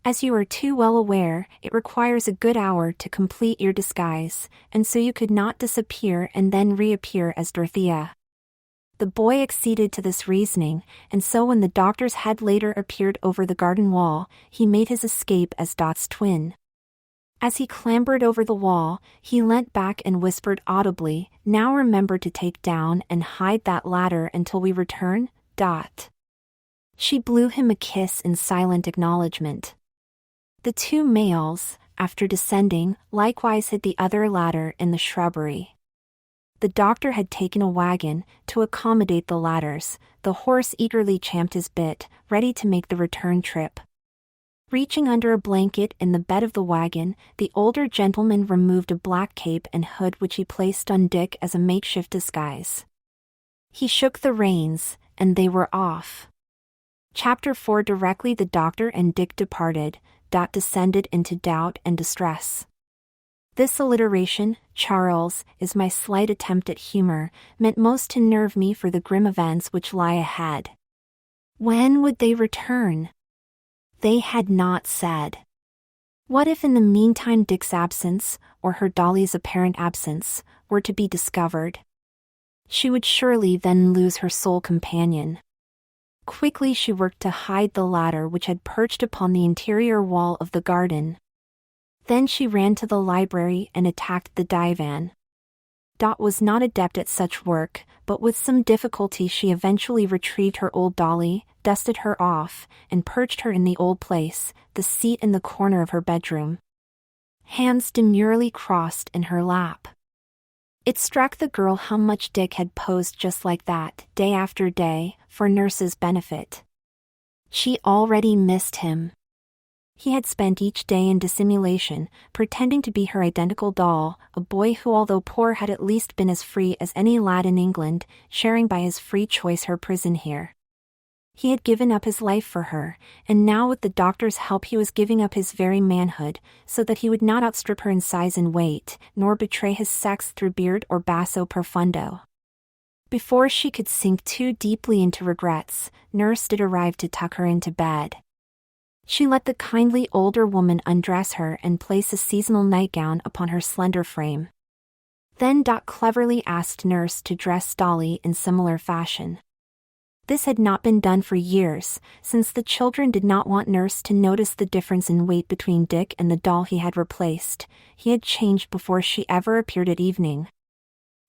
As you are too well aware, it requires a good hour to complete your disguise, and so you could not disappear and then reappear as Dorothea. The boy acceded to this reasoning, and so when the doctor's head later appeared over the garden wall, he made his escape as Dot's twin. As he clambered over the wall, he leant back and whispered audibly, "Now remember to take down and hide that ladder until we return, Dot." She blew him a kiss in silent acknowledgement. The 2 males, after descending, likewise hid the other ladder in the shrubbery. The doctor had taken a wagon to accommodate the ladders. The horse eagerly champed his bit, ready to make the return trip. Reaching under a blanket in the bed of the wagon, the older gentleman removed a black cape and hood which he placed on Dick as a makeshift disguise. He shook the reins, and they were off. Chapter 4. Directly the doctor and Dick departed, Dot descended into doubt and distress. This alliteration, Charles, is my slight attempt at humor, meant most to nerve me for the grim events which lie ahead. When would they return? They had not said. What if in the meantime Dick's absence, or her Dolly's apparent absence, were to be discovered? She would surely then lose her sole companion. Quickly she worked to hide the ladder which had perched upon the interior wall of the garden. Then she ran to the library and attacked the divan. Dot was not adept at such work, but with some difficulty she eventually retrieved her old dolly, dusted her off, and perched her in the old place, the seat in the corner of her bedroom. Hands demurely crossed in her lap. It struck the girl how much Dick had posed just like that, day after day, for Nurse's benefit. She already missed him. He had spent each day in dissimulation, pretending to be her identical doll, a boy who although poor had at least been as free as any lad in England, sharing by his free choice her prison here. He had given up his life for her, and now with the doctor's help he was giving up his very manhood, so that he would not outstrip her in size and weight, nor betray his sex through beard or basso profundo. Before she could sink too deeply into regrets, Nurse did arrive to tuck her into bed. She let the kindly older woman undress her and place a seasonal nightgown upon her slender frame. Then Dot cleverly asked Nurse to dress Dolly in similar fashion. This had not been done for years, since the children did not want Nurse to notice the difference in weight between Dick and the doll he had replaced. He had changed before she ever appeared at evening.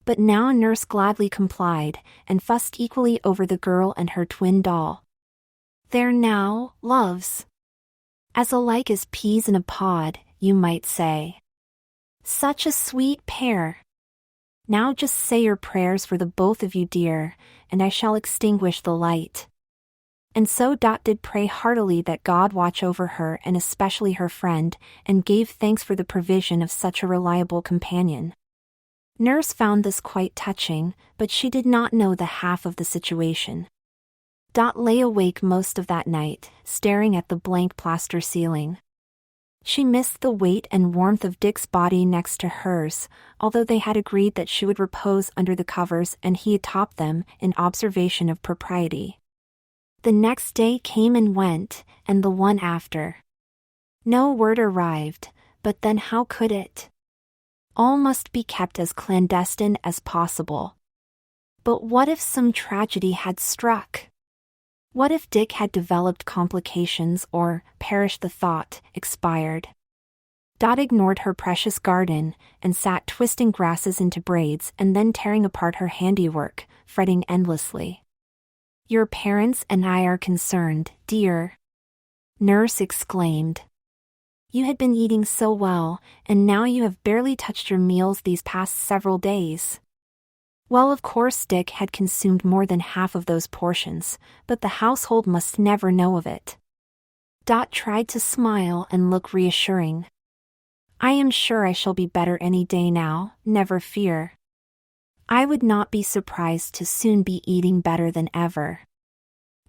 But now Nurse gladly complied, and fussed equally over the girl and her twin doll. "There now, loves. As alike as peas in a pod, you might say. Such a sweet pair. Now just say your prayers for the both of you, dear, and I shall extinguish the light." And so Dot did pray heartily that God watch over her and especially her friend, and gave thanks for the provision of such a reliable companion. Nurse found this quite touching, but she did not know the half of the situation. Dot lay awake most of that night, staring at the blank plaster ceiling. She missed the weight and warmth of Dick's body next to hers, although they had agreed that she would repose under the covers and he atop them in observation of propriety. The next day came and went, and the one after. No word arrived, but then how could it? All must be kept as clandestine as possible. But what if some tragedy had struck? What if Dick had developed complications or, perish the thought, expired? Dot ignored her precious garden, and sat twisting grasses into braids and then tearing apart her handiwork, fretting endlessly. "Your parents and I are concerned, dear," Nurse exclaimed. "You had been eating so well, and now you have barely touched your meals these past several days." Well, of course Dick had consumed more than half of those portions, but the household must never know of it. Dot tried to smile and look reassuring. "I am sure I shall be better any day now, never fear. I would not be surprised to soon be eating better than ever."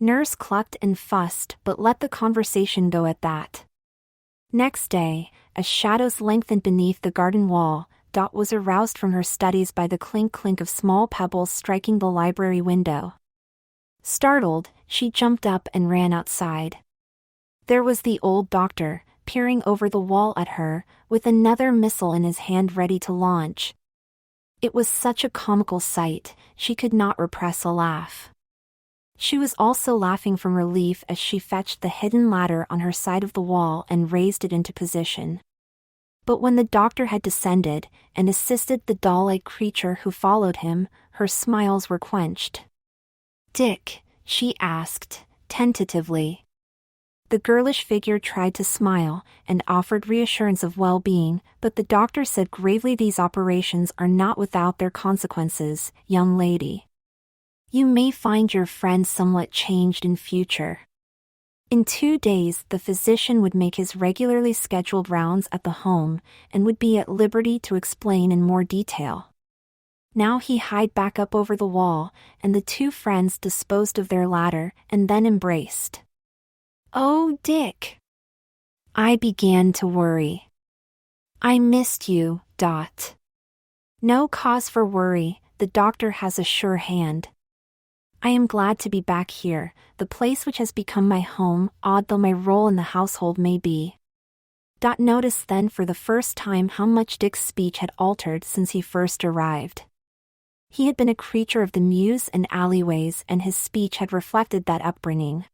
Nurse clucked and fussed but let the conversation go at that. Next day, as shadows lengthened beneath the garden wall, Dot was aroused from her studies by the clink-clink of small pebbles striking the library window. Startled, she jumped up and ran outside. There was the old doctor, peering over the wall at her, with another missile in his hand ready to launch. It was such a comical sight, she could not repress a laugh. She was also laughing from relief as she fetched the hidden ladder on her side of the wall and raised it into position. But when the doctor had descended, and assisted the doll-like creature who followed him, her smiles were quenched. "Dick," she asked, tentatively. The girlish figure tried to smile, and offered reassurance of well-being, but the doctor said gravely, "These operations are not without their consequences, young lady. You may find your friend somewhat changed in future." In 2 days the physician would make his regularly scheduled rounds at the home, and would be at liberty to explain in more detail. Now he hied back up over the wall, and the two friends disposed of their ladder, and then embraced. "Oh, Dick!" I began to worry. "I missed you, Dot." "No cause for worry, the doctor has a sure hand. I am glad to be back here, the place which has become my home, odd though my role in the household may be." Dot noticed then for the first time how much Dick's speech had altered since he first arrived. He had been a creature of the mews and alleyways, and his speech had reflected that upbringing.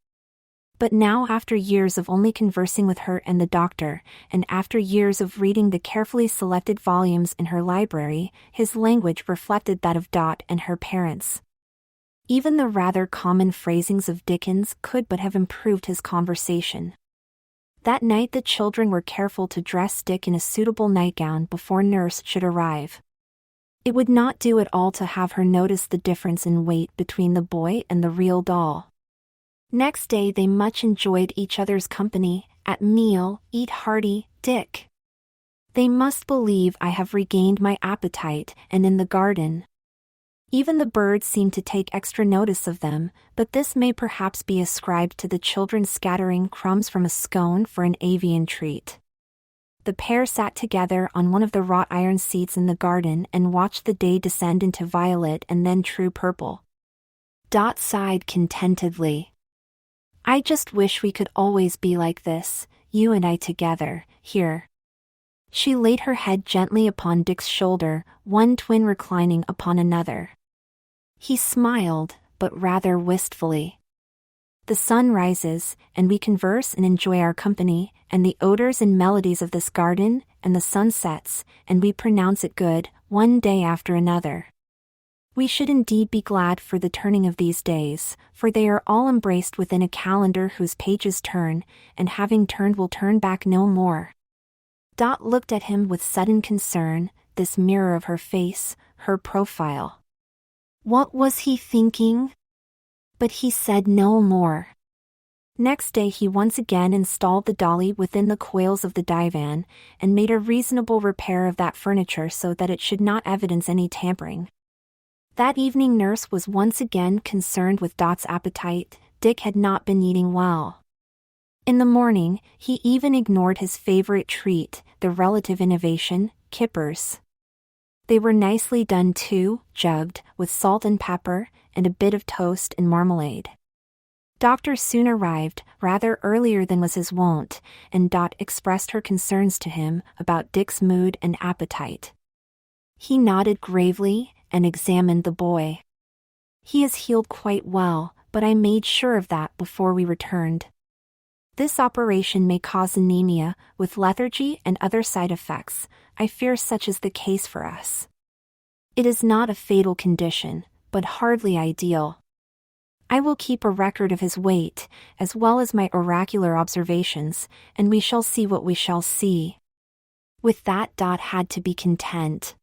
But now, after years of only conversing with her and the doctor, and after years of reading the carefully selected volumes in her library, his language reflected that of Dot and her parents. Even the rather common phrasings of Dickens could but have improved his conversation. That night the children were careful to dress Dick in a suitable nightgown before Nurse should arrive. It would not do at all to have her notice the difference in weight between the boy and the real doll. Next day they much enjoyed each other's company. "At meal, eat hearty, Dick. They must believe I have regained my appetite, and in the garden. Even the birds seem to take extra notice of them, but this may perhaps be ascribed to the children scattering crumbs from a scone for an avian treat." The pair sat together on one of the wrought iron seats in the garden and watched the day descend into violet and then true purple. Dot sighed contentedly. "I just wish we could always be like this, you and I together, here." She laid her head gently upon Dick's shoulder, one twin reclining upon another. He smiled, but rather wistfully. "The sun rises, and we converse and enjoy our company, and the odors and melodies of this garden, and the sun sets, and we pronounce it good, one day after another. We should indeed be glad for the turning of these days, for they are all embraced within a calendar whose pages turn, and having turned will turn back no more." Dot looked at him with sudden concern, this mirror of her face, her profile. What was he thinking? But he said no more. Next day he once again installed the dolly within the coils of the divan, and made a reasonable repair of that furniture so that it should not evidence any tampering. That evening Nurse was once again concerned with Dot's appetite. Dick had not been eating well. In the morning, he even ignored his favorite treat, the relative innovation, kippers. They were nicely done too, jugged, with salt and pepper, and a bit of toast and marmalade. Doctor soon arrived, rather earlier than was his wont, and Dot expressed her concerns to him about Dick's mood and appetite. He nodded gravely and examined the boy. He has healed quite well, but I made sure of that before we returned. This operation may cause anemia, with lethargy and other side effects. I fear such is the case for us. It is not a fatal condition, but hardly ideal. I will keep a record of his weight, as well as my oracular observations, and we shall see what we shall see. With that, Dot had to be content.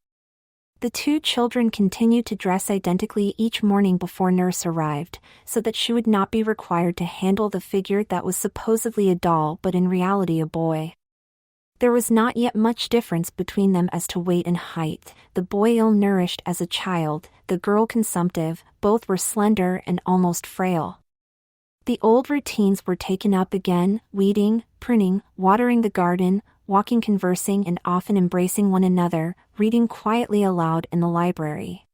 The two children continued to dress identically each morning before nurse arrived, so that she would not be required to handle the figure that was supposedly a doll but in reality a boy. There was not yet much difference between them as to weight and height, the boy ill-nourished as a child, the girl consumptive, both were slender and almost frail. The old routines were taken up again, weeding, pruning, watering the garden, walking, conversing, and often embracing one another, reading quietly aloud in the library.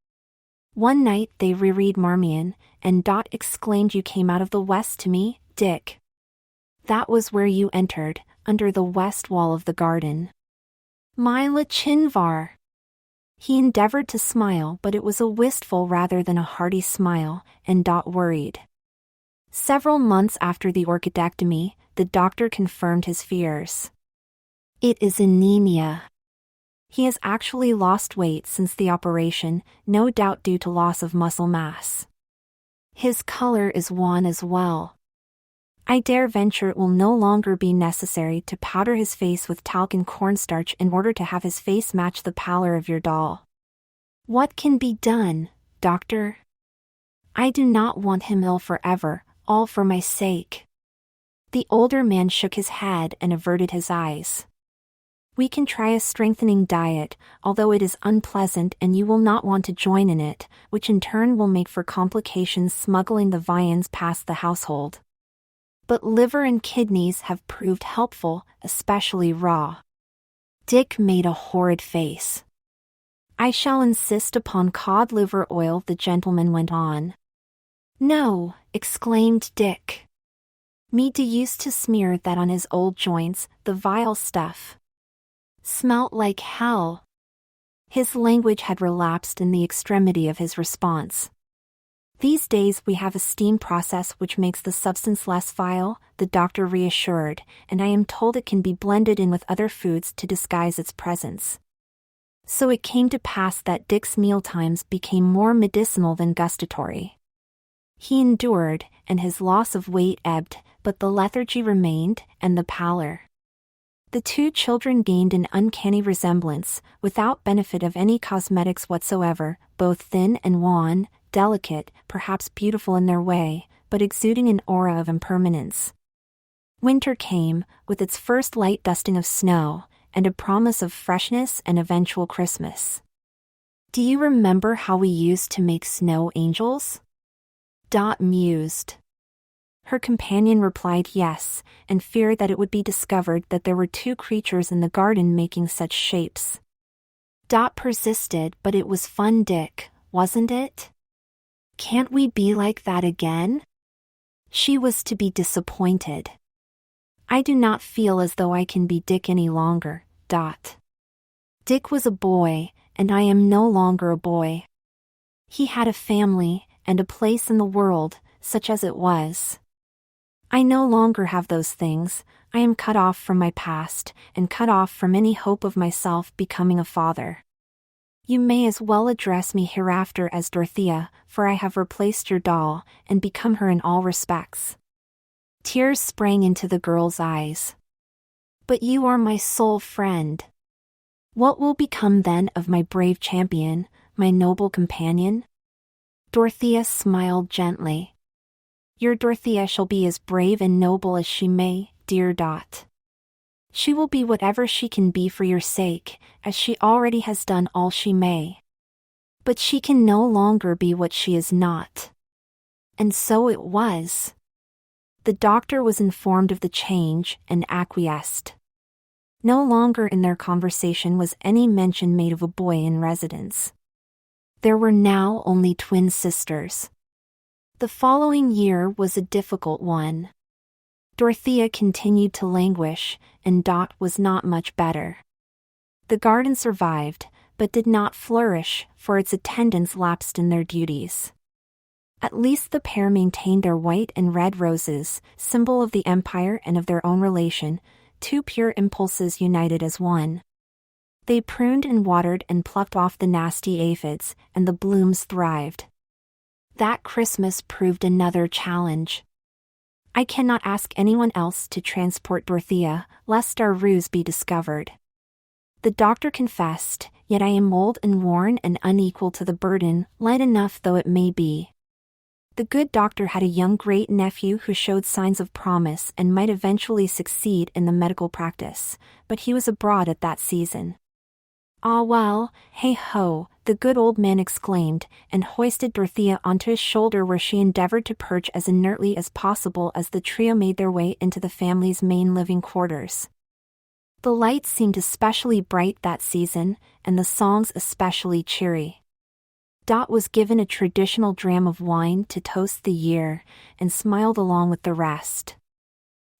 One night they reread Marmion, and Dot exclaimed, "You came out of the west to me, Dick. That was where you entered, under the west wall of the garden. Mila Chinvar." He endeavored to smile, but it was a wistful rather than a hearty smile, and Dot worried. Several months after the orchidectomy, the doctor confirmed his fears. It is anemia. He has actually lost weight since the operation, no doubt due to loss of muscle mass. His color is wan as well. I dare venture it will no longer be necessary to powder his face with talc and cornstarch in order to have his face match the pallor of your doll. What can be done, doctor? I do not want him ill forever, all for my sake. The older man shook his head and averted his eyes. We can try a strengthening diet, although it is unpleasant and you will not want to join in it, which in turn will make for complications smuggling the viands past the household. But liver and kidneys have proved helpful, especially raw. Dick made a horrid face. I shall insist upon cod liver oil, the gentleman went on. No, exclaimed Dick. Meade used to smear that on his old joints, the vile stuff. Smelt like hell. His language had relapsed in the extremity of his response. These days we have a steam process which makes the substance less vile, the doctor reassured, and I am told it can be blended in with other foods to disguise its presence. So it came to pass that Dick's mealtimes became more medicinal than gustatory. He endured, and his loss of weight ebbed, but the lethargy remained, and the pallor. The two children gained an uncanny resemblance, without benefit of any cosmetics whatsoever, both thin and wan, delicate, perhaps beautiful in their way, but exuding an aura of impermanence. Winter came, with its first light dusting of snow, and a promise of freshness and eventual Christmas. Do you remember how we used to make snow angels? Dot mused. Her companion replied yes, and feared that it would be discovered that there were two creatures in the garden making such shapes. Dot persisted, but it was fun, Dick, wasn't it? Can't we be like that again? She was to be disappointed. I do not feel as though I can be Dick any longer, Dot. Dick was a boy, and I am no longer a boy. He had a family, and a place in the world, such as it was. I no longer have those things. I am cut off from my past, and cut off from any hope of myself becoming a father. You may as well address me hereafter as Dorothea, for I have replaced your doll, and become her in all respects. Tears sprang into the girl's eyes. But you are my sole friend. What will become then of my brave champion, my noble companion? Dorothea smiled gently. Your Dorothea shall be as brave and noble as she may, dear Dot. She will be whatever she can be for your sake, as she already has done all she may. But she can no longer be what she is not. And so it was. The doctor was informed of the change and acquiesced. No longer in their conversation was any mention made of a boy in residence. There were now only twin sisters. The following year was a difficult one. Dorothea continued to languish, and Dot was not much better. The garden survived, but did not flourish, for its attendants lapsed in their duties. At least the pair maintained their white and red roses, symbol of the empire and of their own relation, two pure impulses united as one. They pruned and watered and plucked off the nasty aphids, and the blooms thrived. That Christmas proved another challenge. I cannot ask anyone else to transport Berthia, lest our ruse be discovered. The doctor confessed, yet I am old and worn and unequal to the burden, light enough though it may be. The good doctor had a young great-nephew who showed signs of promise and might eventually succeed in the medical practice, but he was abroad at that season. Ah well, hey-ho, the good old man exclaimed, and hoisted Dorothea onto his shoulder, where she endeavored to perch as inertly as possible as the trio made their way into the family's main living quarters. The lights seemed especially bright that season, and the songs especially cheery. Dot was given a traditional dram of wine to toast the year, and smiled along with the rest.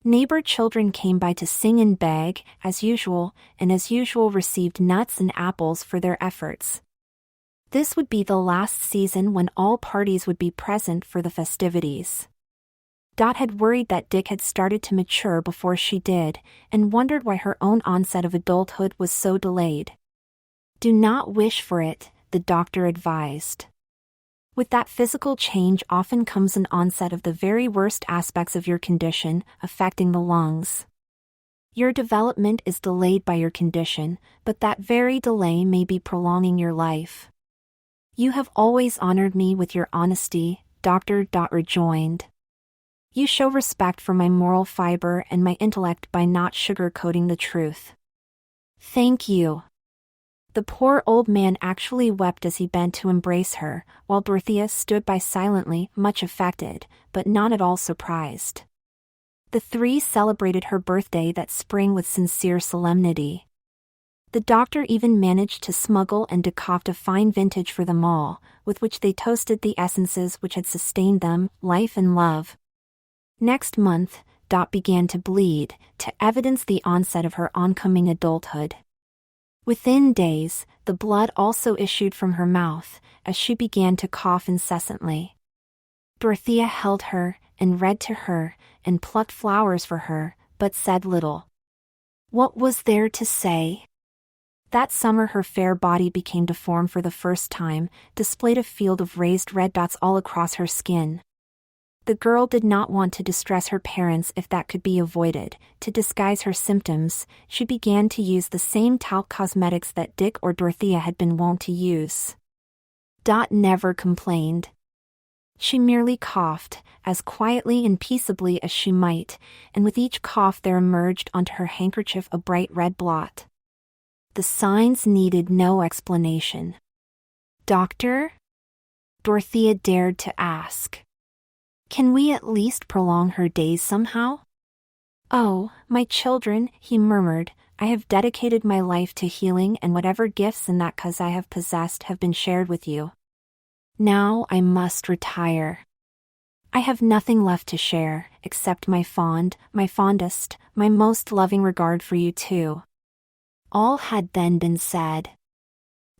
Neighbor children came by to sing and beg, as usual, and as usual received nuts and apples for their efforts. This would be the last season when all parties would be present for the festivities. Dot had worried that Dick had started to mature before she did, and wondered why her own onset of adulthood was so delayed. Do not wish for it, the doctor advised. With that physical change often comes an onset of the very worst aspects of your condition, affecting the lungs. Your development is delayed by your condition, but that very delay may be prolonging your life. You have always honored me with your honesty, Dr. Dot rejoined. You show respect for my moral fiber and my intellect by not sugarcoating the truth. Thank you. The poor old man actually wept as he bent to embrace her, while Berthia stood by silently, much affected, but not at all surprised. The three celebrated her birthday that spring with sincere solemnity. The doctor even managed to smuggle and decoct a fine vintage for them all, with which they toasted the essences which had sustained them, life and love. Next month, Dot began to bleed, to evidence the onset of her oncoming adulthood. Within days, the blood also issued from her mouth, as she began to cough incessantly. Dorothea held her, and read to her, and plucked flowers for her, but said little. What was there to say? That summer her fair body became deformed for the first time, displayed a field of raised red dots all across her skin. The girl did not want to distress her parents if that could be avoided. To disguise her symptoms, she began to use the same talc cosmetics that Dick or Dorothea had been wont to use. Dot never complained. She merely coughed, as quietly and peaceably as she might, and with each cough there emerged onto her handkerchief a bright red blot. The signs needed no explanation. Doctor? Dorothea dared to ask. Can we at least prolong her days somehow? Oh, my children, he murmured, I have dedicated my life to healing, and whatever gifts in that cause I have possessed have been shared with you. Now I must retire. I have nothing left to share, except my fondest, my most loving regard for you too. All had then been said.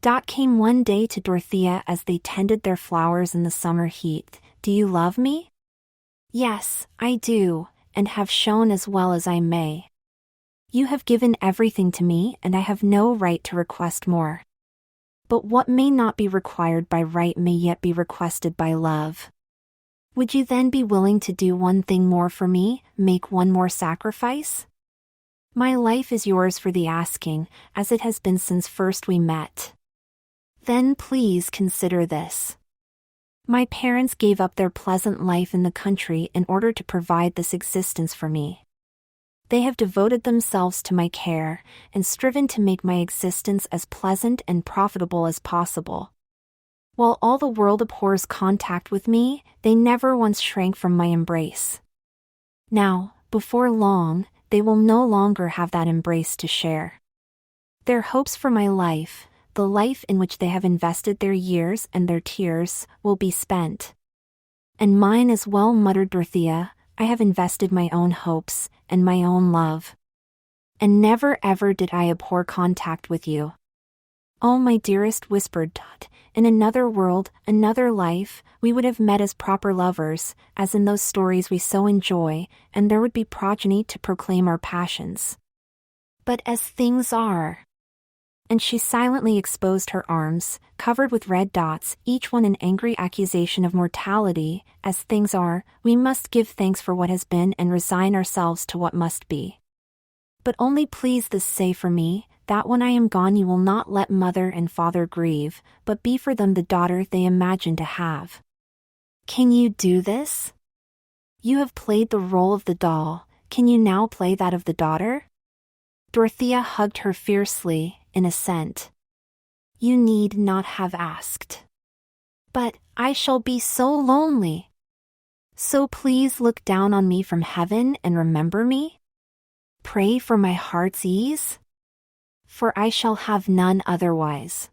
Dot came one day to Dorothea as they tended their flowers in the summer heat. Do you love me? Yes, I do, and have shown as well as I may. You have given everything to me, and I have no right to request more. But what may not be required by right may yet be requested by love. Would you then be willing to do one thing more for me, make one more sacrifice? My life is yours for the asking, as it has been since first we met. Then please consider this. My parents gave up their pleasant life in the country in order to provide this existence for me. They have devoted themselves to my care, and striven to make my existence as pleasant and profitable as possible. While all the world abhors contact with me, they never once shrank from my embrace. Now, before long, they will no longer have that embrace to share. Their hopes for my life, the life in which they have invested their years and their tears, will be spent. And mine as well, muttered Dorothea. I have invested my own hopes, and my own love. And never ever did I abhor contact with you. Oh, my dearest, whispered Dot, in another world, another life, we would have met as proper lovers, as in those stories we so enjoy, and there would be progeny to proclaim our passions. But as things are... And she silently exposed her arms, covered with red dots, each one an angry accusation of mortality. As things are, we must give thanks for what has been and resign ourselves to what must be. But only please this say for me, that when I am gone you will not let mother and father grieve, but be for them the daughter they imagine to have. Can you do this? You have played the role of the doll, can you now play that of the daughter? Dorothea hugged her fiercely, in assent. You need not have asked. But I shall be so lonely. So please look down on me from heaven and remember me. Pray for my heart's ease. For I shall have none otherwise.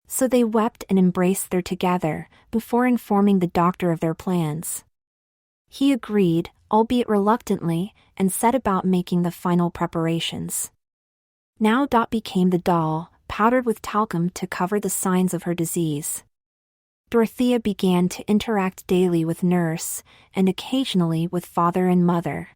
So they wept and embraced there together, before informing the doctor of their plans. He agreed, albeit reluctantly, and set about making the final preparations. Now Dot became the doll, powdered with talcum to cover the signs of her disease. Dorothea began to interact daily with nurse, and occasionally with father and mother.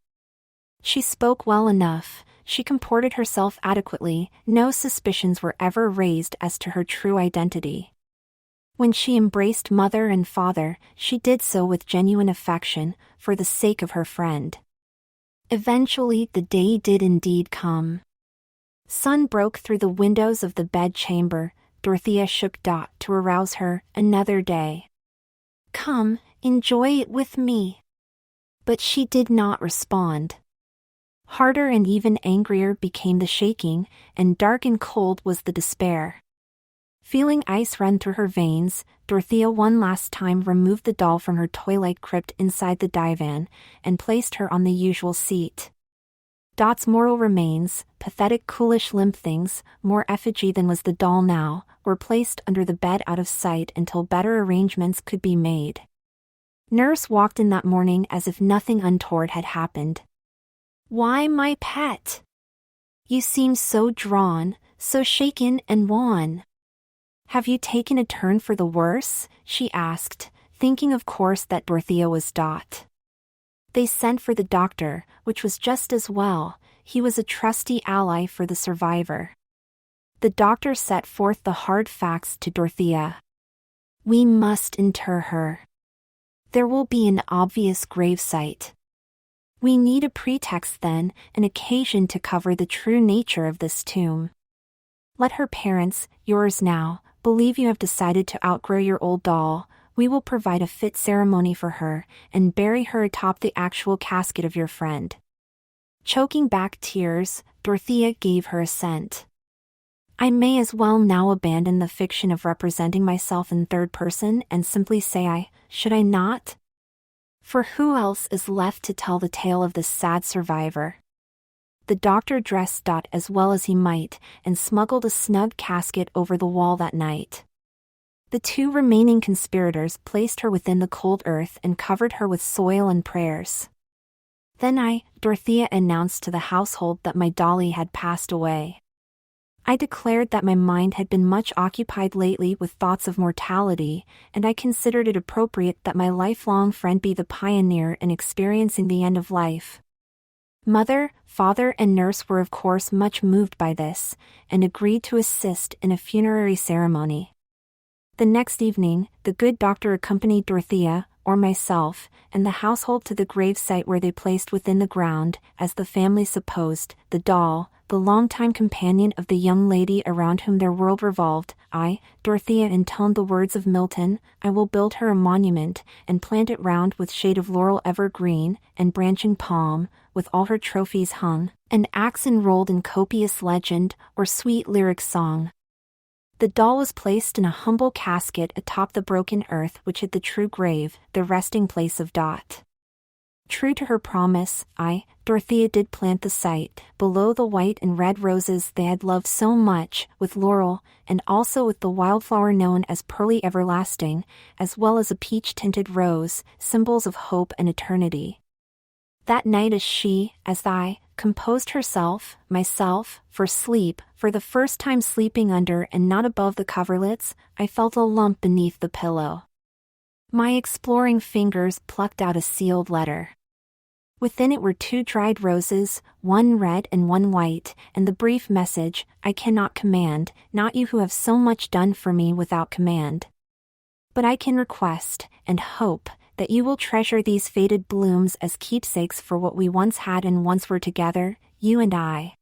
She spoke well enough, she comported herself adequately, no suspicions were ever raised as to her true identity. When she embraced mother and father, she did so with genuine affection, for the sake of her friend. Eventually the day did indeed come. Sun broke through the windows of the bed-chamber. Dorothea shook Dot to arouse her. Another day. Come, enjoy it with me. But she did not respond. Harder and even angrier became the shaking, and dark and cold was the despair. Feeling ice run through her veins, Dorothea one last time removed the doll from her toy-like crypt inside the divan, and placed her on the usual seat. Dot's mortal remains, pathetic coolish limp things, more effigy than was the doll now, were placed under the bed out of sight until better arrangements could be made. Nurse walked in that morning as if nothing untoward had happened. Why, my pet? You seem so drawn, so shaken and wan. Have you taken a turn for the worse? She asked, thinking of course that Dorothea was Dot. They sent for the doctor, which was just as well, he was a trusty ally for the survivor. The doctor set forth the hard facts to Dorothea. We must inter her. There will be an obvious gravesite. We need a pretext then, an occasion to cover the true nature of this tomb. Let her parents, yours now, believe you have decided to outgrow your old doll. We will provide a fit ceremony for her, and bury her atop the actual casket of your friend. Choking back tears, Dorothea gave her assent. I may as well now abandon the fiction of representing myself in third person and simply say I, should I not? For who else is left to tell the tale of this sad survivor? The doctor dressed Dot as well as he might, and smuggled a snug casket over the wall that night. The two remaining conspirators placed her within the cold earth and covered her with soil and prayers. Then I, Dorothea, announced to the household that my dolly had passed away. I declared that my mind had been much occupied lately with thoughts of mortality, and I considered it appropriate that my lifelong friend be the pioneer in experiencing the end of life. Mother, father, and nurse were of course much moved by this, and agreed to assist in a funerary ceremony. The next evening, the good doctor accompanied Dorothea, or myself, and the household to the gravesite where they placed within the ground, as the family supposed, the doll, the longtime companion of the young lady around whom their world revolved. I, Dorothea, intoned the words of Milton, I will build her a monument, and plant it round with shade of laurel evergreen, and branching palm, with all her trophies hung, and axe enrolled in copious legend, or sweet lyric song. The doll was placed in a humble casket atop the broken earth which hid the true grave, the resting place of Dot. True to her promise, Dorothea, did plant the site, below the white and red roses they had loved so much, with laurel, and also with the wildflower known as pearly everlasting, as well as a peach-tinted rose, symbols of hope and eternity. That night as she, as I, composed myself, for sleep, for the first time sleeping under and not above the coverlets, I felt a lump beneath the pillow. My exploring fingers plucked out a sealed letter. Within it were 2 dried roses, one red and one white, and the brief message, "I cannot command, not you who have so much done for me without command. But I can request, and hope, that you will treasure these faded blooms as keepsakes for what we once had and once were together, you and I."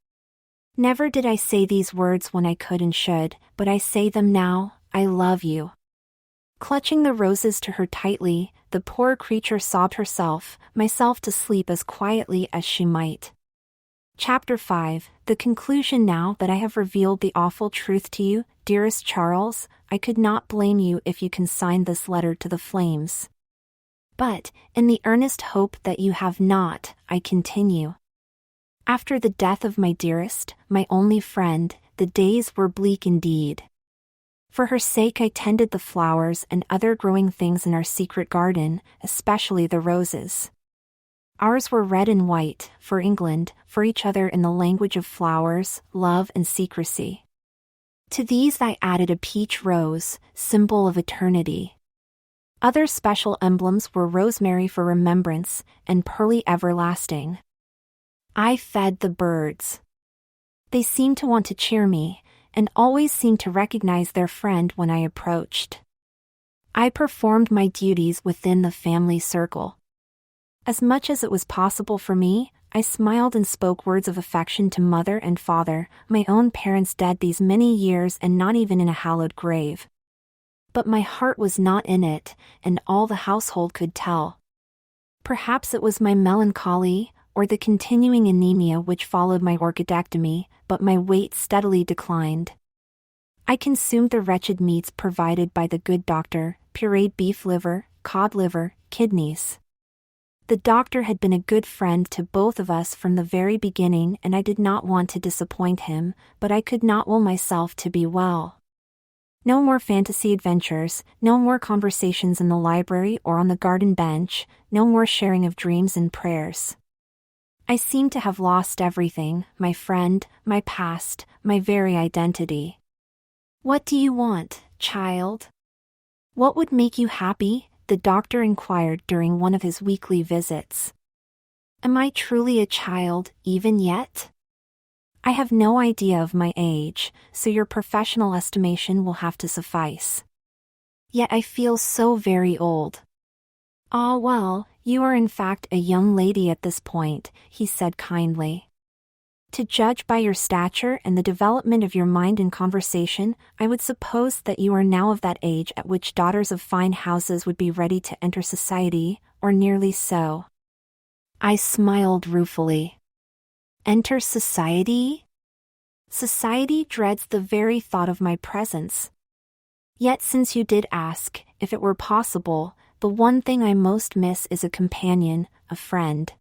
Never did I say these words when I could and should, but I say them now, I love you. Clutching the roses to her tightly, the poor creature sobbed myself to sleep as quietly as she might. Chapter 5, the conclusion. Now that I have revealed the awful truth to you, dearest Charles, I could not blame you if you consigned this letter to the flames. But, in the earnest hope that you have not, I continue. After the death of my dearest, my only friend, the days were bleak indeed. For her sake I tended the flowers and other growing things in our secret garden, especially the roses. Ours were red and white, for England, for each other in the language of flowers, love and secrecy. To these I added a peach rose, symbol of eternity. Other special emblems were rosemary for remembrance, and pearly everlasting. I fed the birds. They seemed to want to cheer me, and always seemed to recognize their friend when I approached. I performed my duties within the family circle. As much as it was possible for me, I smiled and spoke words of affection to mother and father, my own parents dead these many years and not even in a hallowed grave. But my heart was not in it, and all the household could tell. Perhaps it was my melancholy, or the continuing anemia which followed my orchidectomy, but my weight steadily declined. I consumed the wretched meats provided by the good doctor, pureed beef liver, cod liver, kidneys. The doctor had been a good friend to both of us from the very beginning, and I did not want to disappoint him, but I could not will myself to be well. No more fantasy adventures, no more conversations in the library or on the garden bench, no more sharing of dreams and prayers. I seemed to have lost everything, my friend, my past, my very identity. "What do you want, child? What would make you happy?" the doctor inquired during one of his weekly visits. "Am I truly a child, even yet? I have no idea of my age, so your professional estimation will have to suffice. Yet I feel so very old." "Ah well, you are in fact a young lady at this point," he said kindly. "To judge by your stature and the development of your mind in conversation, I would suppose that you are now of that age at which daughters of fine houses would be ready to enter society, or nearly so." I smiled ruefully. "Enter society? Society dreads the very thought of my presence. Yet since you did ask, if it were possible, the one thing I most miss is a companion, a friend.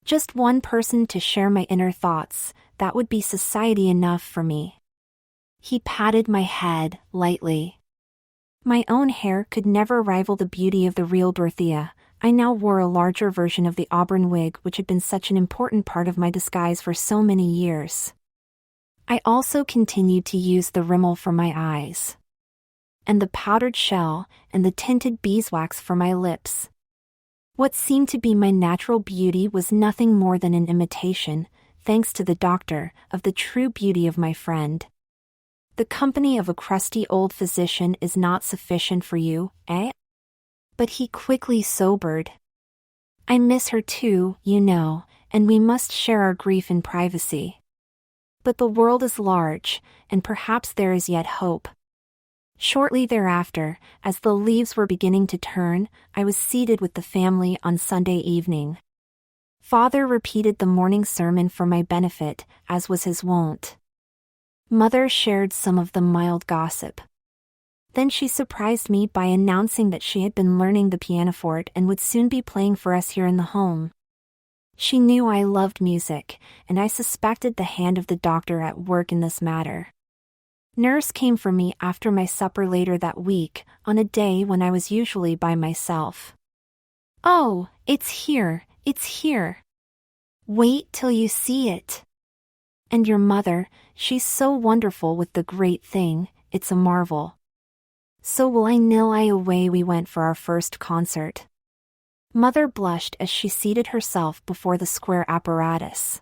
Just one person to share my inner thoughts, that would be society enough for me." He patted my head, lightly. My own hair could never rival the beauty of the real Berthia. I now wore a larger version of the auburn wig which had been such an important part of my disguise for so many years. I also continued to use the rímel for my eyes, and the powdered shell, and the tinted beeswax for my lips. What seemed to be my natural beauty was nothing more than an imitation, thanks to the doctor, of the true beauty of my friend. The company of a crusty old physician is not sufficient for you, eh? But he quickly sobered. "I miss her too, you know, and we must share our grief in privacy. But the world is large, and perhaps there is yet hope." Shortly thereafter, as the leaves were beginning to turn, I was seated with the family on Sunday evening. Father repeated the morning sermon for my benefit, as was his wont. Mother shared some of the mild gossip. Then she surprised me by announcing that she had been learning the pianoforte and would soon be playing for us here in the home. She knew I loved music, and I suspected the hand of the doctor at work in this matter. Nurse came for me after my supper later that week, on a day when I was usually by myself. "Oh, it's here, it's here. Wait till you see it. And your mother, she's so wonderful with the great thing, it's a marvel." So away we went for our first concert. Mother blushed as she seated herself before the square apparatus.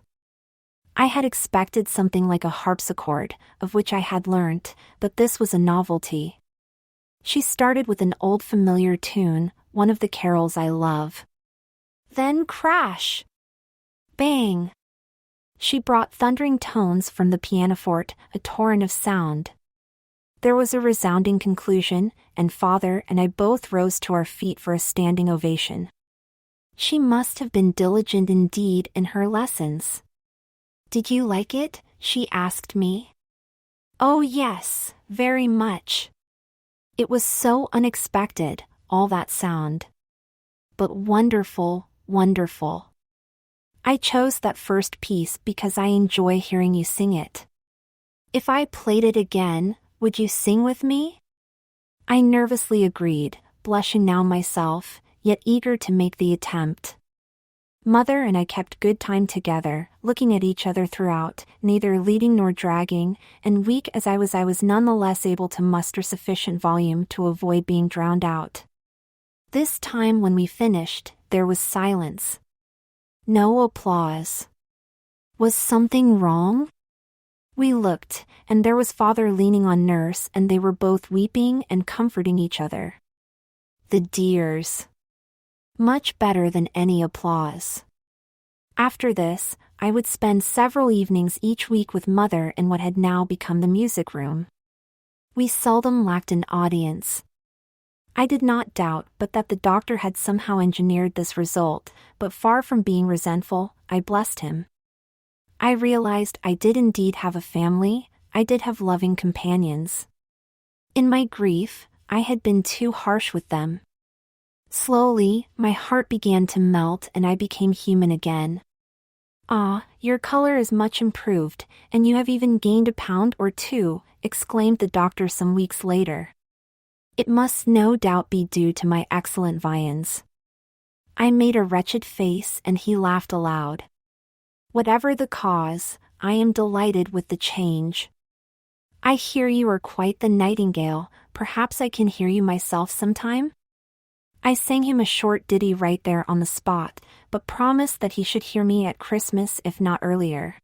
I had expected something like a harpsichord, of which I had learnt, but this was a novelty. She started with an old familiar tune, one of the carols I love. Then crash! Bang! She brought thundering tones from the pianoforte, a torrent of sound. There was a resounding conclusion, and Father and I both rose to our feet for a standing ovation. She must have been diligent indeed in her lessons. "Did you like it?" she asked me. "Oh yes, very much. It was so unexpected, all that sound. But wonderful, wonderful. I chose that first piece because I enjoy hearing you sing it. If I played it again, would you sing with me?" I nervously agreed, blushing now myself, yet eager to make the attempt. Mother and I kept good time together, looking at each other throughout, neither leading nor dragging, and weak as I was nonetheless able to muster sufficient volume to avoid being drowned out. This time when we finished, there was silence. No applause. Was something wrong? We looked, and there was Father leaning on Nurse, and they were both weeping and comforting each other. The dears. Much better than any applause. After this, I would spend several evenings each week with Mother in what had now become the music room. We seldom lacked an audience. I did not doubt but that the doctor had somehow engineered this result, but far from being resentful, I blessed him. I realized I did indeed have a family, I did have loving companions. In my grief, I had been too harsh with them. Slowly, my heart began to melt and I became human again. "Ah, your color is much improved, and you have even gained a pound or two," exclaimed the doctor some weeks later. It must no doubt be due to my excellent viands. I made a wretched face and he laughed aloud. "Whatever the cause, I am delighted with the change. I hear you are quite the nightingale, perhaps I can hear you myself sometime?" I sang him a short ditty right there on the spot, but promised that he should hear me at Christmas if not earlier.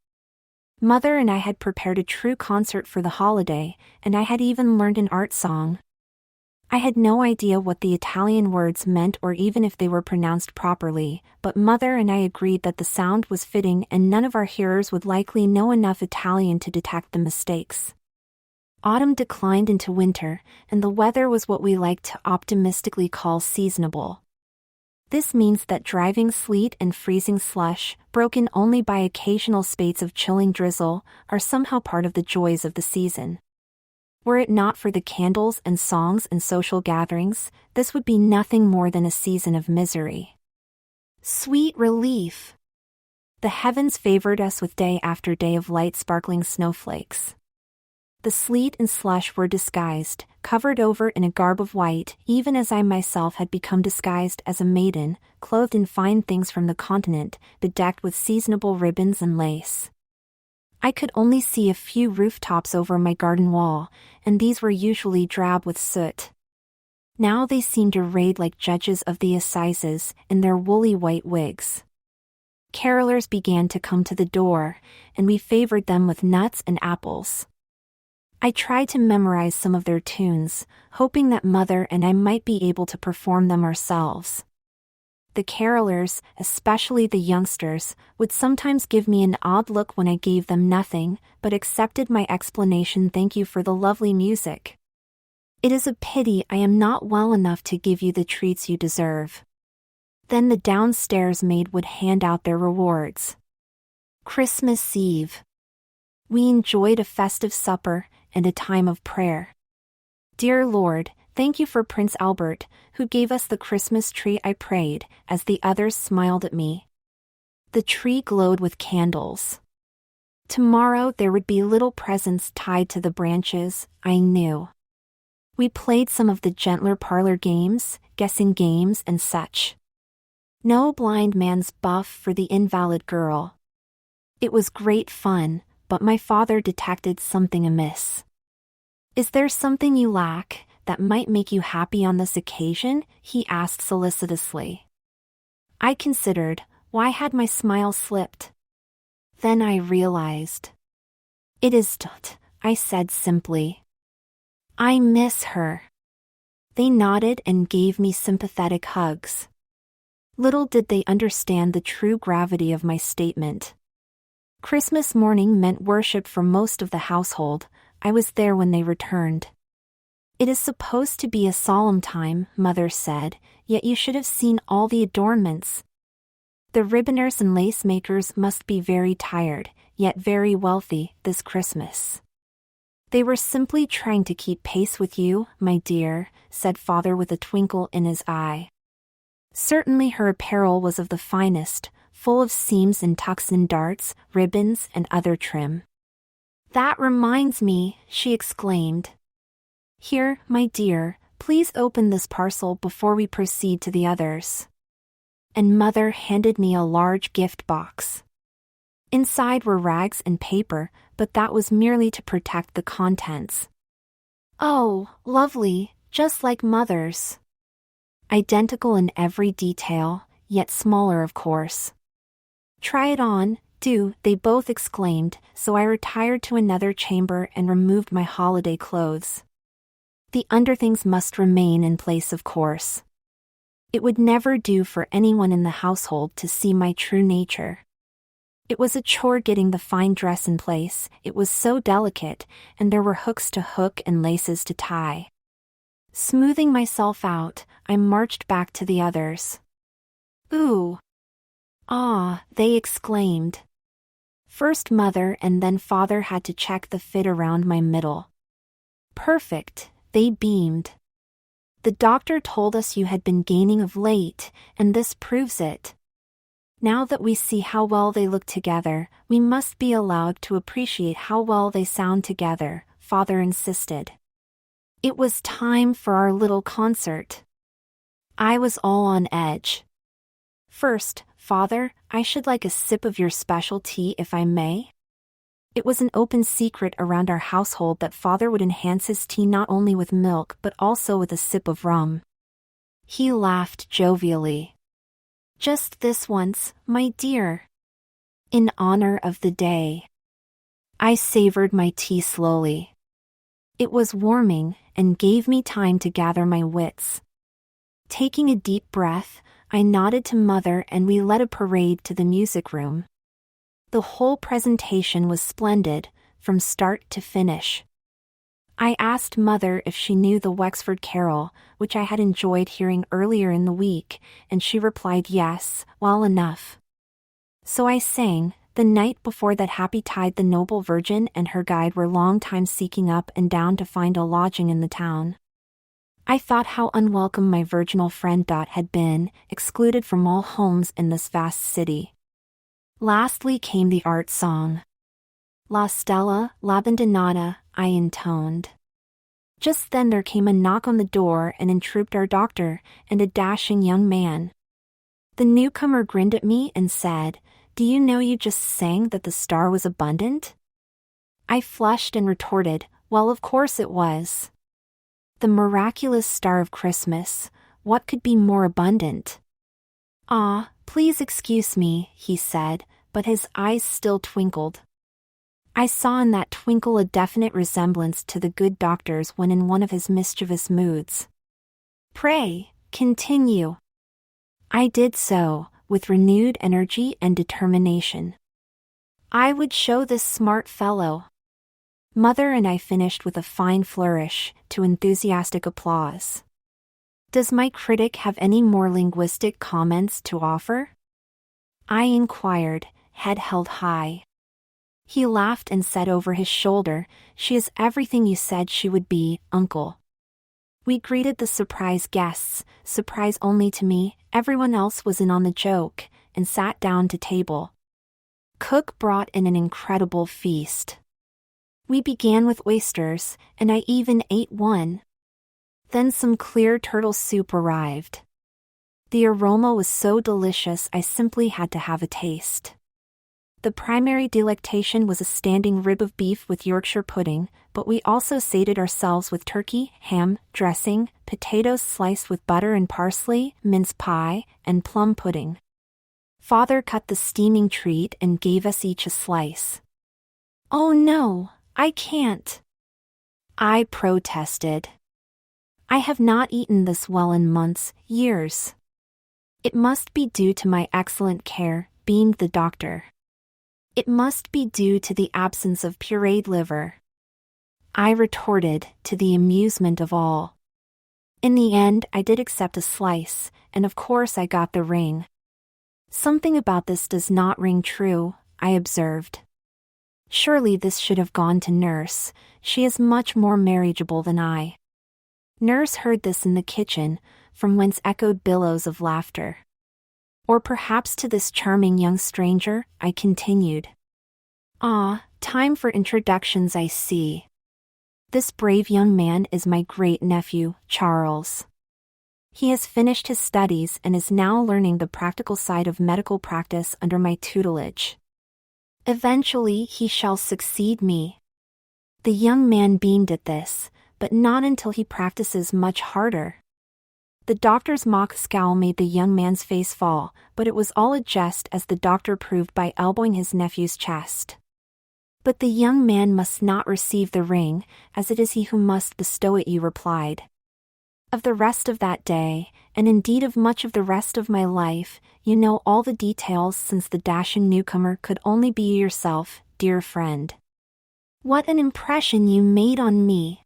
Mother and I had prepared a true concert for the holiday, and I had even learned an art song. I had no idea what the Italian words meant or even if they were pronounced properly, but Mother and I agreed that the sound was fitting and none of our hearers would likely know enough Italian to detect the mistakes. Autumn declined into winter, and the weather was what we like to optimistically call seasonable. This means that driving sleet and freezing slush, broken only by occasional spates of chilling drizzle, are somehow part of the joys of the season. Were it not for the candles and songs and social gatherings, this would be nothing more than a season of misery. Sweet relief! The heavens favored us with day after day of light sparkling snowflakes. The sleet and slush were disguised, covered over in a garb of white, even as I myself had become disguised as a maiden, clothed in fine things from the continent, bedecked with seasonable ribbons and lace. I could only see a few rooftops over my garden wall, and these were usually drab with soot. Now they seemed arrayed like judges of the assizes, in their woolly white wigs. Carolers began to come to the door, and we favored them with nuts and apples. I tried to memorize some of their tunes, hoping that Mother and I might be able to perform them ourselves. The carolers, especially the youngsters, would sometimes give me an odd look when I gave them nothing, but accepted my explanation. "Thank you for the lovely music. It is a pity I am not well enough to give you the treats you deserve." Then the downstairs maid would hand out their rewards. Christmas Eve. We enjoyed a festive supper and a time of prayer. Dear Lord, thank you for Prince Albert, who gave us the Christmas tree, I prayed, as the others smiled at me. The tree glowed with candles. Tomorrow there would be little presents tied to the branches, I knew. We played some of the gentler parlor games, guessing games and such. No blind man's buff for the invalid girl. It was great fun, but my father detected something amiss. Is there something you lack that might make you happy on this occasion? He asked solicitously. I considered, why had my smile slipped? Then I realized. It is Dot, I said simply. I miss her. They nodded and gave me sympathetic hugs. Little did they understand the true gravity of my statement. Christmas morning meant worship for most of the household. I was there when they returned. It is supposed to be a solemn time, Mother said, yet you should have seen all the adornments. The ribboners and lace makers must be very tired, yet very wealthy, this Christmas. They were simply trying to keep pace with you, my dear, said Father with a twinkle in his eye. Certainly her apparel was of the finest, full of seams and tucks and darts, ribbons and other trim. That reminds me, she exclaimed. Here, my dear, please open this parcel before we proceed to the others. And Mother handed me a large gift box. Inside were rags and paper, but that was merely to protect the contents. Oh, lovely, just like Mother's. Identical in every detail, yet smaller of course. Try it on, do, they both exclaimed, so I retired to another chamber and removed my holiday clothes. The underthings must remain in place, of course. It would never do for anyone in the household to see my true nature. It was a chore getting the fine dress in place, it was so delicate, and there were hooks to hook and laces to tie. Smoothing myself out, I marched back to the others. Ooh! Ah, they exclaimed. First Mother and then Father had to check the fit around my middle. Perfect, they beamed. The doctor told us you had been gaining of late, and this proves it. Now that we see how well they look together, we must be allowed to appreciate how well they sound together, Father insisted. It was time for our little concert. I was all on edge. First, Father, I should like a sip of your special tea if I may. It was an open secret around our household that Father would enhance his tea not only with milk but also with a sip of rum. He laughed jovially. Just this once, my dear. In honor of the day. I savored my tea slowly. It was warming, and gave me time to gather my wits. Taking a deep breath, I nodded to Mother and we led a parade to the music room. The whole presentation was splendid, from start to finish. I asked Mother if she knew the Wexford Carol, which I had enjoyed hearing earlier in the week, and she replied yes, well enough. So I sang, the night before that happy tide the noble Virgin and her guide were long time seeking up and down to find a lodging in the town. I thought how unwelcome my virginal friend Dot had been, excluded from all homes in this vast city. Lastly came the art song. La Stella, l'Abbandonata, I intoned. Just then there came a knock on the door and in trooped our doctor, and a dashing young man. The newcomer grinned at me and said, "Do you know you just sang that the star was abundant?" I flushed and retorted, "Well, of course it was. The miraculous star of Christmas, what could be more abundant?" "Ah, please excuse me," he said, but his eyes still twinkled. I saw in that twinkle a definite resemblance to the good doctor's when in one of his mischievous moods. "Pray, continue." I did so, with renewed energy and determination. I would show this smart fellow. Mother and I finished with a fine flourish, to enthusiastic applause. Does my critic have any more linguistic comments to offer? I inquired, head held high. He laughed and said over his shoulder, "She is everything you said she would be, uncle." We greeted the surprise guests, surprise only to me, everyone else was in on the joke, and sat down to table. Cook brought in an incredible feast. We began with oysters, and I even ate one. Then some clear turtle soup arrived. The aroma was so delicious I simply had to have a taste. The primary delectation was a standing rib of beef with Yorkshire pudding, but we also sated ourselves with turkey, ham, dressing, potatoes sliced with butter and parsley, mince pie, and plum pudding. Father cut the steaming treat and gave us each a slice. "Oh no, I can't," I protested. "I have not eaten this well in months, years." "It must be due to my excellent care," beamed the doctor. "It must be due to the absence of pureed liver," I retorted, to the amusement of all. In the end, I did accept a slice, and of course I got the ring. "Something about this does not ring true," I observed. "Surely this should have gone to Nurse, she is much more marriageable than I." Nurse heard this in the kitchen, from whence echoed billows of laughter. "Or perhaps to this charming young stranger," I continued. "Ah, time for introductions, I see. This brave young man is my great-nephew, Charles. He has finished his studies and is now learning the practical side of medical practice under my tutelage. Eventually he shall succeed me." The young man beamed at this, but not until he practices much harder. The doctor's mock scowl made the young man's face fall, but it was all a jest, as the doctor proved by elbowing his nephew's chest. "But the young man must not receive the ring, as it is he who must bestow it," you replied. Of the rest of that day, and indeed of much of the rest of my life, you know all the details, since the dashing newcomer could only be yourself, dear friend. What an impression you made on me!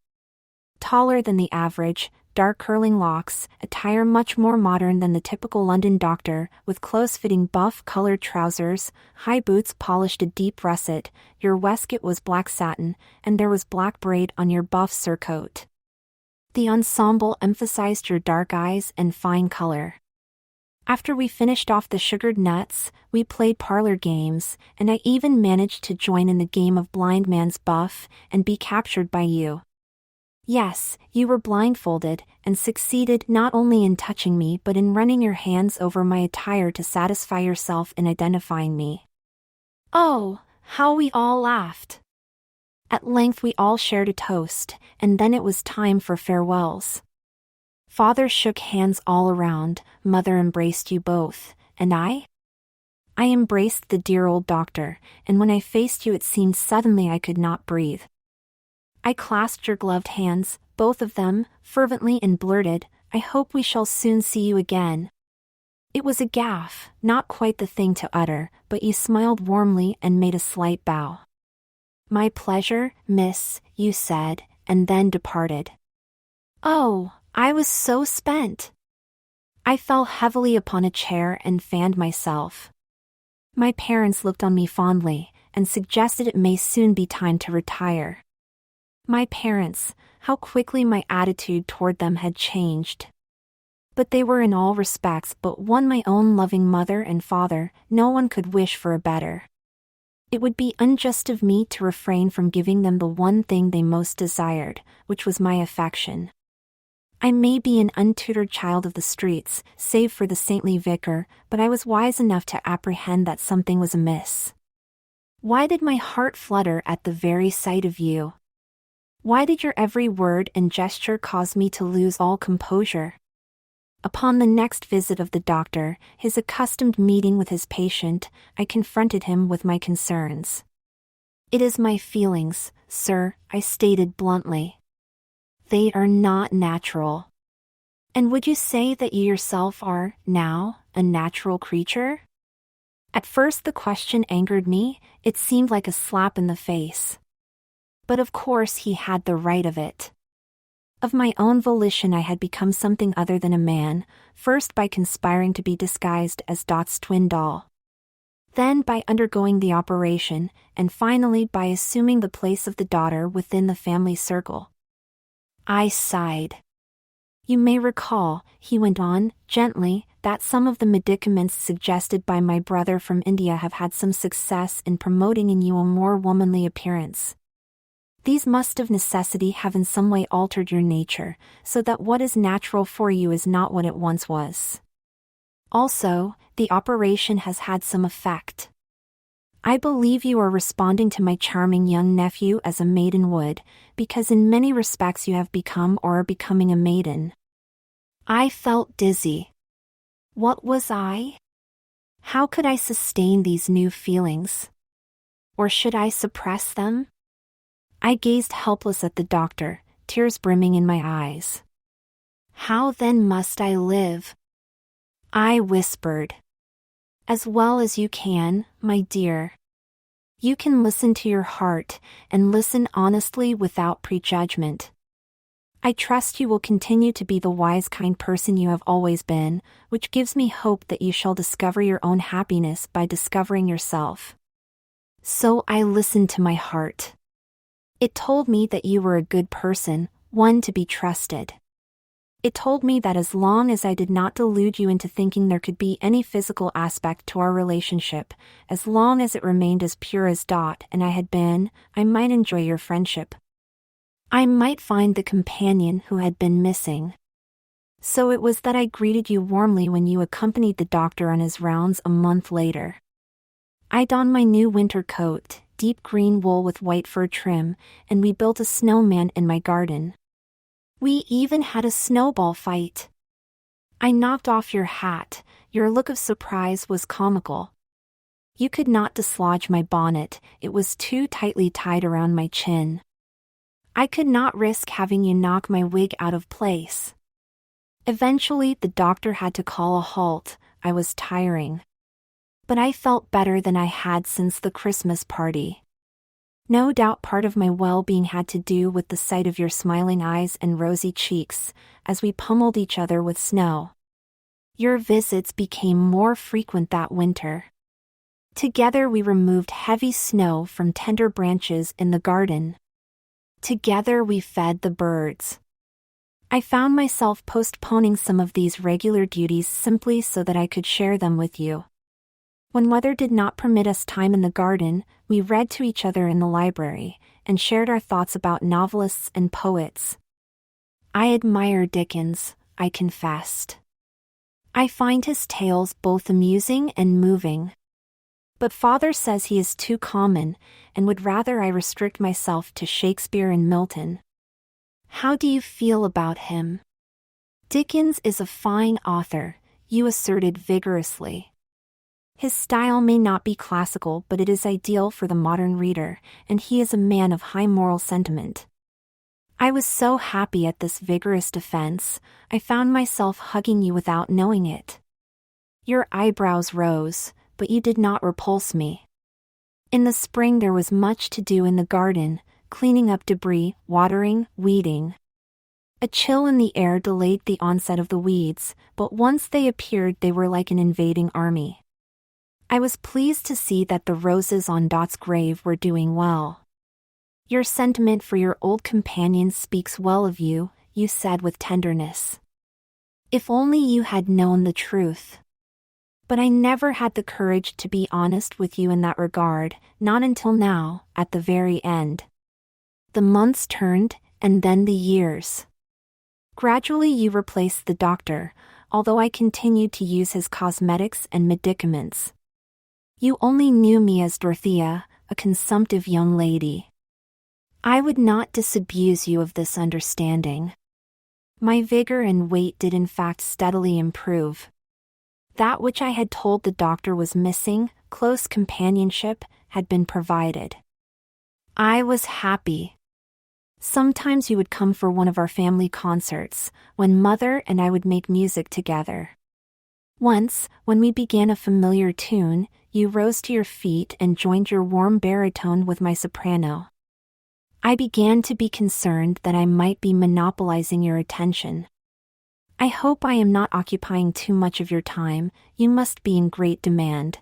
Taller than the average, dark curling locks, attire much more modern than the typical London doctor, with close-fitting buff-colored trousers, high boots polished a deep russet, your waistcoat was black satin, and there was black braid on your buff surcoat. The ensemble emphasized your dark eyes and fine color. After we finished off the sugared nuts, we played parlor games, and I even managed to join in the game of blind man's buff, and be captured by you. Yes, you were blindfolded, and succeeded not only in touching me but in running your hands over my attire to satisfy yourself in identifying me. Oh, how we all laughed! At length we all shared a toast, and then it was time for farewells. Father shook hands all around, Mother embraced you both, and I embraced the dear old doctor, and when I faced you it seemed suddenly I could not breathe. I clasped your gloved hands, both of them, fervently, and blurted, "I hope we shall soon see you again." It was a gaffe, not quite the thing to utter, but you smiled warmly and made a slight bow. "My pleasure, miss," you said, and then departed. Oh, I was so spent. I fell heavily upon a chair and fanned myself. My parents looked on me fondly, and suggested it may soon be time to retire. My parents, how quickly my attitude toward them had changed. But they were in all respects but one my own loving mother and father, no one could wish for a better. It would be unjust of me to refrain from giving them the one thing they most desired, which was my affection. I may be an untutored child of the streets, save for the saintly vicar, but I was wise enough to apprehend that something was amiss. Why did my heart flutter at the very sight of you? Why did your every word and gesture cause me to lose all composure? Upon the next visit of the doctor, his accustomed meeting with his patient, I confronted him with my concerns. "It is my feelings, sir," I stated bluntly. "They are not natural." "And would you say that you yourself are, now, a natural creature?" At first the question angered me, it seemed like a slap in the face. But of course he had the right of it. Of my own volition I had become something other than a man, first by conspiring to be disguised as Dot's twin doll. Then by undergoing the operation, and finally by assuming the place of the daughter within the family circle. I sighed. You may recall, he went on, gently, that some of the medicaments suggested by my brother from India have had some success in promoting in you a more womanly appearance. These must of necessity have in some way altered your nature, so that what is natural for you is not what it once was. Also, the operation has had some effect. I believe you are responding to my charming young nephew as a maiden would, because in many respects you have become or are becoming a maiden. I felt dizzy. What was I? How could I sustain these new feelings? Or should I suppress them? I gazed helpless at the doctor, tears brimming in my eyes. How then must I live? I whispered. As well as you can, my dear. You can listen to your heart, and listen honestly without prejudgment. I trust you will continue to be the wise, kind person you have always been, which gives me hope that you shall discover your own happiness by discovering yourself. So I listened to my heart. It told me that you were a good person, one to be trusted. It told me that as long as I did not delude you into thinking there could be any physical aspect to our relationship, as long as it remained as pure as Dot and I had been, I might enjoy your friendship. I might find the companion who had been missing. So it was that I greeted you warmly when you accompanied the doctor on his rounds a month later. I donned my new winter coat, deep green wool with white fur trim, and we built a snowman in my garden. We even had a snowball fight. I knocked off your hat, your look of surprise was comical. You could not dislodge my bonnet, it was too tightly tied around my chin. I could not risk having you knock my wig out of place. Eventually the doctor had to call a halt, I was tiring. But I felt better than I had since the Christmas party. No doubt part of my well-being had to do with the sight of your smiling eyes and rosy cheeks, as we pummeled each other with snow. Your visits became more frequent that winter. Together we removed heavy snow from tender branches in the garden. Together we fed the birds. I found myself postponing some of these regular duties simply so that I could share them with you. When weather did not permit us time in the garden, we read to each other in the library, and shared our thoughts about novelists and poets. I admire Dickens, I confessed. I find his tales both amusing and moving. But father says he is too common, and would rather I restrict myself to Shakespeare and Milton. How do you feel about him? Dickens is a fine author, you asserted vigorously. His style may not be classical, but it is ideal for the modern reader, and he is a man of high moral sentiment. I was so happy at this vigorous defense, I found myself hugging you without knowing it. Your eyebrows rose, but you did not repulse me. In the spring there was much to do in the garden, cleaning up debris, watering, weeding. A chill in the air delayed the onset of the weeds, but once they appeared they were like an invading army. I was pleased to see that the roses on Dot's grave were doing well. Your sentiment for your old companion speaks well of you, you said with tenderness. If only you had known the truth. But I never had the courage to be honest with you in that regard, not until now, at the very end. The months turned, and then the years. Gradually you replaced the doctor, although I continued to use his cosmetics and medicaments. You only knew me as Dorothea, a consumptive young lady. I would not disabuse you of this understanding. My vigor and weight did in fact steadily improve. That which I had told the doctor was missing, close companionship, had been provided. I was happy. Sometimes you would come for one of our family concerts, when Mother and I would make music together. Once, when we began a familiar tune, you rose to your feet and joined your warm baritone with my soprano. I began to be concerned that I might be monopolizing your attention. I hope I am not occupying too much of your time, you must be in great demand.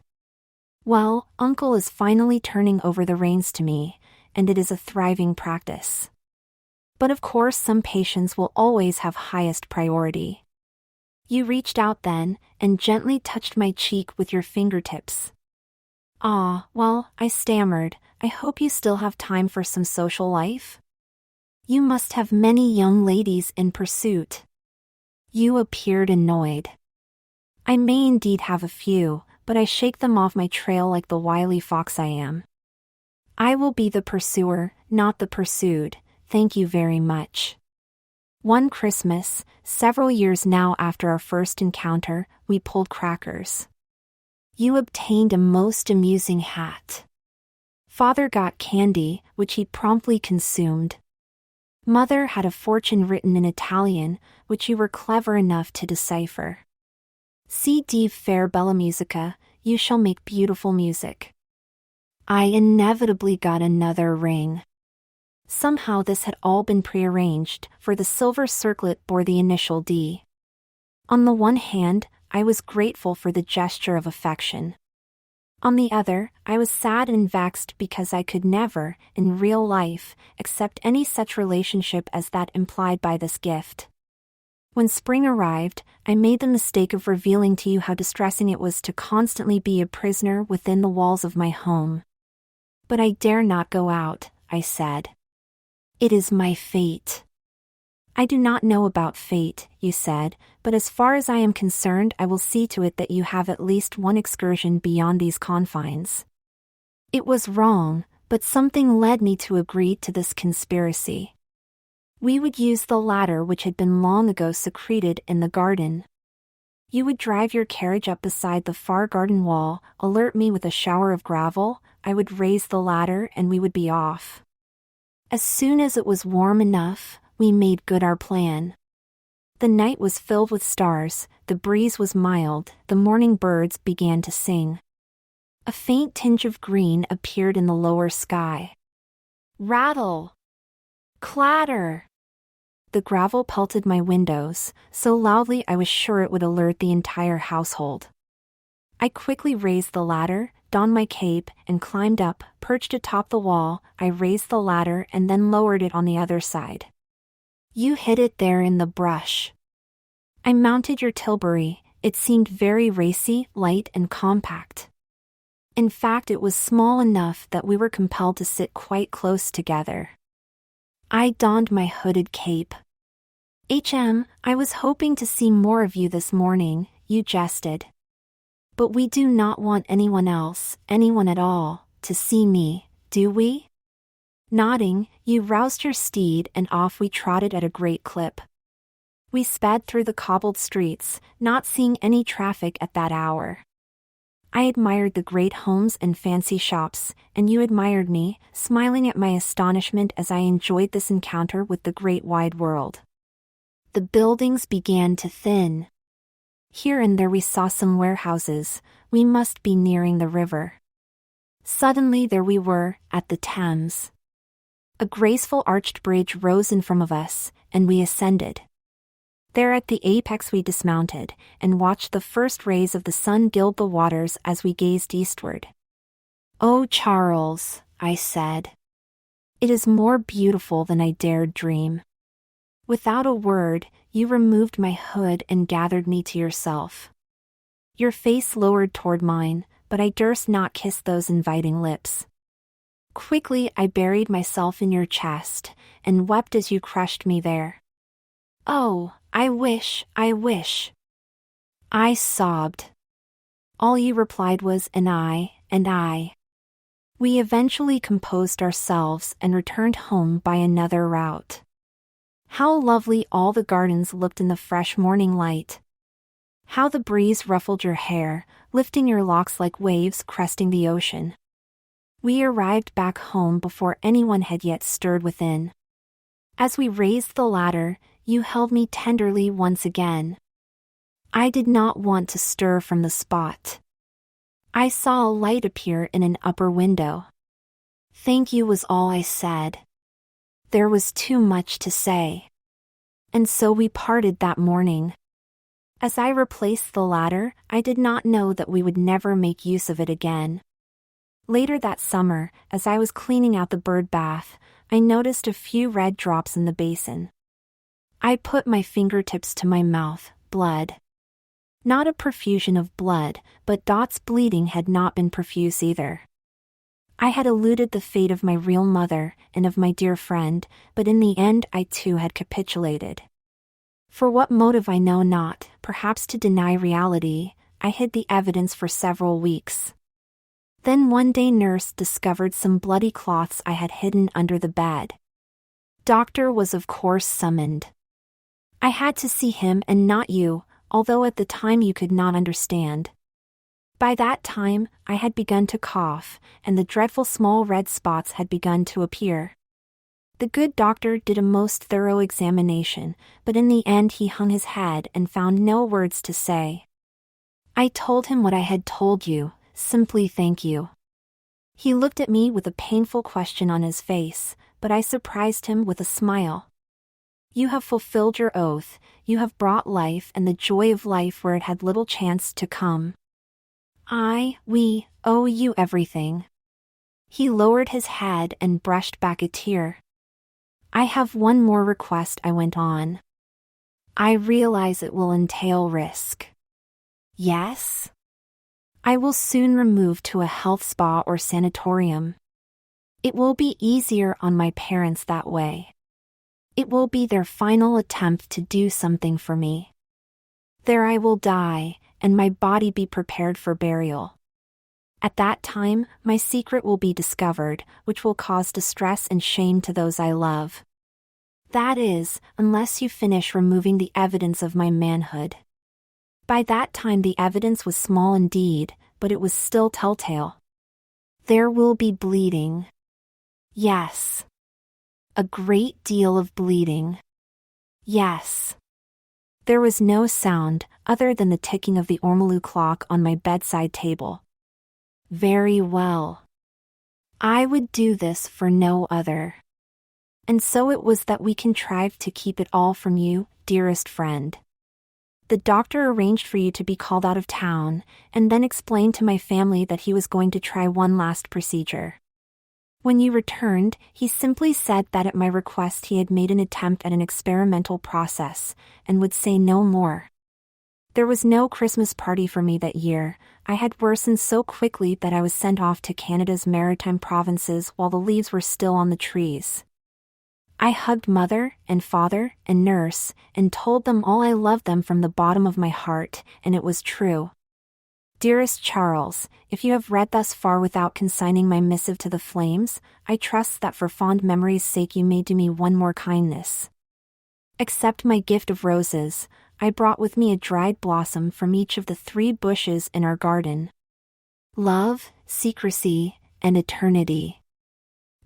Well, Uncle is finally turning over the reins to me, and it is a thriving practice. But of course some patients will always have highest priority. You reached out then, and gently touched my cheek with your fingertips. "Ah, well," I stammered, "I hope you still have time for some social life? You must have many young ladies in pursuit." You appeared annoyed. "I may indeed have a few, but I shake them off my trail like the wily fox I am. I will be the pursuer, not the pursued, thank you very much." One Christmas, several years now after our first encounter, we pulled crackers. You obtained a most amusing hat. Father got candy, which he promptly consumed. Mother had a fortune written in Italian, which you were clever enough to decipher. "Si div faire bella musica, you shall make beautiful music." I inevitably got another ring. Somehow this had all been prearranged, for the silver circlet bore the initial D. On the one hand, I was grateful for the gesture of affection. On the other, I was sad and vexed because I could never, in real life, accept any such relationship as that implied by this gift. When spring arrived, I made the mistake of revealing to you how distressing it was to constantly be a prisoner within the walls of my home. "But I dare not go out," I said. "It is my fate." "I do not know about fate," you said, "but as far as I am concerned I will see to it that you have at least one excursion beyond these confines." It was wrong, but something led me to agree to this conspiracy. We would use the ladder which had been long ago secreted in the garden. You would drive your carriage up beside the far garden wall, alert me with a shower of gravel, I would raise the ladder and we would be off. As soon as it was warm enough, we made good our plan. The night was filled with stars, the breeze was mild, the morning birds began to sing. A faint tinge of green appeared in the lower sky. Rattle! Clatter! The gravel pelted my windows, so loudly I was sure it would alert the entire household. I quickly raised the ladder, donned my cape, and climbed up, perched atop the wall. I raised the ladder and then lowered it on the other side. You hid it there in the brush. I mounted your tilbury. It seemed very racy, light, and compact. In fact, it was small enough that we were compelled to sit quite close together. I donned my hooded cape. I was hoping to see more of you this morning," you jested. "But we do not want anyone else, anyone at all, to see me, do we?" Nodding, you roused your steed and off we trotted at a great clip. We sped through the cobbled streets, not seeing any traffic at that hour. I admired the great homes and fancy shops, and you admired me, smiling at my astonishment as I enjoyed this encounter with the great wide world. The buildings began to thin. Here and there we saw some warehouses. We must be nearing the river. Suddenly there we were, at the Thames. A graceful arched bridge rose in front of us, and we ascended. There at the apex we dismounted, and watched the first rays of the sun gild the waters as we gazed eastward. "Oh, Charles," I said. "It is more beautiful than I dared dream." Without a word, you removed my hood and gathered me to yourself. Your face lowered toward mine, but I durst not kiss those inviting lips. Quickly I buried myself in your chest, and wept as you crushed me there. "Oh, I wish. I sobbed. All you replied was and I. We eventually composed ourselves and returned home by another route. How lovely all the gardens looked in the fresh morning light. How the breeze ruffled your hair, lifting your locks like waves cresting the ocean. We arrived back home before anyone had yet stirred within. As we raised the ladder, you held me tenderly once again. I did not want to stir from the spot. I saw a light appear in an upper window. Thank you was all I said. There was too much to say. And so we parted that morning. As I replaced the ladder, I did not know that we would never make use of it again. Later that summer, as I was cleaning out the bird bath, I noticed a few red drops in the basin. I put my fingertips to my mouth. Blood. Not a profusion of blood, but Dot's bleeding had not been profuse either. I had eluded the fate of my real mother and of my dear friend, but in the end I too had capitulated. For what motive I know not, perhaps to deny reality, I hid the evidence for several weeks. Then one day nurse discovered some bloody cloths I had hidden under the bed. Doctor was of course summoned. I had to see him and not you, although at the time you could not understand. By that time, I had begun to cough, and the dreadful small red spots had begun to appear. The good doctor did a most thorough examination, but in the end he hung his head and found no words to say. I told him what I had told you, simply thank you. He looked at me with a painful question on his face, but I surprised him with a smile. You have fulfilled your oath, you have brought life and the joy of life where it had little chance to come. We owe you everything. He lowered his head and brushed back a tear. I have one more request, I went on. I realize it will entail risk. Yes? I will soon remove to a health spa or sanatorium. It will be easier on my parents that way. It will be their final attempt to do something for me. There I will die, and my body be prepared for burial. At that time, my secret will be discovered, which will cause distress and shame to those I love. That is, unless you finish removing the evidence of my manhood. By that time the evidence was small indeed, but it was still telltale. There will be bleeding. Yes. A great deal of bleeding. Yes. There was no sound, other than the ticking of the ormolu clock on my bedside table. Very well. I would do this for no other. And so it was that we contrived to keep it all from you, dearest friend. The doctor arranged for you to be called out of town, and then explained to my family that he was going to try one last procedure. When you returned, he simply said that at my request he had made an attempt at an experimental process, and would say no more. There was no Christmas party for me that year. I had worsened so quickly that I was sent off to Canada's maritime provinces while the leaves were still on the trees. I hugged mother and father and nurse, and told them all I loved them from the bottom of my heart, and it was true. Dearest Charles, if you have read thus far without consigning my missive to the flames, I trust that for fond memory's sake you may do me one more kindness. Accept my gift of roses. I brought with me a dried blossom from each of the 3 bushes in our garden. Love, secrecy, and eternity.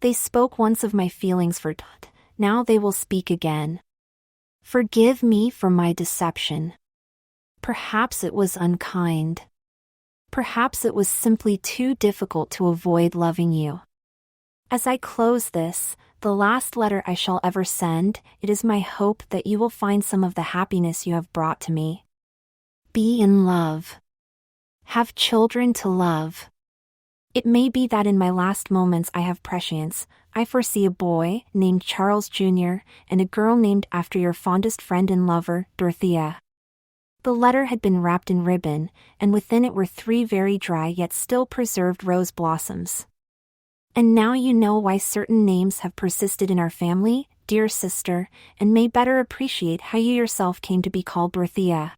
They spoke once of my feelings for Dot, now they will speak again. Forgive me for my deception. Perhaps it was unkind. Perhaps it was simply too difficult to avoid loving you. As I close this, the last letter I shall ever send, it is my hope that you will find some of the happiness you have brought to me. Be in love. Have children to love. It may be that in my last moments I have prescience. I foresee a boy named Charles Jr. and a girl named after your fondest friend and lover, Dorothea. The letter had been wrapped in ribbon, and within it were 3 very dry yet still preserved rose blossoms. And now you know why certain names have persisted in our family, dear sister, and may better appreciate how you yourself came to be called Berthia.